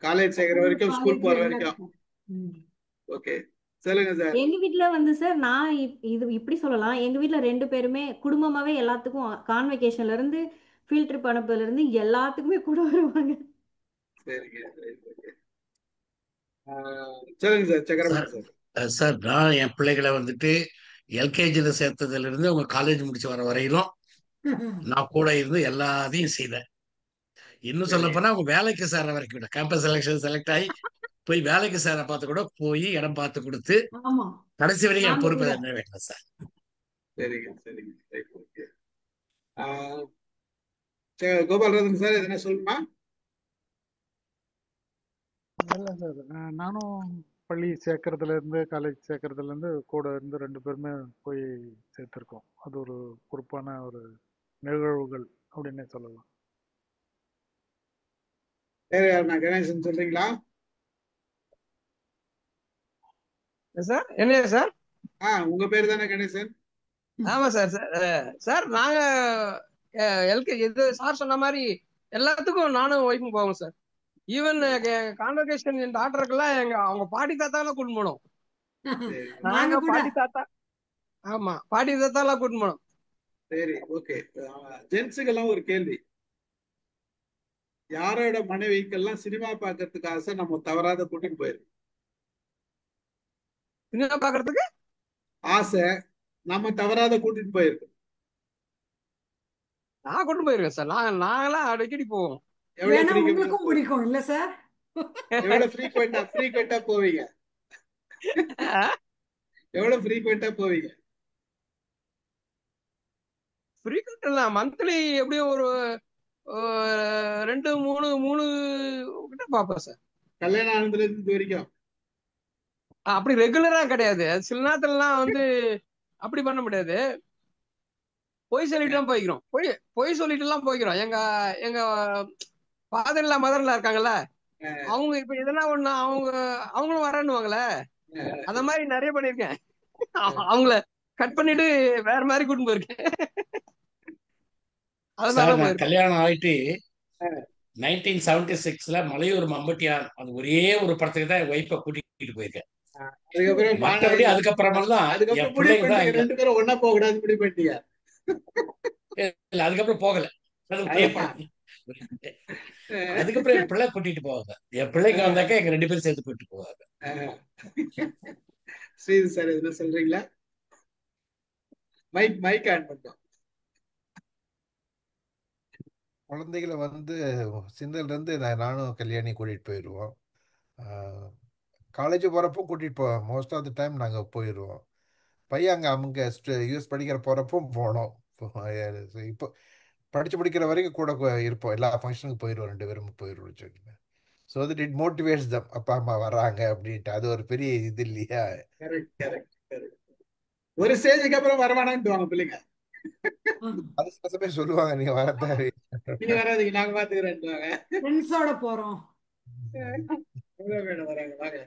காலேஜ் சேர்க்கிற வரைக்கும், ஸ்கூல் போற காலேஜ் வரைக்கும். எல்லாத்துக்கும். ம். ஓகே, சொல்லுங்க சார். எங்க வீட்ல வந்து சார் நான் இது இப்படி சொல்லலாம். எங்க வீட்ல 2 பேருமே குடும்பமாவே எல்லாத்துக்கும் கான்வெகேஷன்ல இருந்து ஃபீல்ட் ட்ரிப் அனுப்புறதுல இருந்து எல்லாத்துக்குமே கூட வருவாங்க. சரிங்க, ஓகே. சொல்லுங்க sir, Chakrapani sir sir. Sir நான் என் பிள்ளைகளை வந்துட்டு எல்கேஜில சேர்த்ததுல இருந்து அவங்க காலேஜ் முடிச்சு வர வரையிலும் நான் கூட இருந்து எல்லாத்தையும் செய்தேன். இன்னும் சொல்ல சரிங்க போனா அவங்க வேலைக்கு சேர வரைக்கும் கூட கேம்பஸ் செலெக்ஷன் செலக்ட் ஆகி போய் வேலைக்கு சேர பார்த்து கூட போய் இடம் பார்த்து கொடுத்து ஆமா, கடைசி வரைக்கும் என் நாங்க பொறுப்பை கூட. நிறைவேற்றேன் சார். சரிங்க சரிங்க சரி, ஓகே. கோபால்ராஜன் சார் எதுனா சொல்லுமா? இல்லை சார், நானும் பள்ளி சேர்க்கறதுல இருந்து காலேஜ் சேர்க்கறதுல இருந்து கூட இருந்து 2 பேருமே போய் சேர்த்துருக்கோம். அது ஒரு பொறுப்பான ஒரு நிகழ்வுகள் அப்படின்னே சொல்லலாம். வேற யாருண்ணா? கணேசன் சொல்றீங்களா? சார் என்ன சார்? உங்க பேர் தானே கணேசன்? ஆமா சார். சார் நாங்க எல்கேஜி இது சார் சொன்ன மாதிரி எல்லாத்துக்கும் நானும் ஒய்ஃபும் போவோம் சார். ஈவன் கான்வெகேஷன் என் டாக்டருக்கெல்லாம் அவங்க பாட்டி தாத்தாலாம் கூட்டிட்டு போனோம். சரி நாங்க நாங்க கூட. பாட்டி தாத்தா, ஆமா பாட்டி தாத்தாலாம் கூட்டிட்டு போனோம். சரி, ஓகே. ஜென்ஸுக்கெல்லாம் ஒரு கேள்வி. யாரோட மனைவிக்கெல்லாம் சினிமா பார்க்கறதுக்கு ஆசை நம்ம தவறாத கூட்டிட்டு போயிருக்கோம்? சினிமா பாக்குறதுக்கு ஆசை நம்ம தவறாத கூட்டிட்டு போயிருக்கோம். நான் கூட்டிட்டு போயிருக்கேன் சார். நாங்களாம் அடிக்கடி போவோம். எவ்வளவு ஏன்னா ஃப்ரீக்வெண்டா உங்களுக்கும் பிடிக்கும் இல்ல சார்? எவ்வளவு ஃப்ரீக்வெண்டா போவீங்க? எவ்வளவு ஃப்ரீக்வெண்டா போவீங்க? ஃப்ரீக்வெண்ட் இல்ல, மந்த்லி எப்படியும் ஒரு 2 3 கிட்ட பாப்பேன் சார். கல்யாணம் ஆனதுல இருந்து இது வரைக்கும்? அப்படி ரெகுலரா கிடையாது. சில நேரத்துலலாம் வந்து அப்படி பண்ண முடியாது. பொய் சொல்லிட்டுலாம் போய்க்கிறோம். பொய் சொல்லிட்டு எல்லாம் போய்க்கிறோம். எங்க ஃபாதர்ல மதர்ல இருக்காங்கல்ல, அவங்க இப்ப எதனா ஒண்ணு அவங்களும் வரேன்னுவாங்கல்ல, அந்த மாதிரி நிறைய பண்ணிருக்கேன். அவங்கள கட் பண்ணிட்டு வேற மாதிரி கூட்டிட்டு போயிருக்கேன். அதனால சார் நான் போயிருக்கேன். கல்யாணம் ஆயிட்டு 1976ல மலையூர் மம்பட்டியார் அது ஒரே ஒரு படத்துக்கு தான் என் ஒய்ஃபை கூட்டிட்டு போயிருக்கேன். அதுக்கப்புறம் மற்றபடி அதுக்கப்புறமெல்லாம் அதுக்கப்புறம் என் முடிவு பிள்ளைங்க தான் பண்ணிட்டீங்க, எங்க 2 பேரும் ஒண்ணா போக கூடாது முடிவு பண்ணிட்டீங்க. இல்ல அதுக்கப்புறம் போகல. அது ஒரே படம். அதுக்கப்புறம் என் பிள்ளை கூட்டிட்டு போவாங்க. என் பிள்ளைங்க வந்தாக்கா எங்க 2 பேரும் சேர்த்து கூட்டிட்டு போவாங்க. ஸ்ரீது சார் எதுனா சொல்றீங்களா? மைக் ஆன் பண்ணோம். குழந்தைகளை வந்து சின்னதுலேருந்து நானும் கல்யாணி கூட்டிகிட்டு போயிடுவோம். காலேஜ் போகிறப்போ கூட்டிகிட்டு போவோம். மோஸ்ட் ஆஃப் த டைம் நாங்கள் போயிடுவோம். பையன் அவங்க யூஎஸ் படிக்கிற போகிறப்போ போனோம். இப்போ படித்து முடிக்கிற வரைக்கும் கூட இருப்போம். எல்லா ஃபங்க்ஷனுக்கும் போயிடுவோம். 2 பேரும் போயிடுவோம் வச்சுக்கோங்க. ஸோ தட் இட் மோட்டிவேட்ஸ் தம். அப்பா அம்மா வராங்க அப்படின்ட்டு அது ஒரு பெரிய இது இல்லையா? கரெக்ட். ஒரு ஸ்டேஜுக்கு அப்புறம் வரவானான்னு பிள்ளைங்க. அது சில சமயம் சொல்லுவாங்க, நீங்க வர தேவை. நீங்க வராதீங்க, நாங்க பாத்துக்கிறேன்னுவாங்க. ஃப்ரெண்ட்ஸோட போறோம். மேடம் வராங்க, வாங்க.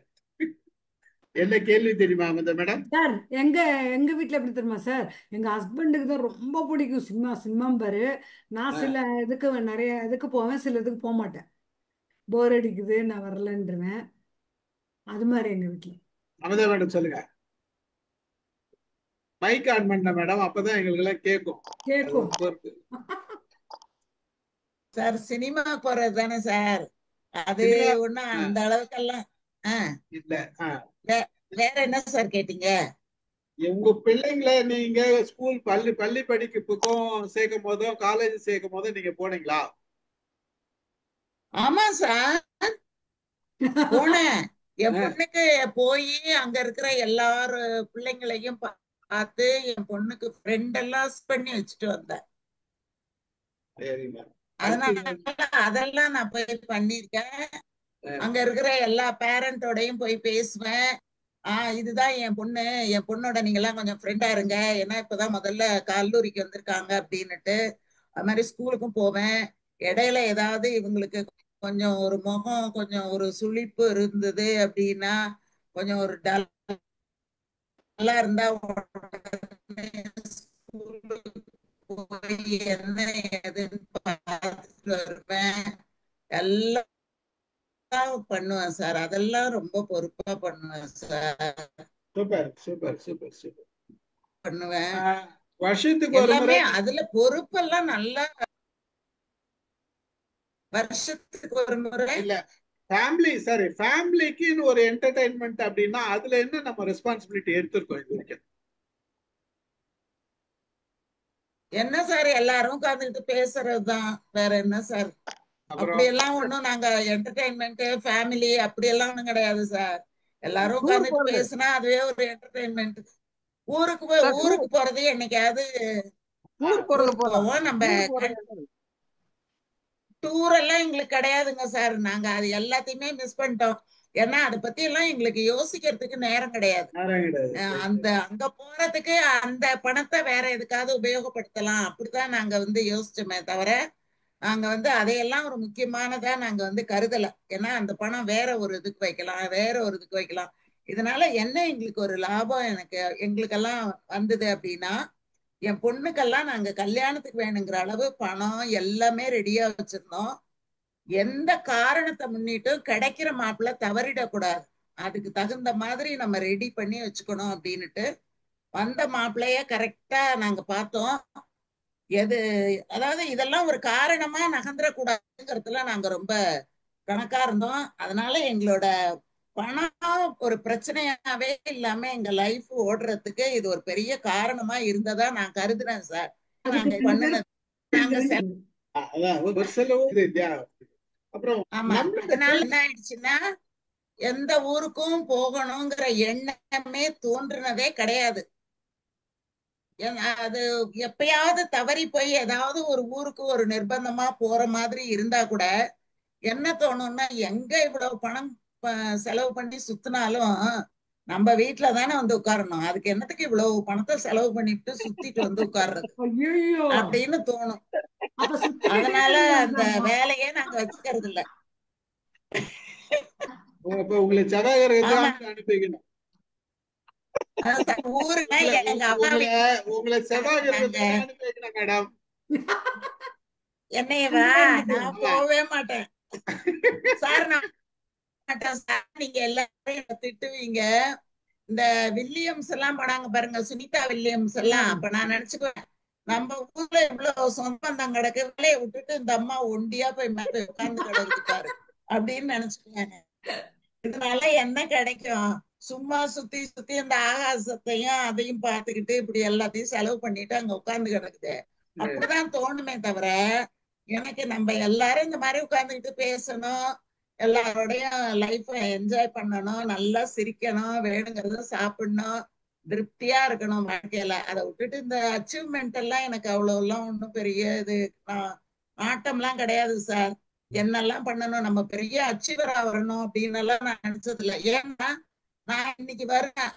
என்ன கேள்வி தெரியுமா அந்த மேடம்? சார் எங்க எங்க வீட்ல எப்படி தெரியுமா சார், எங்க ஹஸ்பண்டுக்கு தான் ரொம்ப பிடிக்கும் சினிமா. சினிமா பாரு, நான் சில இதுக்கு நிறைய இதுக்கு போவேன், சில இதுக்கு போக மாட்டேன். போர் அடிக்குது, நான் வரலன்றேன். அது மாதிரி எங்க வீட்ல. அமுதா மேடம் சொல்லுங்க. மைக் ஆன் பண்ண மேடம், அப்பதான் எங்களுக்கு எல்லாம் கேட்கும். அது கேட்கும். ஒரு பொறுப்பு. சார் சினிமா போறது தானே சார், அது சினிமா ஒண்ணும் அந்த அளவுக்கெல்லாம். இல்ல. வேற என்ன சார் கேட்டீங்க? உங்க பிள்ளைங்களை நீங்க ஸ்கூல் பள்ளி படிப்புக்கும் சேர்க்கும் போதும் காலேஜ் சேர்க்கும் போதும் நீங்க போனீங்களா? ஆமா சார், போனேன். என் பொண்ணுக்கு போய் அங்க இருக்கிற எல்லாரு பிள்ளைங்களையும் பார்த்து என் பொண்ணுக்கு ஃப்ரெண்ட் எல்லாம் பண்ணி வச்சுட்டு வந்தேன். சரிங்க. அதனால அதெல்லாம் நான் போய் பண்ணிருக்கேன். அங்க இருக்கிற எல்லா பேரண்டோடையும் போய் பேசுவேன். இதுதான் என் பொண்ணு, என் பொண்ணோட நீங்க எல்லாம் கொஞ்சம் ஃப்ரெண்டா இருங்க, ஏன்னா இப்பதான் முதல்ல கல்லூரிக்கு வந்திருக்காங்க அப்படின்னுட்டு. அது மாதிரி ஸ்கூலுக்கும் போவேன். இடையில ஏதாவது இவங்களுக்கு கொஞ்சம் ஒரு முகம் கொஞ்சம் ஒரு சுளிப்பு இருந்தது அப்படின்னா, கொஞ்சம் ஒரு டல்லா இருந்தா ஸ்கூலுக்கு போய் என்ன ஏதுன்னு பார்த்துட்டு வருவேன். எல்லாம் பண்ணுவேன் சார், அதெல்லாம் ரொம்ப பொறுப்பா பண்ணுவேன் sir. Super super super super பண்ணுவேன். வருஷத்துக்கு ஒரு எல்லாமே முறை அதுல பொறுப்பெல்லாம் நல்லா. வருஷத்துக்கு ஒரு முறை இல்ல, ஃபேமிலிக்குன்னு ஒரு என்டர்டைன்மெண்ட் அப்படின்னா அதுல என்ன நம்ம ரெஸ்பான்சிபிலிட்டி எடுத்திருக்கோம் இது வரைக்கும்? என்ன சார், எல்லாரும் உட்கார்ந்துட்டு பேசுறதுதான், வேற என்ன சார். அப்புறம் அப்படியெல்லாம் ஒண்ணும் நாங்க என்டர்டைன்மெண்ட் ஃபேமிலி அப்படியெல்லாம் ஒண்ணும் கிடையாது சார். எல்லாரும் டூர் உட்கார்ந்துட்டு போறது பேசினா அதுவே ஒரு என்டர்டைன்மெண்ட். சார், ஊருக்கு போறது என்னைக்காவது டூர் போறது ஊருக்கு போலாம். போவோம். நம்ம டூர் போறது டூர் எல்லாம் எங்களுக்கு கிடையாதுங்க சார். நாங்க அது எல்லாத்தையுமே மிஸ் பண்ணிட்டோம். ஏன்னா அதை பத்தி எல்லாம் எங்களுக்கு யோசிக்கிறதுக்கு நேரம் கிடையாது. நேரம் கிடையாது. அங்க போறதுக்கு அந்த பணத்தை வேற எதுக்காவது உபயோகப்படுத்தலாம் அப்படிதான் நாங்க யோசிச்சோமே தவிர, நாங்க அதையெல்லாம் ஒரு முக்கியமானதா நாங்க கருதல. ஏன்னா அந்த பணம் வேற ஒரு இதுக்கு வைக்கலாம், வேற ஒரு இதுக்கு வைக்கலாம். இதனால என்ன எங்களுக்கு ஒரு லாபம் எங்களுக்கெல்லாம் வந்தது அப்படின்னா, என் பொண்ணுக்கெல்லாம் நாங்க கல்யாணத்துக்கு வேணுங்கிற அளவு பணம் எல்லாமே ரெடியா வச்சிருந்தோம். எந்த காரணத்தை முன்னிட்டும் கிடைக்கிற மாப்பிள்ளை தவறிடக்கூடாது, அதுக்கு தகுந்த மாதிரி நம்ம ரெடி பண்ணி வச்சுக்கணும் அப்படின்னுட்டு வந்த மாப்பிள்ளைய கரெக்டா நாங்க பார்த்தோம். அதாவது இதெல்லாம் ஒரு காரணமா நகர்ந்துடக்கூடாதுங்கிறதுல நாங்க ரொம்ப கணக்கா இருந்தோம். அதனால எங்களோட பணம் ஒரு பிரச்சனையாவே இல்லாம எங்க லைஃப் ஓடுறதுக்கு இது ஒரு பெரிய காரணமா இருந்ததா நான் கருதுறேன் சார். நாங்க பண்ணுனது நாங்க அதான் ஒரு செலவு இது இல்லையா? அப்புறம் ஆமா, நம்மளோட அதனால என்ன ஆயிடுச்சுன்னா, எந்த ஊருக்கும் போகணுங்கிற எண்ணமே தோன்றுனதே கிடையாது. அது எப்பயாவது தவறி போய் ஏதாவது ஒரு ஊருக்கு ஒரு நிர்பந்தமா போற மாதிரி இருந்தா கூட என்ன தோணும்னா, எங்க இவ்வளவு பணம் செலவு பண்ணி சுத்தினாலும் நம்ம வீட்டுல தானே உட்காரணும், அதுக்கு என்னத்துக்கு இவ்வளவு பணத்தை செலவு பண்ணிட்டு சுத்திட்டு உட்கார்றது அப்படின்னு தோணும். அதனால அந்த வேலையே நாங்க வச்சுக்கிறது இல்ல. உங்களை சதாகரத்துக்கு அனுப்பிக்கணும். ஊருன்னா எங்க அம்மா உங்களை சதாகரத்துக்கு அனுப்பிக்கணும் மேடம். என்னையவா? நான் போகவே மாட்டேன் சார். நான் மாட்டேன் சார். நீங்க எல்லாரும் திட்டுவீங்க. இந்த வில்லியம்ஸ் எல்லாம் போனாங்க பாருங்க, சுனிதா வில்லியம்ஸ் எல்லாம். அப்ப நான் நினைச்சுக்குவேன், நம்ம ஊர்ல இவ்வளவு சொந்த பந்தம் கிடக்கு, வேலையை விட்டுட்டு இந்த அம்மா ஒண்டியா போய் மேல உட்கார்ந்து கிடக்குறாரு அப்படின்னு நினைச்சுக்குவாங்க. இதனால என்ன கிடைக்கும்? சும்மா சுத்தி சுத்தி இந்த ஆகாசத்தையும் அதையும் பார்த்துக்கிட்டு இப்படி எல்லாத்தையும் செலவு பண்ணிட்டு அங்க உட்கார்ந்து கிடக்குது அப்படிதான் தோணுமே தவிர, எனக்கு நம்ம எல்லாரும் இந்த மாதிரி உட்கார்ந்துக்கிட்டு பேசணும், எல்லாரோடையும் லைஃப என்ஜாய் பண்ணணும், நல்லா சிரிக்கணும், வேணுங்கிறத சாப்பிடணும், திருப்தியா இருக்கணும் வாழ்க்கையில. அதை விட்டுட்டு இந்த அச்சீவ்மெண்ட் எல்லாம் எனக்கு அவ்வளவு எல்லாம் ஒன்றும் பெரிய இது நாட்டம்லாம் கிடையாது சார். என்னெல்லாம் பண்ணணும், நம்ம பெரிய அச்சீவரா வரணும் அப்படின்னு எல்லாம் நான் நினைச்சது இல்லை. ஏன்னா நான் இன்னைக்கு வரேன்,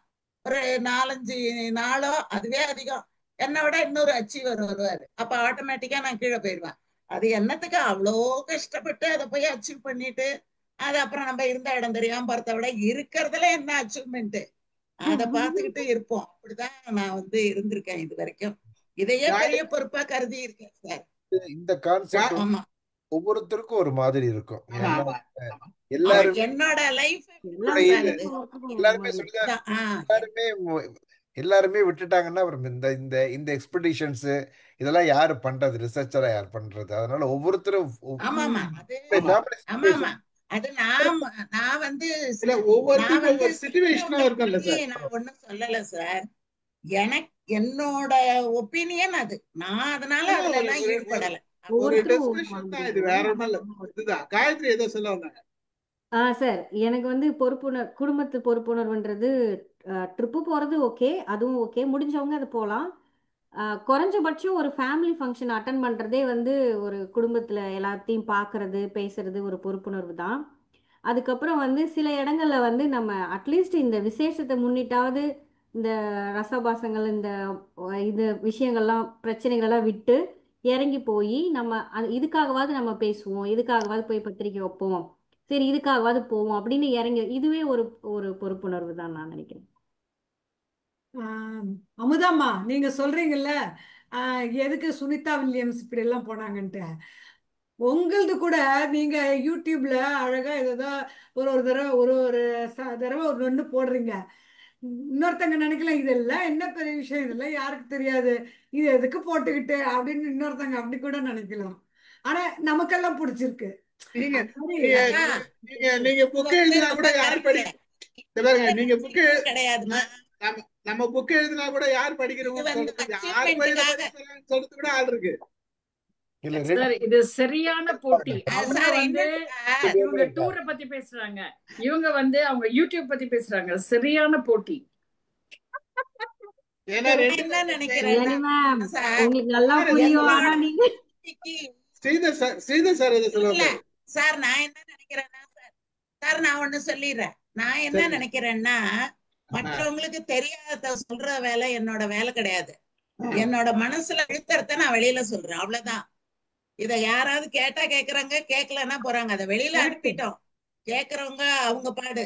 ஒரு 4-5 நாளோ அதுவே அதிகம், என்னோட இன்னொரு அச்சீவர் வருவாரு. அப்ப ஆட்டோமேட்டிக்கா நான் கீழே போயிடுவேன். அது என்னத்துக்கு அவ்வளோ கஷ்டப்பட்டு அதை போய் அச்சீவ் பண்ணிட்டு அது அப்புறம் நம்ம இருந்த இடம் தெரியாம பார்த்தத விட இருக்கிறதுல என்ன அச்சீவ்மெண்ட் அதை பார்த்துக்கிட்டு இருப்போம். அப்படிதான் நான் இருந்திருக்கேன் இது வரைக்கும். இதையே பெரிய பொறுப்பா கருதி இருக்கேன் சார். இந்த கான்செப்ட் ஆமா ஒவ்வொருத்தருக்கும் ஒரு மாதிரி இருக்கும். ஆமா ஏன்னா ஆமா எல்லாருமே என்னோட லைஃப் எல்லாருமே சொல்லுங்க, எல்லாருமே விட்டுட்டாங்கன்னா அப்புறம் இந்த இந்த இந்த எக்ஸ்பெடிஷன்ஸ் இதெல்லாம் யாரு பண்றது? ரிசர்ச்சரா யார் பண்றது? அதனால ஒவ்வொருத்தரும் ஆமா ஆமா அது family ஆமா situation ஆமா அது நான் நான் இல்ல ஒவ்வொருத்தருக்கும் ஒவ்வொரு சிச்சுவேஷனும் இருக்கும்ல சார். நான் ஒண்ணும் சொல்லல சார். எனக்கு என்னோட ஒப்பீனியன் அது. நான் அதனால அதுல எல்லாம் ஈடுபடல. ஒரு டிஸ்கஷன் தான் இது, வேற ஒண்ணும் இல்ல. இதுதான் காயத்ரி ஏதோ சொல்ல வந்தாங்க. சார் எனக்கு குடும்பத்து பொறுப்புணர்வுன்றது ட்ரிப்பு போகிறது ஓகே, அதுவும் ஓகே, முடிஞ்சவங்க அது போகலாம். குறைஞ்சபட்சம் ஒரு ஃபேமிலி ஃபங்க்ஷன் அட்டன் பண்ணுறதே ஒரு குடும்பத்தில் எல்லாத்தையும் பார்க்கறது பேசுறது ஒரு பொறுப்புணர்வு தான். அதுக்கப்புறம் சில இடங்களில் நம்ம அட்லீஸ்ட் இந்த விசேஷத்தை முன்னிட்டாவது இந்த ரசபாசங்கள் இந்த இது விஷயங்கள்லாம் பிரச்சனைகளெல்லாம் விட்டு இறங்கி போய் நம்ம இதுக்காகவாவது நம்ம பேசுவோம், இதுக்காகவாது போய் பத்திரிக்கை வைப்போம், சரி இதுக்காகவாது போவோம் அப்படின்னு இறங்கி, இதுவே ஒரு ஒரு பொறுப்புணர்வு தான் நான் நினைக்கிறேன். அமுதாம்மா நீங்க சொல்றீங்கல்ல எதுக்கு சுனிதா வில்லியம்ஸ் இப்படி எல்லாம் போனாங்கன்ட்டு, உங்களது கூட நீங்க யூடியூப்ல அழகா ஏதோ ஒரு தடவை ஒரு தடவை ஒன்று போடுறீங்க. இன்னொருத்தங்க நினைக்கலாம் இதெல்லாம் என்ன பெரிய விஷயம், இதெல்லாம் யாருக்கு தெரியாது, இது எதுக்கு போட்டுக்கிட்டு அப்படின்னு இன்னொருத்தங்க அப்படி கூட நினைக்கலாம். ஆனா நமக்கெல்லாம் பிடிச்சிருக்கு. நீங்க புக் எழுதினா கூட யார் படிக்க, நீங்க புக்கு கிடையாதுமா, நம்ம புக் எழுதினா கூட யார் படிக்கிறோம் சொல்றது கூட ஆள் இருக்கு. சார் இது சரியான போட்டி. அவங்க இவங்க டூரை பத்தி பேசுறாங்க, இவங்க அவங்க யூடியூப் பத்தி பேசுறாங்க. சரியான போட்டி. என்ன நினைக்கிறேன் சார், நான் என்ன நினைக்கிறேன்னா சார் நான் ஒண்ணு சொல்லிடுறேன். நான் என்ன நினைக்கிறேன்னா, மற்றவங்களுக்கு தெரியாத சொல்ற வேலை என்னோட வேலை கிடையாது. என்னோட மனசுல அழுத்தத்தை நான் வெளியில சொல்றேன், அவ்வளவுதான். இத யாராவது கேட்டா கேக்குறாங்க, கேட்கலன்னா போறாங்க. அதை வெளியில அனுப்பிட்டோம். கேக்குறவங்க அவங்க பாடு,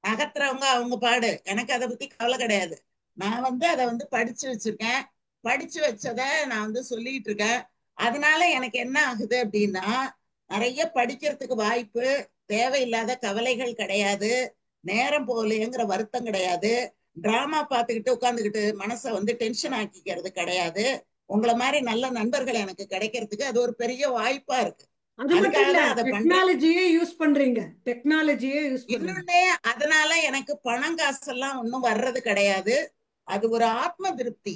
நகர்த்துறவங்க அவங்க பாடு. எனக்கு அதை பத்தி கவலை கிடையாது. நான் அதை படிச்சு வச்சிருக்கேன். படிச்சு வச்சத நான் சொல்லிட்டு இருக்கேன். அதனால எனக்கு என்ன ஆகுது அப்படின்னா, நிறைய படிக்கிறதுக்கு வாய்ப்பு, தேவையில்லாத கவலைகள் கிடையாது, நேரம் போகலையேங்கிற வருத்தம் கிடையாது, டிராமா பார்த்துக்கிட்டு உட்காந்துக்கிட்டு மனசை டென்ஷன் ஆக்கிக்கிறது கிடையாது. உங்களை மாதிரி நல்ல நண்பர்கள் எனக்கு கிடைக்கிறதுக்கு அது ஒரு பெரிய வாய்ப்பா இருக்கு. இன்னொன்னே அதனால எனக்கு பணம் காசெல்லாம் ஒன்னும் வர்றது கிடையாது. அது ஒரு ஆத்ம திருப்தி.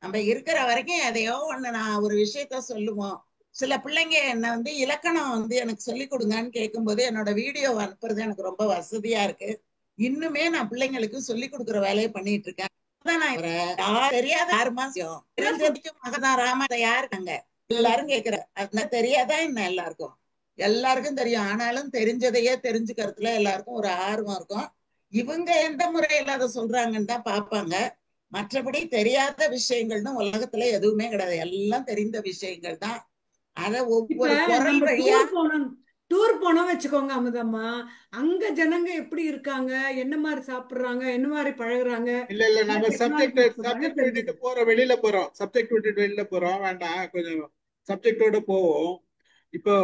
நம்ம இருக்கிற வரைக்கும் எதையோ ஒண்ணு நான் ஒரு விஷயத்த சொல்லுவோம். சில பிள்ளைங்க என்ன இலக்கணம் எனக்கு சொல்லி கொடுங்கன்னு கேட்கும்போது என்னோட வீடியோ அனுப்புறது எனக்கு ரொம்ப வசதியா இருக்கு. இன்னுமே நான் பிள்ளைங்களுக்கு சொல்லி கொடுக்குற வேலையை பண்ணிட்டு இருக்கேன். தெரியாத 6 மாசம் மகதா ராம யாருக்காங்க எல்லாரும் கேக்குற, அதனால தெரியாதா என்ன? எல்லாருக்கும் தெரியும். ஆனாலும் தெரிஞ்சதையே தெரிஞ்சுக்கிறதுல எல்லாருக்கும் ஒரு ஆர்வம் இருக்கும். இவங்க எந்த முறையில அதை சொல்றாங்கன்னு தான் பாப்பாங்க. மற்றபடி தெரியாத விஷயங்கள்னு உலகத்துல எதுவுமே கிடையாது. எல்லாம் தெரிந்த விஷயங்கள் தான். அத ஒவ்வொரு குரல் வழியா டூர் போனோம் வச்சுக்கோங்க அமுதம்மா, அங்க ஜனங்க எப்படி இருக்காங்க, என்ன மாதிரி சாப்பிடுறாங்க, என்ன மாதிரி பழகுறாங்க. இல்ல நம்ம சப்ஜெக்ட் விட்டுட்டு போறோம், வெளியில போறோம். சப்ஜெக்ட் விட்டுட்டு வெளியில போறோம், வேண்டாம், கொஞ்சம் சப்ஜெக்டோட போவோம். இப்போ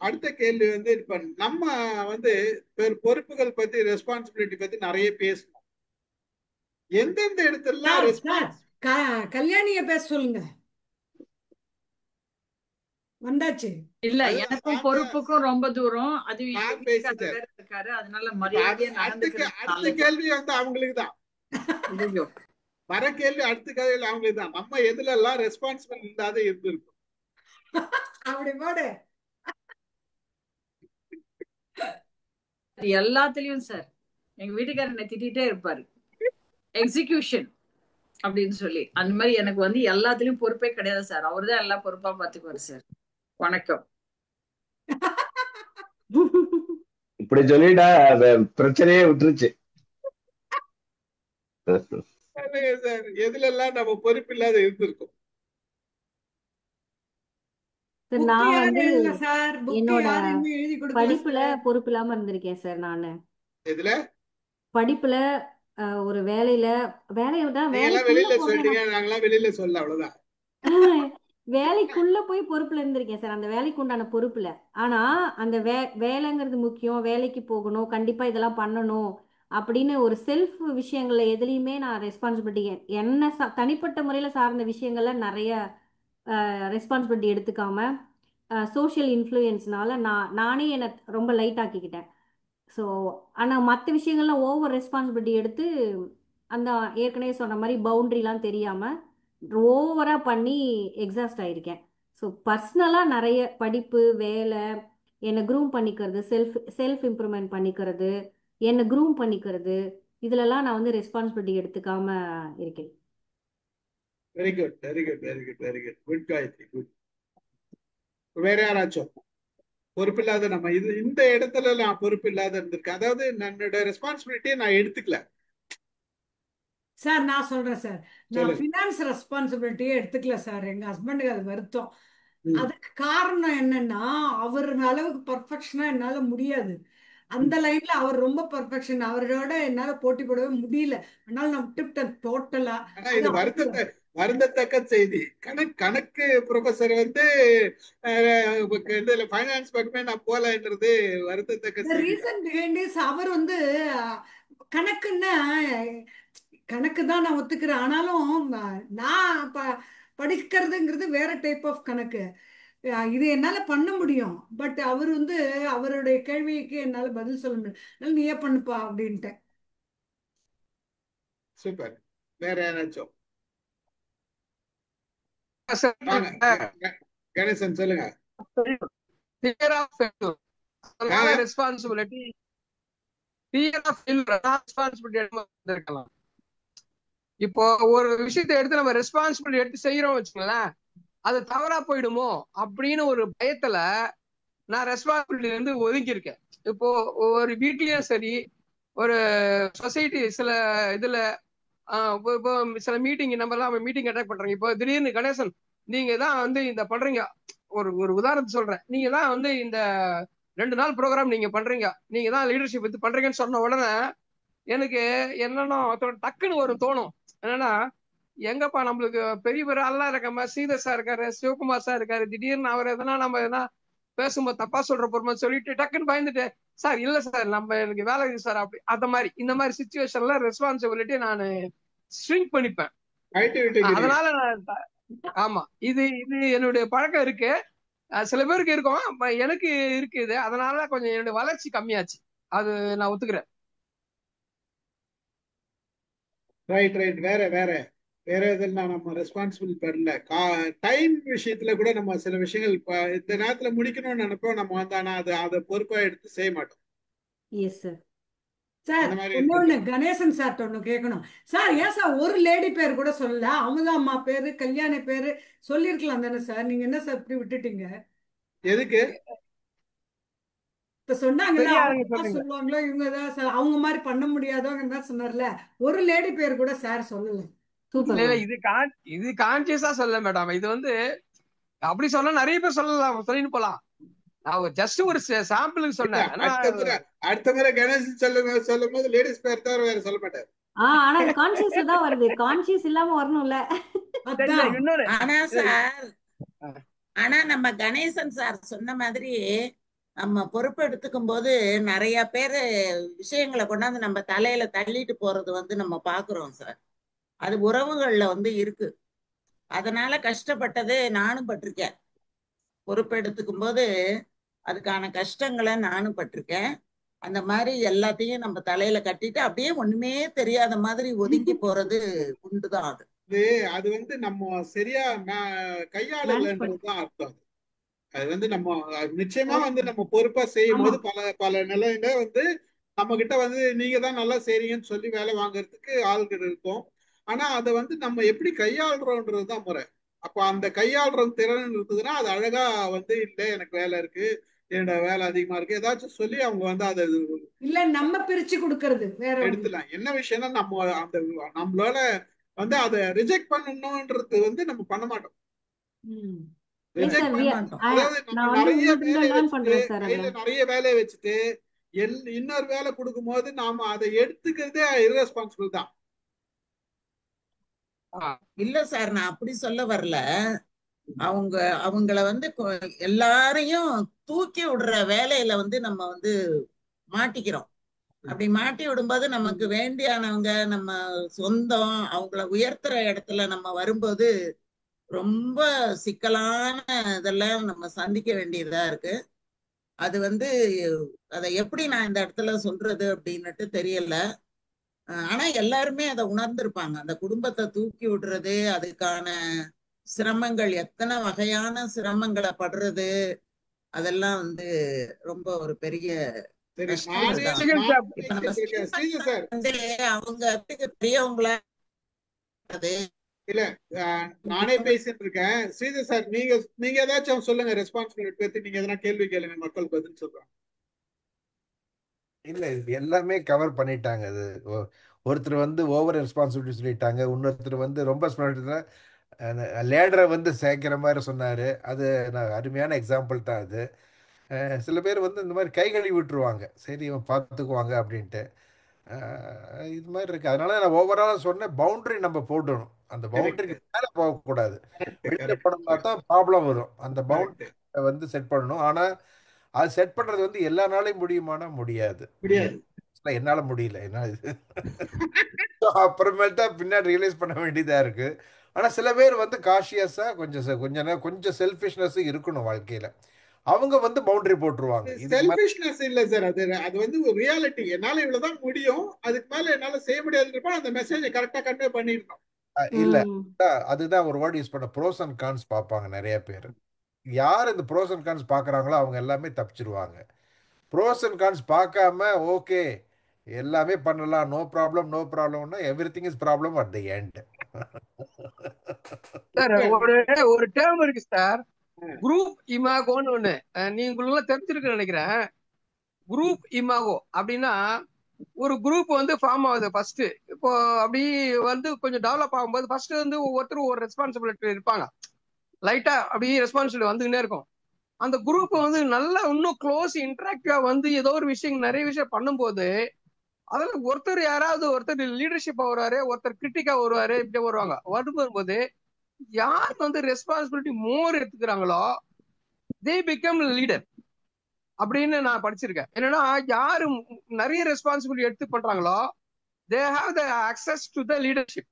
அடுத்த கேள்வி இப்ப நம்ம பொறுப்புகள் பத்தி, ரெஸ்பான்சிபிலிட்டி பத்தி நிறைய பேசணும். எந்தெந்த இடத்துல கல்யாணிய பேச சொல்லுங்க. வந்தாச்சு. இல்ல எனக்கும் பொறுப்புக்கும் ரொம்ப தூரம். அது இருக்காரு, அதனால மரியாதையா நடந்துக்கிறேன். அடுத்த கேள்வி அவங்களுக்கு தான் வர கேள்வி. அடுத்த கேள்வி அவங்களுக்கு தான். நம்ம எதுல எல்லாம் ரெஸ்பான்சிபிள் இல்லாத இருந்திருக்கும். அப்படி போடு. எல்லாத்துலயும் சார் எங்க வீட்டுக்காரர் என்னை திட்டிகிட்டே இருப்பாரு, எக்ஸிகியூஷன் அப்படின்னு சொல்லி. அந்த மாதிரி எனக்கு எல்லாத்துலயும் பொறுப்பே கிடையாது சார். அவருதான் எல்லா பொறுப்பா பாத்துக்குவாரு சார். வணக்கம். இப்படி சொல்லிட்டா பிரச்சனையே விட்டுருச்சு. சொல்லுங்க சார், எதுல எல்லாம் நம்ம பொறுப்பு இல்லாத இருந்திருக்கோம்? சார் புக்கு நான் யார் வந்து எழுதல சார்? புக்கு என்னோட யார் இன்னும் எழுதி கொடுக்கல படிப்புல சார். பொறுப்பு இல்லாம இருந்திருக்கேன் சார் நானு. எதுல? படிப்புல ஒரு வேலையில வேலையை தான் நீங்க எல்லாம் வேலைக்குள்ள வெளியில போறேன். சொல்லிட்டீங்க, நாங்கெல்லாம் வெளியில சொல்ல, அவ்வளவுதான். வேலைக்குள்ள போய் பொறுப்புல இருந்திருக்கேன் சார், அந்த வேலைக்கு உண்டான பொறுப்புல. ஆனா அந்த வேலைங்கிறது முக்கியம், வேலைக்கு போகணும், கண்டிப்பா இதெல்லாம் பண்ணணும் அப்படின்னு ஒரு செல்ஃப் விஷயங்கள்ல எதுலையுமே நான் ரெஸ்பான்சிபிலிட்டி என்ன தனிப்பட்ட முறையில சார்ந்த விஷயங்கள்ல நிறைய ரெஸ்பான்சிபிலிட்டி எடுத்துக்காம சோஷியல் இன்ஃப்ளூயன்ஸ்னால நானே என்னை ரொம்ப லைட் ஆக்கிக்கிட்டேன். ஸோ ஆனால் மற்ற விஷயங்கள்லாம் ஓவர் ரெஸ்பான்சிபிலிட்டி எடுத்து அந்த ஏற்கனவே சொன்ன மாதிரி பவுண்ட்ரிலாம் தெரியாமல் ஓவராக பண்ணி எக்ஸாஸ்ட் ஆயிருக்கேன். ஸோ பர்சனலாக நிறைய படிப்பு வேலை என்னை க்ரூம் பண்ணிக்கிறது, செல்ஃப் இம்ப்ரூவ்மெண்ட் பண்ணிக்கிறது, என்னை க்ரூம் பண்ணிக்கிறது, இதுலலாம் நான் வந்து ரெஸ்பான்சிபிலிட்டி எடுத்துக்காம இருக்கேன். Very good, very good, very good, very good, good Gayathri, good. வேற யாராச்சும் பொறுப்பு இல்லாத, நம்ம இந்த இடத்துல நான் பொறுப்பு இல்லாத இருந்திருக்கேன், அதாவது என்னோட ரெஸ்பான்சிபிலிட்டியை நான் எடுத்துக்கல. சார் நான் சொல்றேன் சார், நான் சொல்லுங்க. ஃபினான்ஸ் ரெஸ்பான்சிபிலிட்டியே எடுத்துக்கல சார். எங்க ஹஸ்பண்டுக்கு அது வருத்தம். ம். அதுக்கு காரணம் என்னன்னா, அவர் அளவுக்கு பர்ஃபெக்ஷனா என்னால முடியாது. அந்த லைன்ல அவர் ரொம்ப பர்ஃபெக்ஷன், அவரோட என்னால போட்டி போடவே முடியல. அதனால நான் விட்டுவிட்டேன் டோட்டலா. ஆனா அது இது அவரு வருந்தத்தக்க செய்தி. கணக்கு ப்ரொஃபசர் வந்து இதுல ஃபைனான்ஸ் பக்கமே நான் போலன்றது வருந்தத்தக்க the செய்தி தான். reason behind is அவர் வந்து கணக்குன்னா கணக்கு தான் நான் ஒத்துக்கிறேன். ஆனாலும் நான் படிக்கிறதுங்கிறது வேற டைப் ஆஃப் கணக்கு. இது என்னால பண்ண முடியும். பட் அவர் வந்து அவருடைய கேள்விக்கு என்னால பதில் சொல்ல முடியும். அதனால நீயே பண்ணுப்பா அப்படின்ட்டு. சூப்பர். வேற யாராச்சும்? சார் வாங்க, கணேசன் சொல்லுங்க. ஃபியர் ஆஃப் ஃபெயிலியர், அதனால responsibility, fear of failure responsibility எடுத்து இருக்கலாம். இப்போ ஒரு விஷயத்தை எடுத்து நம்ம ரெஸ்பான்சிபிலிட்டி எடுத்து செய்யறோம் வச்சுங்களேன், அது தவறா போயிடுமோ அப்படின்னு ஒரு பயத்துல நான் ரெஸ்பான்சிபிலிட்டி இருந்து ஒதுக்கி இருக்கேன். இப்போ ஒரு வீட்லயும் சரி, ஒரு சொசைட்டி சில இதுல இப்போ சில மீட்டிங் நம்ம எல்லாம் மீட்டிங் அட்டெக்ட் பண்றீங்க. இப்போ திடீர்னு கணேசன் நீங்க தான் வந்து இந்த பண்றீங்க, ஒரு உதாரணத்தை சொல்றேன், நீங்க தான் வந்து இந்த 2 நாள் ப்ரோக்ராம் நீங்க பண்றீங்க, நீங்க தான் லீடர்ஷிப் இது பண்றீங்கன்னு சொன்ன உடனே எனக்கு என்னன்னா டக்குன்னு ஒரு தோணும், என்னன்னா எங்கப்பா நம்மளுக்கு பெரிய பெரிய ஆள்லாம் இருக்காம ஸ்ரீதர் சார் இருக்காரு, சிவகுமார் சார் இருக்காரு, திடீர்னு அவர் எதனா நம்ம எதனா பேசும்போது தப்பா சொல்ற பொறுமை சொல்லிட்டு டக்குன்னு பயந்துட்டு சார் இல்ல சார் நம்ம எனக்கு வேலை இருக்கு சார் அப்படி அந்த மாதிரி இந்த மாதிரி சிச்சுவேஷன்ல ரெஸ்பான்சிபிலிட்டி நான் ஸ்ட்ரிங்க் பண்ணிப்பேன். அதனால நான் ஆமா இது என்னுடைய பழக்கம் இருக்கு. சில பேருக்கு இருக்கும், எனக்கு இருக்குது. அதனால கொஞ்சம் என்னுடைய வளர்ச்சி கம்மியாச்சு, அது நான் ஒத்துக்கிறேன். Right right. வேற எதுனா நம்ம ரெஸ்பான்சிபிள் பண்ணல. டைம் விஷயத்துல கூட நம்ம சில விஷயங்கள் இந்த நேரத்துல முடிக்கணும்னு நினைப்போம், நம்ம வந்து ஆனா அதை பொறுப்பா எடுத்து செய்ய மாட்டோம். Yes sir. சார் இன்னொன்னு கணேசன் சார் ஒண்ணு கேட்கணும் சார். ஏன் சார் ஒரு லேடி பேர் கூட சொல்லல? அமுதா அம்மா பேரு, கல்யாணி பேரு சொல்லிருக்கலாம் தானே சார்? நீங்க என்ன சார் இப்படி விட்டுட்டீங்க? எதுக்கு இப்ப சொன்னாங்கல்ல, அவங்க சொல்லுவாங்களோ இவங்க தான் சார், அவங்க மாதிரி பண்ண முடியாதவங்க தான் சொன்னார்ல, ஒரு லேடி பேர் கூட சார் சொல்லல. இது கான்சியஸா சொல்ல மேடம், இது வந்து அப்படி சொன்னா நிறைய பேர் சொல்லலாம், சொல்லிட்டு போலாம். நான் ஜஸ்ட் ஒரு சாம்பிளுக்கு சொன்னேன். அடுத்த முறை கணேசன் சொல்லும் போது லேடிஸ் பேர் தவிர வேற சொல்ல மாட்டாரு. ஆனா அது கான்சியஸ்ல தான் வருது, கான்சியஸ் இல்லாம வரணும்ல. ஆனா நம்ம கணேசன் சார் சொன்ன மாதிரி நம்ம பொறுப்பு எடுத்துக்கும் போது நிறைய பேரு விஷயங்களை கொண்டாந்து நம்ம தலையில தள்ளிட்டு போறது வந்து நம்ம பாக்குறோம் சார். அது உறவுகள்ல வந்து இருக்கு. அதனால கஷ்டப்பட்டது நானும் பட்டிருக்கேன். பொறுப்பு எடுத்துக்கும் போது அதுக்கான கஷ்டங்களை நானும் பட்டிருக்கேன். அந்த மாதிரி எல்லாத்தையும் நம்ம தலையில கட்டிட்டு அப்படியே ஒண்ணுமே தெரியாத மாதிரி ஒதுங்கி போறது உண்டுதான். அது வந்து நம்ம சரியா கையாளலன்றதுதான் அர்த்தம். அது வந்து நம்ம நிச்சயமா வந்து நம்ம பொறுப்பா செய்யும் போது பல நிலையில வந்து நம்ம கிட்ட வந்து நீங்க தான் நல்லா செய்றீங்கன்னு சொல்லி வேலை வாங்குறதுக்கு ஆள்கள் இருக்கும். ஆனா அதை வந்து நம்ம எப்படி கையாளுறோன்றதுதான் முறை. அப்ப அந்த கையாளுற திறன் இருக்குதுன்னா அது அழகா வந்து இல்லை எனக்கு வேலை இருக்கு, என்னோட வேலை அதிகமா இருக்கு ஏதாச்சும் சொல்லி அவங்க வந்து அதை இல்ல நம்ம பிரிச்சு கொடுக்கறது வேற ஒண்ணு. எடுத்துலாம். என்ன விஷயம்னா நம்ம அந்த நம்மளால வந்து அதை ரிஜெக்ட் பண்ணணும்ன்றது வந்து நம்ம பண்ண மாட்டோம். ம். எஸ் ரிஜெக்ட் சார் பண்ண மாட்டோம். அதாவது நம்ம நான் வந்து நிறைய உங்கள்கிட்ட வேலையை லேர்ன் வச்சுட்டு பண்றேன் சார் கையில அதுல. நிறைய வேலையை வச்சுட்டு இன்னொரு வேலை கொடுக்கும்போது நாம அதை எடுத்துக்கிறதே irresponsible தான். இல்ல சார், நான் அப்படி சொல்ல வரல. அவங்கள வந்து எல்லாரையும் தூக்கி விடுற வேலையில வந்து நம்ம வந்து மாட்டிக்கிறோம். அப்படி மாட்டி விடும்போது நமக்கு வேண்டியானவங்க நம்ம சொந்தம் அவங்கள உயர்த்துற இடத்துல நம்ம வரும்போது ரொம்ப சிக்கலான இதெல்லாம் நம்ம சந்திக்க வேண்டியதா இருக்கு. அது வந்து அதை எப்படி நான் இந்த இடத்துல சொல்றது அப்படின்னுட்டு தெரியல. ஆனா எல்லாருமே அதை உணர்ந்திருப்பாங்க. அந்த குடும்பத்தை தூக்கி விடுறது, அதுக்கான சிரமங்கள், எத்தனை வகையான சிரமங்களை படுறது, அதெல்லாம் வந்து ரொம்ப ஒரு பெரிய சரி, கஷ்டங்கள் நானே தான். நானே இப்ப நம்ம பேசிட்டு இருக்கேன் ஸ்ரீஜர் சார். வந்து அவங்க பெரியவங்களா அது இல்ல நானே பேசிட்டு இருக்கேன். ஸ்ரீஜர் சார், நீங்க ஏதாச்சும் சொல்லுங்க. ரெஸ்பான்சிபிலிட்டி பத்தி நீங்க எதனா கேள்வி கேளுங்க, மக்கள் பதில் சொல்றாங்க. இல்ல இது எல்லாமே கவர் பண்ணிட்டாங்க. அது ஒருத்தர் வந்து ஓவர் ரெஸ்பான்சிபிலிட்டி சொல்லிட்டாங்க, இன்னொருத்தர் வந்து ரொம்ப லேடரை வந்து சேர்க்கிற மாதிரி சொன்னாரு. அது நான் அருமையான எக்ஸாம்பிள் தான் அது. சில பேர் வந்து இந்த மாதிரி கை கழுவி விட்டுருவாங்க, சரி இவன் பார்த்துக்குவாங்க அப்படின்ட்டு. இது மாதிரி இருக்கு. அதனால நான் ஓவராலாக சொன்னேன், பவுண்டரி நம்ம போடணும். அந்த பவுண்டரிக்கு மேலே போகக்கூடாது. வெளியில் போனோம்னா தான் ப்ராப்ளம் வரும். அந்த பவுண்டரி வந்து செட் பண்ணணும். ஆனால் அது செட் பண்ணுறது வந்து எல்லா நாளையும் முடியுமானா முடியாது. என்னால் முடியல. என்ன இது அப்புறமேல் தான் பின்னாடி ரியலைஸ் பண்ண வேண்டியதா இருக்கு. ஆனால் சில பேர் வந்து காஷியஸா கொஞ்சம் செல்ஃபிஷ்னஸ் இருக்கணும் வாழ்க்கையில. அவங்க வந்து பவுண்டரி போட்டுருவாங்க. செல்ஃபிஷ்னஸ் இல்ல சார், அது வந்து ஒரு ரியாலிட்டி. என்னால இவ்வளவுதான் முடியும், அதுக்கு மேல என்னால செய்ய முடியாதுன்றப்ப அந்த மெசேஜை கரெக்டா கன்வே பண்ணிடணும். இல்ல அதுதான் ஒரு வேர்ட் யூஸ் பண்ண, ப்ரோஸ் அண்ட் கான்ஸ் பார்ப்பாங்க நிறைய பேர். யார் இந்த ப்ரோஸ் அண்ட் கான்ஸ் பார்க்குறாங்களோ அவங்க எல்லாமே தப்பிச்சிருவாங்க. ப்ரோஸ் அண்ட் கான்ஸ் பார்க்காம ஓகே எல்லாமே பண்ணலாம், நோ ப்ராப்ளம்னா every thing is problem at the end. Sir ஒரு டேர்ம் இருக்கு சார், குரூப் இமாகோன்னு ஒண்ணு. நீங்க தெரிஞ்சிருக்குன்னு நினைக்கிறேன். குரூப் இமாகோ அப்படின்னா ஒரு குரூப் வந்து ஃபார்ம் ஆகுது ஃபர்ஸ்ட். இப்போ அப்படி வந்து கொஞ்சம் டெவலப் ஆகும்போது ஃபர்ஸ்ட் வந்து ஒவ்வொருத்தரும் ஒரு ரெஸ்பான்சிபிலிட்டி இருப்பாங்க. லைட்டா அப்படியே ரெஸ்பான்சிபிலிட்டி வந்துகிட்டே இருக்கும். அந்த குரூப் வந்து நல்லா இன்னும் க்ளோஸ் இன்டராக்டிவா வந்து ஏதோ ஒரு விஷயம் நிறைய விஷயம் பண்ணும்போது அதுல ஒருத்தர் லீடர்ஷிப்பா வருவாரு, ஒருத்தர் கிரிட்டிக்கா வருவாரு, இப்படி வருவாங்க. வரும்போது யார் வந்து ரெஸ்பான்சிபிலிட்டி மோர் எடுத்துக்கிறாங்களோ தே பிகம் லீடர் அப்படின்னு நான் படிச்சிருக்கேன். என்னன்னா யாரு நிறைய ரெஸ்பான்சிபிலிட்டி எடுத்து பண்றாங்களோ they have the access to the leadership.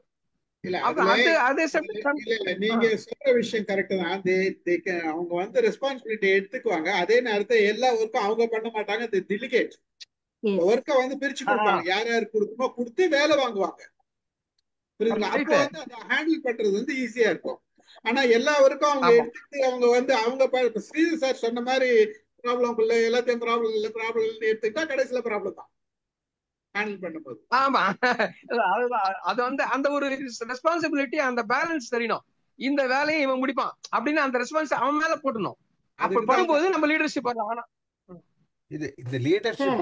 நீங்க சொல்ற விஷயம் கரெக்ட் தான். அவங்க வந்து ரெஸ்பான்சிபிலிட்டி எடுத்துக்குவாங்க, அதே நேரத்தில் எல்லா ஒர்க்கும் அவங்க பண்ண மாட்டாங்க. டெலிகேட் ஒர்க்கை வந்து பிரிச்சு கொடுப்பாங்க, யார் யாருக்கு கொடுக்குமோ கொடுத்து வேலை வாங்குவாங்க. புரியுதுங்களா? அப்போ வந்து அதை ஹேண்டில் பண்றது வந்து ஈஸியா இருக்கும். ஆனா எல்லா ஒர்க்கும் அவங்க எடுத்துட்டு அவங்க வந்து அவங்க ஸ்ரீதர் சார் சொன்ன மாதிரி ப்ராப்ளம் இல்லை, எல்லாத்தையும் ப்ராப்ளம் இல்லை எடுத்துக்கிட்டா கடைசியில ப்ராப்ளம் தான் ஹேண்டில் பண்ணும்போது. ஆமா, அது வந்து அந்த ஒரு ரெஸ்பான்சிபிலிட்டி, அந்த பேலன்ஸ் தெரியணும். இந்த வேலையை இவன் முடிப்பான் அப்படின்னு அந்த ரெஸ்பான்ஸ் அவன் மேல போடணும். அப்ப பண்ணும்போது நம்ம லீடர்ஷிப் பண்ணலாம். இது இந்த leadership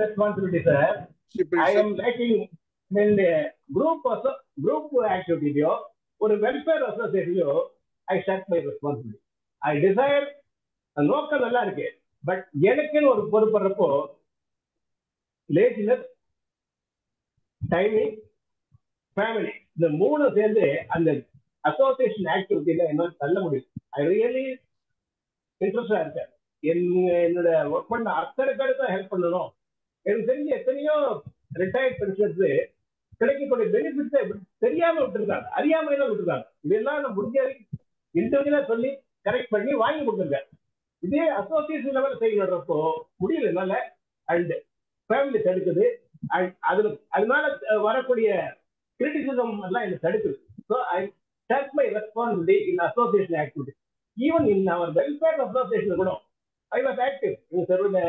responsibility sir. I am making இந்த குரூப் ஆக்டிவிட்டியோ ஒரு வெல்ஃபேர் அசோசியேஷன்லயோ I share my responsibility. I desire நோக்கம் நல்லா இருக்கு, பட் எனக்குன்னு ஒரு பொறுப்படுறப்போ லேசினஸ், டைமிங், ஃபேமிலி, இந்த மூணு சேர்ந்து அந்த அசோசியேஷன் ஆக்டிவிட்டியில என்னால் தள்ள முடியும். ஐ ரியலி இன்ட்ரெஸ்டா இருக்கேன். என்னோட ஒர்க் பண்ண அத்தனை பேருக்கு ஹெல்ப் பண்ணணும். எனக்கு தெரிஞ்ச எத்தனையோ ரிட்டையர்ட் பென்ஷன்ஸ் கிடைக்கக்கூடிய பெனிஃபிட்ஸை தெரியாம விட்டுருக்காங்க, அறியாமையில விட்டுருக்காங்க. இதெல்லாம் நான் முடிஞ்ச இண்டிவிஜுவலா சொல்லி கரெக்ட் பண்ணி வாங்கி கொடுத்துருக்கேன். இதே அசோசியேஷன் லெவல் செய்யறப்போ முடியல என்னால. அண்ட் ஃபேமிலி தடுக்குது, அதனால வரக்கூடிய கிரிட்டிசிசம் எல்லாம் எனக்கு தடுக்குது. So I take my responsibility in association activity. Even in our welfare association கூட ஐ வாஸ் ஆக்டிவ். நீங்க சொல்லுங்க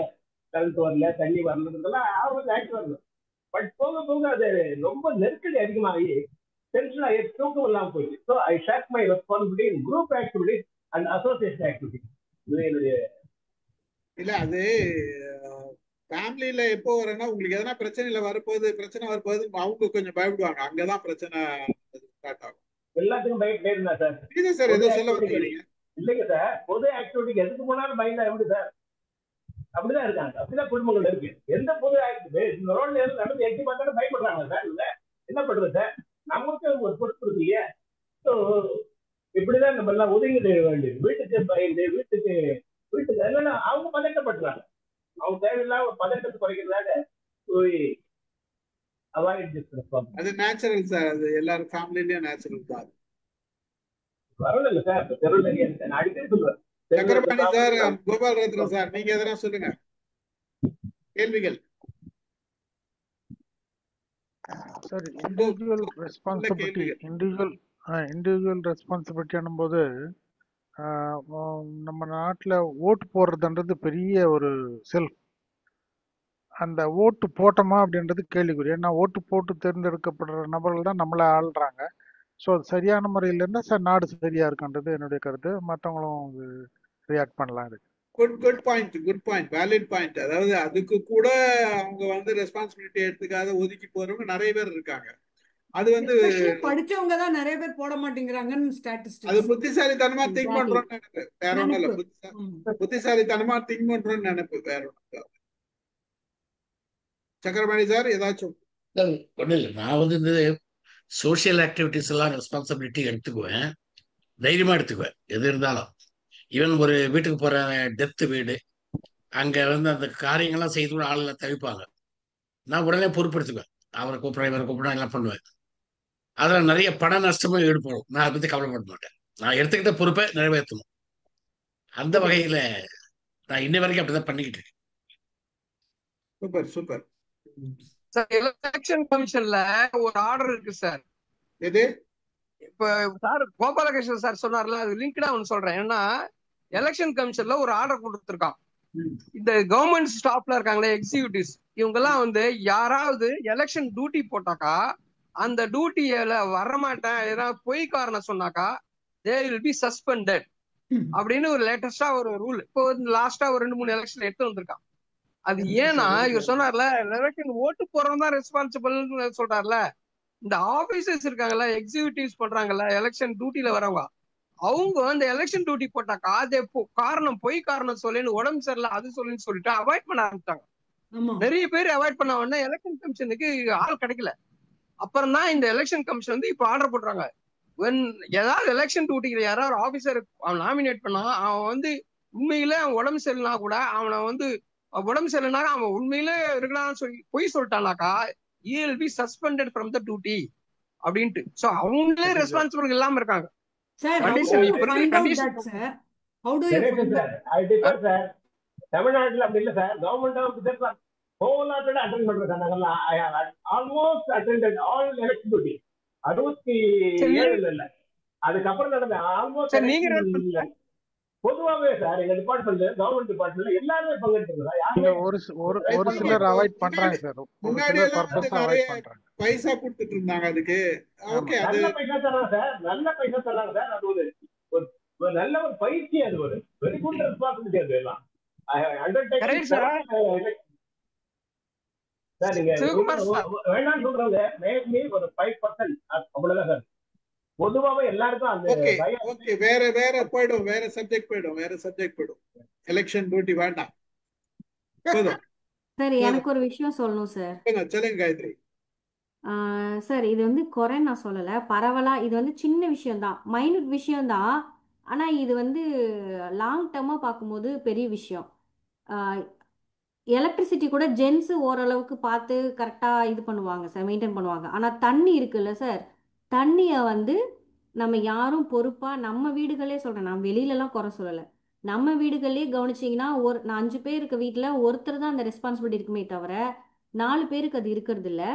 கரண்ட் வரல, தண்ணி வரலன்றதெல்லாம் ஆக்டிவ் வரல. பட் போக போக அது ரொம்ப நெருக்கடி அதிகமாகி டென்ஷன் ஆகி தூக்கம் இல்லாமல் போயிடுச்சு. So I share my responsibility in group activity and association activity. இது என்னுடைய இல்ல அது ஃபேமிலியில எப்போ வரேன்னா உங்களுக்கு எதனா பிரச்சனை வரப்போகுது அவங்க கொஞ்சம் பயப்படுவாங்க. அங்கதான் பிரச்சனை ஸ்டார்ட் ஆகும். எல்லாத்துக்கும் பயப்படா சார். இல்ல சார், பொது ஏதோ சொல்ல ஆக்டிவிட்டிக்கு வந்தீங்க. இல்லைங்க சார், பொது ஆக்டிவிட்டிக்கு எதுக்கு போனாலும் பயந்தா எப்படி சார்? அப்படிதான் இருக்காங்க, அப்படிதான் குடும்பங்கள் இருக்கு. எந்த பொது ஆக்டிவிட்டி இந்த ரோட்ல இருந்து நடந்து எட்டி பார்த்தாலும் பயப்படுறாங்க சார். இல்ல என்ன பண்றது சார், நமக்கு ஒரு பொறுப்பு இருக்கீங்க. ஸோ இப்படிதான் நம்ம எல்லாம் ஒதுங்கி வேண்டியது. வீட்டுக்கு பயந்து வீட்டுக்கு என்னன்னா அவங்க பதட்டப்படுறாங்க. அவங்க தேவையில்லாம ஒரு பதட்டத்தை குறைக்கிறதாக போய் அவாய்ட் டிஸ்கஸ் அது நேச்சுரல் சார், அது எல்லாரும் ஃபேமிலிலயும் நேச்சுரல் தான். பரவாயில்ல சார், தெருவில் நான் அடிக்கடி சொல்லுவேன். சக்கரபாணி சார், கோபால் ரத்னம் சார், நீங்க எதனா சொல்லுங்க கேள்விகள். Sir individual responsibility, individual responsibility போது நம்ம நாட்டில் ஓட்டு போடுறதுன்றது பெரிய ஒரு செல்ஃப். அந்த ஓட்டு போட்டோமா அப்படின்றது கேள்விக்குறி. ஏன்னா ஓட்டு போட்டு தேர்ந்தெடுக்கப்படுற நபர்கள் தான் நம்மளை ஆள்றாங்க. ஸோ அது சரியான முறையில் இருந்தால் சார் நாடு சரியா இருக்குன்றது என்னுடைய கருத்து. மற்றவங்களும் ரியாக்ட் பண்ணலாம் இதுக்கு. Good point, valid point. அதாவது அதுக்கு கூட அவங்க வந்து ரெஸ்பான்சிபிலிட்டி எடுத்துக்காத ஒதுக்கி போறவங்க நிறைய பேர் இருக்காங்க. அது வந்து படிச்சவங்க தான் நிறைய பேர் போட மாட்டேங்கிறாங்கன்னு ஸ்டாட்டிஸ்டிக்ஸ். அது புத்திசாலித்தனமா திங்க் பண்றோம்னு நினைப்பு, வேற ஒண்ணும் இல்ல. புத்திசாலித்தனமா திங்க் பண்றோம்னு நினைப்பு, வேற ஒண்ணும். சக்கரபாணி சார் ஏதாச்சும்? ஒன்றும் இல்லை, நான் வந்து இந்த சோசியல் ஆக்டிவிட்டிஸ் எல்லாம் ரெஸ்பான்சிபிலிட்டி எடுத்துக்குவேன், தைரியமா எடுத்துக்குவேன். எது இருந்தாலும் ஈவன் ஒரு வீட்டுக்கு போற டெத்து வீடு, அங்க வந்து அந்த காரியங்கள்லாம் செய்து கூட ஆளுல தவிப்பாங்க. நான் உடனே பொறுப்பெடுத்துக்குவேன். அவரை கூப்பிட இவரை கூப்பிட எல்லாம் பண்ணுவேன். அதில் நிறைய பண நஷ்டமும் ஈடுபடும். நான் அதை பத்தி கவலைப்பட மாட்டேன். நான் எடுத்துக்கிட்ட பொறுப்பை நிறைவேற்றணும். அந்த வகையில நான் இன்ன வரைக்கும் அப்படிதான் பண்ணிக்கிட்டு இருக்கேன். சூப்பர். சார் எலெக்ஷன் கமிஷன்ல ஒரு ஆர்டர் இருக்கு சார். எது? இப்ப சார் கோபாலகிருஷ்ணன் சார் சொன்னார்ல, அது லிங்க்டா ஒன்று சொல்றேன். ஏன்னா எலெக்ஷன் கமிஷன்ல ஒரு ஆர்டர் கொடுத்துருக்கான். இந்த கவர்மெண்ட் ஸ்டாஃப்ல இருக்காங்களே எக்ஸிக்யூட்டிவ்ஸ், இவங்க எல்லாம் வந்து யாராவது எலெக்ஷன் டியூட்டி போட்டாக்கா அந்த டியூட்டியில வரமாட்டேன் ஏதாவது பொய் காரணம் சொன்னாக்கா தே வில் பி சஸ்பெண்டட் அப்படின்னு ஒரு லேட்டஸ்டா ஒரு ரூல் இப்போ லாஸ்டா ஒரு 2-3 எலெக்ஷன் எடுத்து வந்திருக்கான். அது ஏன்னா இவர் சொன்னார்ல, எலெக்ஷன் ஓட்டு போறவங்க தான் ரெஸ்பான்சிபிள் சொல்றாருல. இந்த ஆபீசர்ஸ் இருக்காங்கல்ல, எக்ஸிக்யூட்டிவ்ஸ் பண்றாங்கல்ல எலெக்ஷன் டியூட்டில வரவங்க, அவங்க அந்த எலெக்ஷன் டியூட்டி போட்டாக்கா அது காரணம் பொய் காரணம் சொல்லின்னு உடம்பு சரியில்லை அது சொல்லின்னு சொல்லிட்டு அவாய்ட் பண்ண ஆரம்பிச்சாங்க. நிறைய பேர் அவாய்ட் பண்ண உடனே எலெக்ஷன் கமிஷனுக்கு ஆள் கிடைக்கல. அப்புறம் தான் இந்த எலெக்ஷன் கமிஷன் வந்து இப்ப ஆர்டர் போடுறாங்க, ஏதாவது எலெக்ஷன் டியூட்டிக்கு யாராவது ஆபீசர் அவன் நாமினேட் பண்ணா அவன் வந்து உண்மையிலே அவன் உடம்பு சரியில்லைனா கூட அவனை வந்து உடம்பு சரியில்லைனா அவன் உண்மையிலே இருக்கலாம்னு சொல்லி பொய் சொல்லிட்டானாக்கா he will be suspended from the duty அப்படின்ட்டு. சோ அவங்களே ரெஸ்பான்சிபிள் இல்லாம இருக்காங்க. தமிழ்நாட்டுல அப்படி இல்ல சார், கவர்மெண்ட் அட்டெண்ட் பண்றாங்க. Almost attended all election duty 67 இல்ல அதுக்கப்புறம் நடந்த ஆல்மோஸ்ட் பொதுவாகவே சார் எங்க டிபார்ட்மெண்ட் கவர்மெண்ட் டிபார்ட்மெண்ட்ல எல்லாருமே பங்கெடுத்துருக்காங்க. ஒரு சிலர் அவாய்ட் பண்றாங்க சார், ஒரு சிலர் பர்பஸா அவாய்ட் பண்றாங்க. பைசா கொடுத்துட்டு இருந்தாங்க அதுக்கு. ஓகே, நல்ல பைசா தராங்க சார், நல்ல பைசா தராங்க சார். அது ஒரு நல்ல ஒரு பயிற்சி, அது ஒரு வெரி குட் ரெஸ்பான்சிபிலிட்டி. அது எல்லாம் சார் நீங்க வேண்டாம்னு சொல்றவங்க மேபி ஒரு 5% அவ்வளவுதான் சார். பொதுவாவே எல்லாருக்கும் அந்த ஓகே வேற போய்டும், வேற சப்ஜெக்ட் போய்டும். எலெக்ஷன் டியூட்டி வேண்டாம். சார் எனக்கு ஒரு விஷயம் சொல்லணும் சார். சொல்லுங்க காயத்ரி. சார் இது வந்து குறைன்னு நான் சொல்லலை, பரவலா இது வந்து சின்ன விஷயம்தான், மைனூட் விஷயம்தான். ஆனால் இது வந்து லாங் டேர்மாக பார்க்கும்போது பெரிய விஷயம். எலக்ட்ரிசிட்டி கூட ஜென்ஸு ஓரளவுக்கு பார்த்து கரெக்டாக இது பண்ணுவாங்க சார், மெயின்டைன் பண்ணுவாங்க. ஆனால் தண்ணி இருக்குல்ல சார், தண்ணியை வந்து நம்ம யாரும் பொறுப்பாக நம்ம வீடுகளே சொல்கிறேன், நான் வெளியிலலாம் குறை சொல்லலை, நம்ம வீடுகளே கவனிச்சிங்கன்னா நான் 5 பேர் இருக்க வீட்டில் ஒருத்தர் தான் அந்த ரெஸ்பான்சிபிலிட்டி இருக்குமே தவிர 4 பேருக்கு அது இருக்கிறது இல்லை.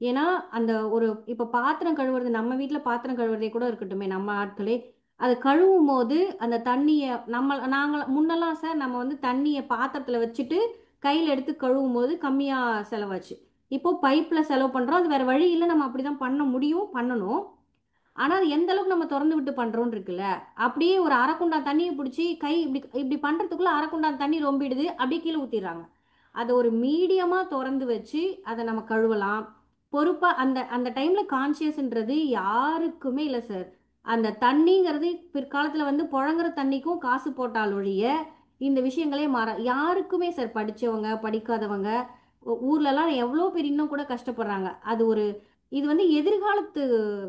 ஏன்னா அந்த ஒரு இப்போ பாத்திரம் கழுவுறது, நம்ம வீட்டில் பாத்திரம் கழுவுறதே கூட இருக்கட்டுமே, நம்ம ஆட்களே அதை கழுவும் போது அந்த தண்ணியை நாங்கள் முன்னெல்லாம் சார் நம்ம வந்து தண்ணியை பாத்திரத்தில் வச்சுட்டு கையில் எடுத்து கழுவும் போது கம்மியாக செலவாச்சு. இப்போ பைப்பில் செலவு பண்ணுறோம், அது வேறு வழி இல்லை, நம்ம அப்படி தான் பண்ண முடியும், பண்ணணும். ஆனா அது எந்த அளவுக்கு நம்ம திறந்து விட்டு பண்றோம்னு இருக்குல்ல. அப்படியே ஒரு அரை குண்டான் தண்ணியை பிடிச்சி கை இப்படி இப்படி பண்றதுக்குள்ள அரை குண்டான் தண்ணி ரொம்பிடுது, அப்படியே கீழே ஊத்திடுறாங்க. அதை ஒரு மீடியமா திறந்து வச்சு அதை நம்ம கழுவலாம். பொறுப்பா அந்த அந்த டைம்ல கான்சியஸ்ன்றது யாருக்குமே இல்லை சார். அந்த தண்ணிங்கிறது பிற்காலத்துல வந்து புழங்குற தண்ணிக்கும் காசு போட்டால் ஒழிய இந்த விஷயங்களே மாற யாருக்குமே சார். படிச்சவங்க படிக்காதவங்க ஊர்லலாம் எவ்வளோ பேர் இன்னும் கூட கஷ்டப்படுறாங்க. அது ஒரு இது வந்து எதிர்காலத்து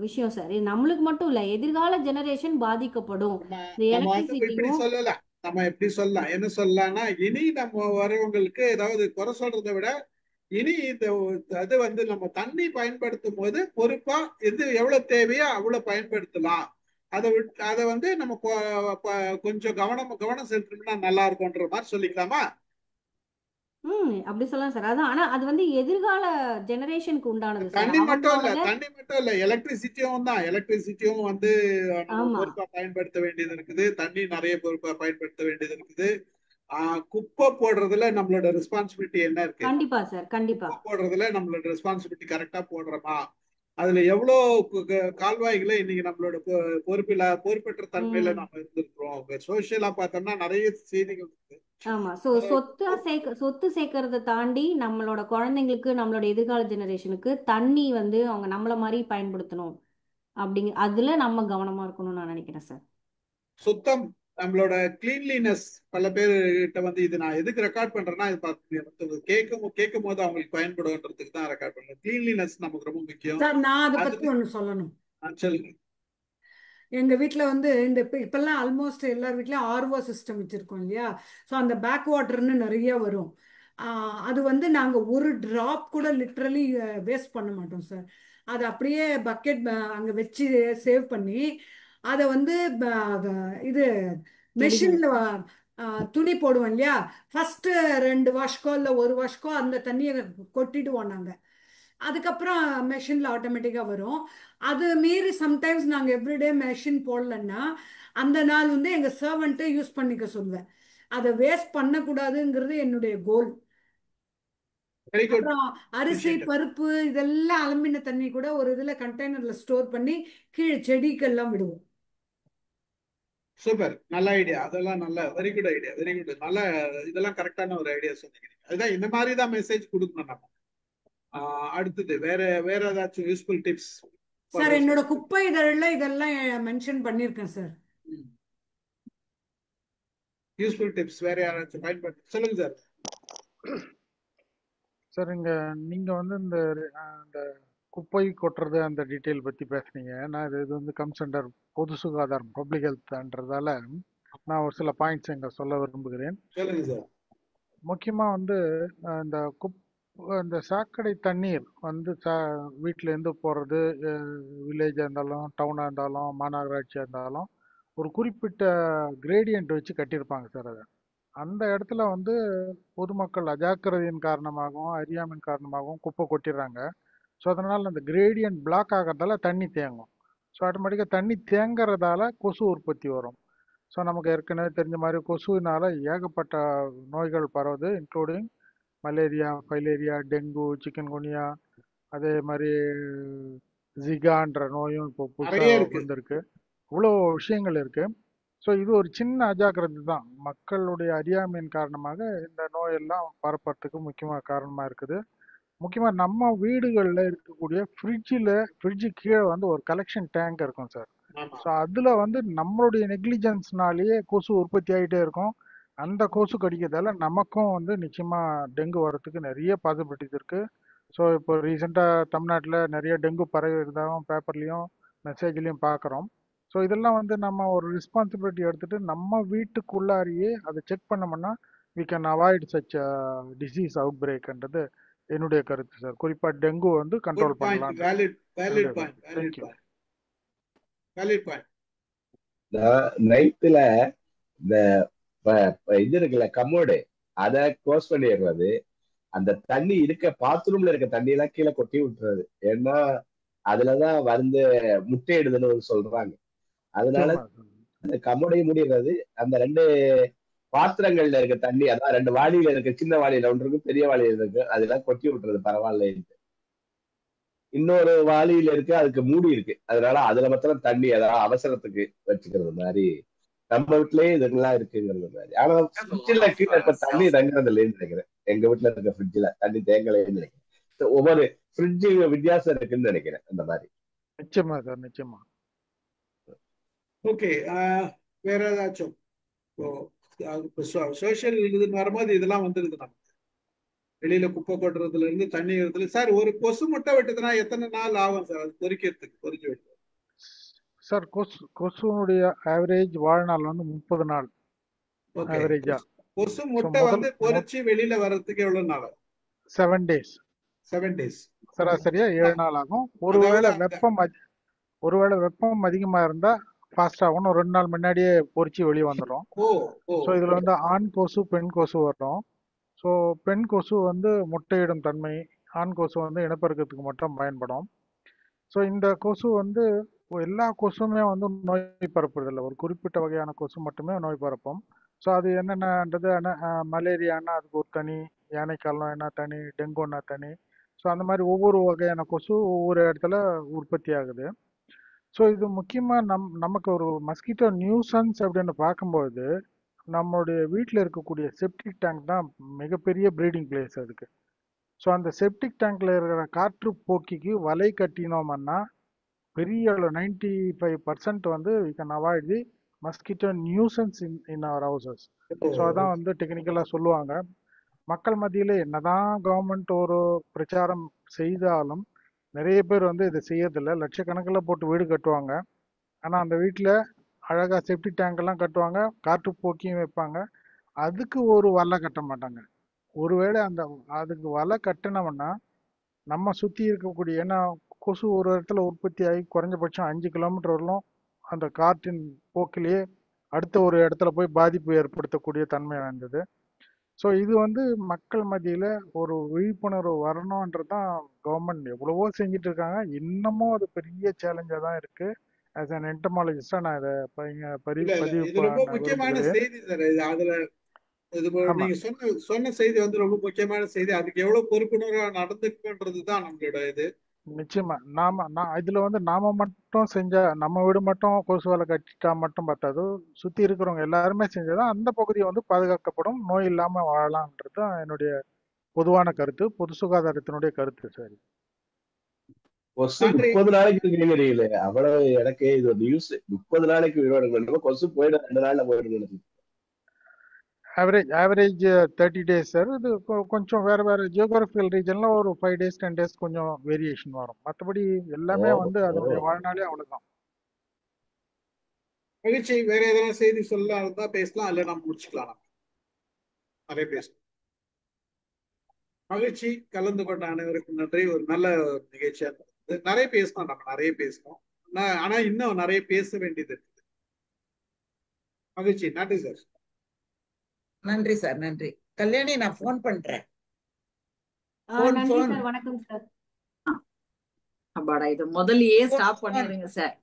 விஷயம் சார். இது நம்மளுக்கு மட்டும் இல்லை, எதிர்கால ஜெனரேஷன் பாதிக்கப்படும். இந்த நம்ம வந்து இப்படி எலக்ட்ரிசிட்டியும் சொல்லலாம். நம்ம எப்படி சொல்லலாம், என்ன சொல்லலாம்னா, இனி நம்ம வரவங்களுக்கு ஏதாவது குறை சொல்றதை விட இனி இந்த அது வந்து நம்ம தண்ணி பயன்படுத்தும் போது பொறுப்பா எது எவ்வளவு தேவையோ அவ்வளவு பயன்படுத்தலாம். அதை வந்து நம்ம கொஞ்சம் கவனம் செலுத்தணும்னா நல்லா இருக்கும்ன்ற மாதிரி சொல்லிக்கலாமா? அப்படி சொல்லலாம் சார். அதான், ஆனா அது வந்து எதிர்கால ஜெனரேஷனுக்கு உண்டானது சார். தண்ணி மட்டும் அவங்களோட இல்ல, எலக்ட்ரிசிட்டியும் தான். எலக்ட்ரிசிட்டியும் வந்து நம்ம ஆமா பொறுப்பா பயன்படுத்த வேண்டியது இருக்குது. தண்ணி நிறைய பொறுப்பா பயன்படுத்த வேண்டியது இருக்குது. குப்பை போடுறதுல நம்மளோட ரெஸ்பான்சிபிலிட்டி என்ன இருக்கு? கண்டிப்பா சார், கண்டிப்பா. குப்பை போடுறதுல நம்மளோட ரெஸ்பான்சிபிலிட்டி கரெக்டா போடுறோமா? அதுல எவ்வளவு கால்வாய்களை இன்னைக்கு நம்மளோட பொறுப்பற்ற தன்மையில நம்ம இருந்திருக்கிறோம். சோசியலா பார்த்தோம்னா நிறைய செய்திகள் இருக்கு. ஆமா. சொத்து சேர்க்கறதை தாண்டி நம்மளோட குழந்தைங்களுக்கு, நம்மளோட எதிர்கால ஜெனரேஷனுக்கு தண்ணி வந்து அவங்க நம்மள மாதிரி பயன்படுத்தணும் அப்படிங்க, அதுல நம்ம கவனமா இருக்கணும்னு நான் நினைக்கிறேன் சார். சுத்தம், நம்மளோட கிளீன்லினஸ். பல பேர்கிட்ட வந்து இது நான் எதுக்கு ரெக்கார்ட் பண்றேன்னா, இது பார்த்து கேட்கும் போது அவங்களுக்கு பயன்படுன்றதுக்கு தான் ரெக்கார்ட் பண்றேன். கிளீன்லினஸ் நமக்கு ரொம்ப முக்கியம். சார் நான் அதை பத்தி ஒண்ணு சொல்லணும். சொல்லுங்க. எங்க வீட்ல வந்து இந்த இப்பெல்லாம் ஆல்மோஸ்ட் எல்லார் வீட்லயும் ஆர்ஓ சிஸ்டம் வச்சிருக்கோம் இல்லையா. ஸோ அந்த பேக் வாட்டர்னு நிறைய வரும். அது வந்து நாங்க ஒரு டிராப் கூட லிட்ரலி வேஸ்ட் பண்ண மாட்டோம் சார். அதை அப்படியே பக்கெட் அங்க வச்சு சேவ் பண்ணி அதை வந்து இது மெஷின்ல துணி போடுவோம் இல்லையா. ஃபர்ஸ்ட் 2 வாஷ்கோ இல்லை 1 வாஷ்கோ அந்த தண்ணியை கொட்டிடுவோம் நாங்க. அதுக்கப்புறம் மெஷின்ல ஆட்டோமேட்டிக்கா வரும். அது மீறி சம்டைம்ஸ் நாங்க எவ்ரிடே மெஷின் போடலன்னா அந்த நாள் வந்து எங்க சர்வெண்ட்டை யூஸ் பண்ணிக்க சொல்லுவேன். அதை வேஸ்ட் பண்ணக்கூடாதுங்கிறது என்னுடைய கோல். அப்புறம் அரிசி பருப்பு இதெல்லாம் அலம்பின தண்ணி கூட ஒரு இதுல கண்டெய்னர்ல ஸ்டோர் பண்ணி கீழே செடிக்கெல்லாம் விடுவோம். சூப்பர், நல்ல ஐடியா. அதெல்லாம் நல்ல very good idea, very good. நல்ல இதெல்லாம் கரெக்டான ஒரு ஐடியா சொன்னீங்க. அதுதான் இந்த மாதிரி தான் மெசேஜ் கொடுக்கணும் நம்ம. அடுத்தது வேற ஏதாச்சும் யூஸ்ஃபுல் டிப்ஸ்? சார் என்னோட குப்பை இதெல்லாம் மென்ஷன் பண்ணிருக்கேன் சார். யூஸ்ஃபுல் டிப்ஸ் வேற யாராச்சும் பயன்படுத்த சொல்லுங்க சார். சார் நீங்க வந்து இந்த குப்பை கொட்டுறது அந்த டீட்டெயில் பத்தி பேசுனீங்க. நான் இது வந்து கம்ஸ் அண்டர் பொது சுகாதாரம், பப்ளிக் ஹெல்த்ன்றதால நான் ஒரு சில பாயிண்ட்ஸ் இங்க சொல்ல விரும்புகிறேன். சொல்லுங்க சார். முக்கியமா வந்து இந்த சாக்கடை தண்ணீர் வந்து வீட்டுல இருந்து போறது, வில்லேஜா இருந்தாலும் டவுனா இருந்தாலும் மாநகராட்சியா இருந்தாலும் ஒரு குறிப்பிட்ட கிரேடியன்ட் வச்சு கட்டியிருப்பாங்க சார். அதை அந்த இடத்துல வந்து பொதுமக்கள் அஜாக்கிரதையின் காரணமாகவும் அறியாமையின் காரணமாகவும் குப்பை கொட்டிடுறாங்க. ஸோ அதனால அந்த கிரேடியன்ட் பிளாக் ஆகிறதால தண்ணி தேங்கும். ஸோ ஆட்டோமேட்டிக்காக தண்ணி தேங்குறதால கொசு உற்பத்தி வரும். ஸோ நமக்கு ஏற்கனவே தெரிஞ்ச மாதிரி கொசுவினால ஏகப்பட்ட நோய்கள் பரவுது, including malaria, filaria, dengue, chikungunya, அதே மாதிரி ஜிகான்ற நோயும் இப்போ புதுசாக வந்திருக்கு. இவ்வளோ விஷயங்கள் இருக்கு. ஸோ இது ஒரு சின்ன அஜாக்கிரதை தான். மக்களுடைய அறியாமையின் காரணமாக இந்த நோயெல்லாம் பரப்புறதுக்கு முக்கியமாக காரணமாக இருக்குது. முக்கியமாக நம்ம வீடுகளில் இருக்கக்கூடிய ஃப்ரிட்ஜு கீழே வந்து ஒரு கலெக்ஷன் டேங்க் இருக்கும் சார். ஸோ அதில் வந்து நம்மளுடைய நெக்லிஜென்ஸ்னாலேயே கொசு உற்பத்தி ஆகிட்டே இருக்கும். அந்த கொசு கடிக்கிறதால நமக்கும் வந்து நிச்சயமாக டெங்கு வர்றதுக்கு நிறைய பாசிபிலிட்டிஸ் இருக்குது. ஸோ இப்போ ரீசெண்டாக தமிழ்நாட்டில் நிறைய டெங்கு பரவி இருந்தாலும் பேப்பர்லேயும் மெசேஜ்லேயும் பார்க்குறோம். ஸோ இதெல்லாம் வந்து நம்ம ஒரு ரெஸ்பான்சிபிலிட்டி எடுத்துட்டு நம்ம வீட்டுக்குள்ளாரியே அதை செக் பண்ணோம்னா we can avoid such disease அவுட் பிரேக்ன்றது என்னுடைய கருத்து சார். குறிப்பா டெங்கு வந்து கண்ட்ரோல் பண்ணலாம். நைட்ல இந்த இது இருக்குல்ல கமோடு, அதை க்ளோஸ் பண்ணிடுறது, அந்த தண்ணி பாத்ரூம்ல இருக்க தண்ணி எல்லாம் கீழே கொட்டி விட்டுறது. ஏன்னா அதுலதான் வந்து முட்டையிடுதுன்னு சொல்றாங்க. அதனால அந்த கமோடையும் மூடிடுறது. அந்த 2 பாத்திரங்கள்ல இருக்க தண்ணி, அதான் 2 வாளியில இருக்க, சின்ன வாளியில ஒன்று இருக்கு, பெரிய வாளியில இருக்கு, அதெல்லாம் கொட்டி விட்டுறது பரவாயில்ல. இன்னொரு வாளியில இருக்கு, அதுக்கு மூடி இருக்கு. அதனால அதுல மாத்திரம் தண்ணி ஏதாவது அவசரத்துக்கு வச்சுக்கிறது மாதிரி நம்ம வீட்லயே இதெல்லாம் இருக்குங்கிறது மாதிரி. ஆனா ஃப்ரிட்ஜ்ல கீழே இப்ப தண்ணி தங்குறது இல்லைன்னு நினைக்கிறேன். எங்க வீட்டுல இருக்க ஃப்ரிட்ஜ்ல தண்ணி தேங்கலைன்னு நினைக்கிறேன். ஒவ்வொரு ஃப்ரிட்ஜு வித்தியாசம் இருக்குன்னு நினைக்கிறேன் அந்த மாதிரி. நிச்சயமா சார், நிச்சயமா. ஓகே, வேற ஏதாச்சும் சோஷியல் இதுன்னு வரும்போது இதெல்லாம் வந்துருது. நம்ம வெளியில குப்பை கொட்டுறதுல இருந்து தண்ணி விடுறதுல சார், ஒரு கொசு முட்டை வெட்டுதுன்னா எத்தனை நாள் ஆகும் சார் அது பொறிக்கிறதுக்கு? பொறிச்சு வெட்டு சார் கொசுனுடைய ஆவரேஜ் வாழ்நாள் வந்து 30 நாள் ஓகே. ஆவரேஜா. கொசு ஸோ முட்டை வந்து பொறிச்சு வெளியில வர்றதுக்கு எவ்வளவு நாள் ஆகும்? 7 days 7 days. சராசரியா 7 நாள் ஆகும். அதாவது ஒருவேளை வெப்பம் அதிகமா இருந்தா ஃபாஸ்ட் ஆகும். 2 நாள் முன்னாடியே பொறிச்சு வெளியே வந்துடும். ஸோ இதுல வந்து ஆண் கொசு பெண் கொசு வரும். ஸோ பெண் கொசு வந்து முட்டையிடும் தன்மை, ஆண் கொசு வந்து இனப்பெருக்கத்துக்கு மட்டும் பயன்படும். ஸோ இந்த கொசு வந்து எல்லா கொசுமே வந்து நோய் பரப்புறதில்லை, ஒரு குறிப்பிட்ட வகையான கொசு மட்டுமே நோய் பரப்பும். ஸோ அது என்னென்னன்றது மலேரியானா அதுக்கு ஒரு தனி, யானைக்காலம் என்ன தனி, டெங்குன்னா தனி. ஸோ அந்த மாதிரி ஒவ்வொரு வகையான கொசு ஒவ்வொரு இடத்துல உற்பத்தி ஆகுது. ஸோ இது முக்கியமாக நமக்கு ஒரு மஸ்கிட்டோ நியூசன்ஸ் அப்படின்னு பார்க்கும்போது நம்மளுடைய வீட்டில் இருக்கக்கூடிய செப்டிக் டேங்க் தான் மிகப்பெரிய ப்ரீடிங் பிளேஸ் அதுக்கு. ஸோ அந்த செப்டிக் டேங்க்ல இருக்கிற காற்று போக்கிக்கு வலை கட்டினோம்னா பெரிய 95% வந்து we can avoid the mosquito nuisance in our houses. So அதான் வந்து டெக்னிக்கலாக சொல்லுவாங்க. மக்கள் மத்தியில் என்னதான் கவர்மெண்ட் ஒரு பிரச்சாரம் செய்தாலும் நிறைய பேர் வந்து இதை செய்யறதில்லை. லட்சக்கணக்கில் போட்டு வீடு கட்டுவாங்க, ஆனால் அந்த வீட்டில் அழகாக செப்டிக் டேங்க் எல்லாம் கட்டுவாங்க, காற்று போக்கியும் வைப்பாங்க, அதுக்கு ஒரு வலை கட்ட மாட்டாங்க. ஒருவேளை அதுக்கு வலை கட்டினோம்னா நம்ம சுற்றி இருக்கக்கூடிய, ஏன்னா கொசு ஒரு இடத்துல உற்பத்தி ஆகி குறைஞ்சபட்சம் 5 கிலோமீட்டர் வரலும் அந்த காற்றின் போக்கிலேயே அடுத்த ஒரு இடத்துல போய் பாதிப்பு ஏற்படுத்தக்கூடிய தன்மை வாய்ந்தது. ஸோ இது வந்து மக்கள் மத்தியில் ஒரு விழிப்புணர்வு வரணுன்றது தான் கவர்மெண்ட் எவ்வளவோ செஞ்சுட்டு இருக்காங்க. இன்னமும் அது பெரிய சேலஞ்சாக தான் இருக்கு. ஆஸ் அன் என்டமாலஜிஸ்டாக நான் இதை பதிவு இது ரொம்ப பண்ண முக்கியமான விரும்புகிறேன். செய்தி சார். இது அதுல இது ஆமா, நீங்க சொன்ன செய்தி வந்து ரொம்ப முக்கியமான செய்தி. அதுக்கு எவ்வளவு பொறுப்புணர்வா நடந்துக்குன்றது தான் நம்மளோட இது. நிச்சயமா. இதுல வந்து நாம மட்டும் செஞ்சா, நம்ம வீடு மட்டும் கொசு வலை கட்டிட்டா மட்டும் பத்தாது, சுத்தி இருக்கிறவங்க எல்லாருமே செஞ்சாதான் அந்த பகுதி வந்து பாதுகாக்கப்படும், நோய் இல்லாம வாழலாம்ன்றது தான் என்னுடைய பொதுவான கருத்து, பொது சுகாதாரத்தினுடைய கருத்து. சரி, கொசு 30 நாளைக்கு இருக்கிறீங்க. அவ்வளவு எனக்கு இது ஒரு நியூஸ். 30 நாளைக்கு உயிரோடு கொசு போயிடும், 2 நாள்ல போயிடும். Average 30 days sir. இது கொஞ்சம் வேற வேற ஜியோகிராபிக்கல் ரீஜன்ல ஒரு 5 days 10 days கொஞ்சம் வேரியேஷன் வரும். மற்றபடி எல்லாமே வந்து அதனுடைய வாழ்நாளே அவ்வளவுதான். மகிழ்ச்சி. வேற எதனா செய்தி சொல்ல இருந்தா பேசலாம், இல்ல நம்ம முடிச்சுக்கலாம். நிறைய பேசலாம். மகிழ்ச்சி. கலந்து கொண்ட அனைவருக்கும் நன்றி. ஒரு நல்ல நிகழ்ச்சியா இருந்தது. நிறைய பேசணும், நம்ம நிறைய பேசணும். ஆனா இன்னும் நிறைய பேச வேண்டியது இருக்குது. மகிழ்ச்சி. நன்றி சார். நன்றி சார், நன்றி. கல்யாணி, நான் போன் பண்றேன். நன்றி சார். வணக்கம் சார். அப்பாடா, இது முதல்லயே ஸ்டாப் பண்ணிடுங்க சார்.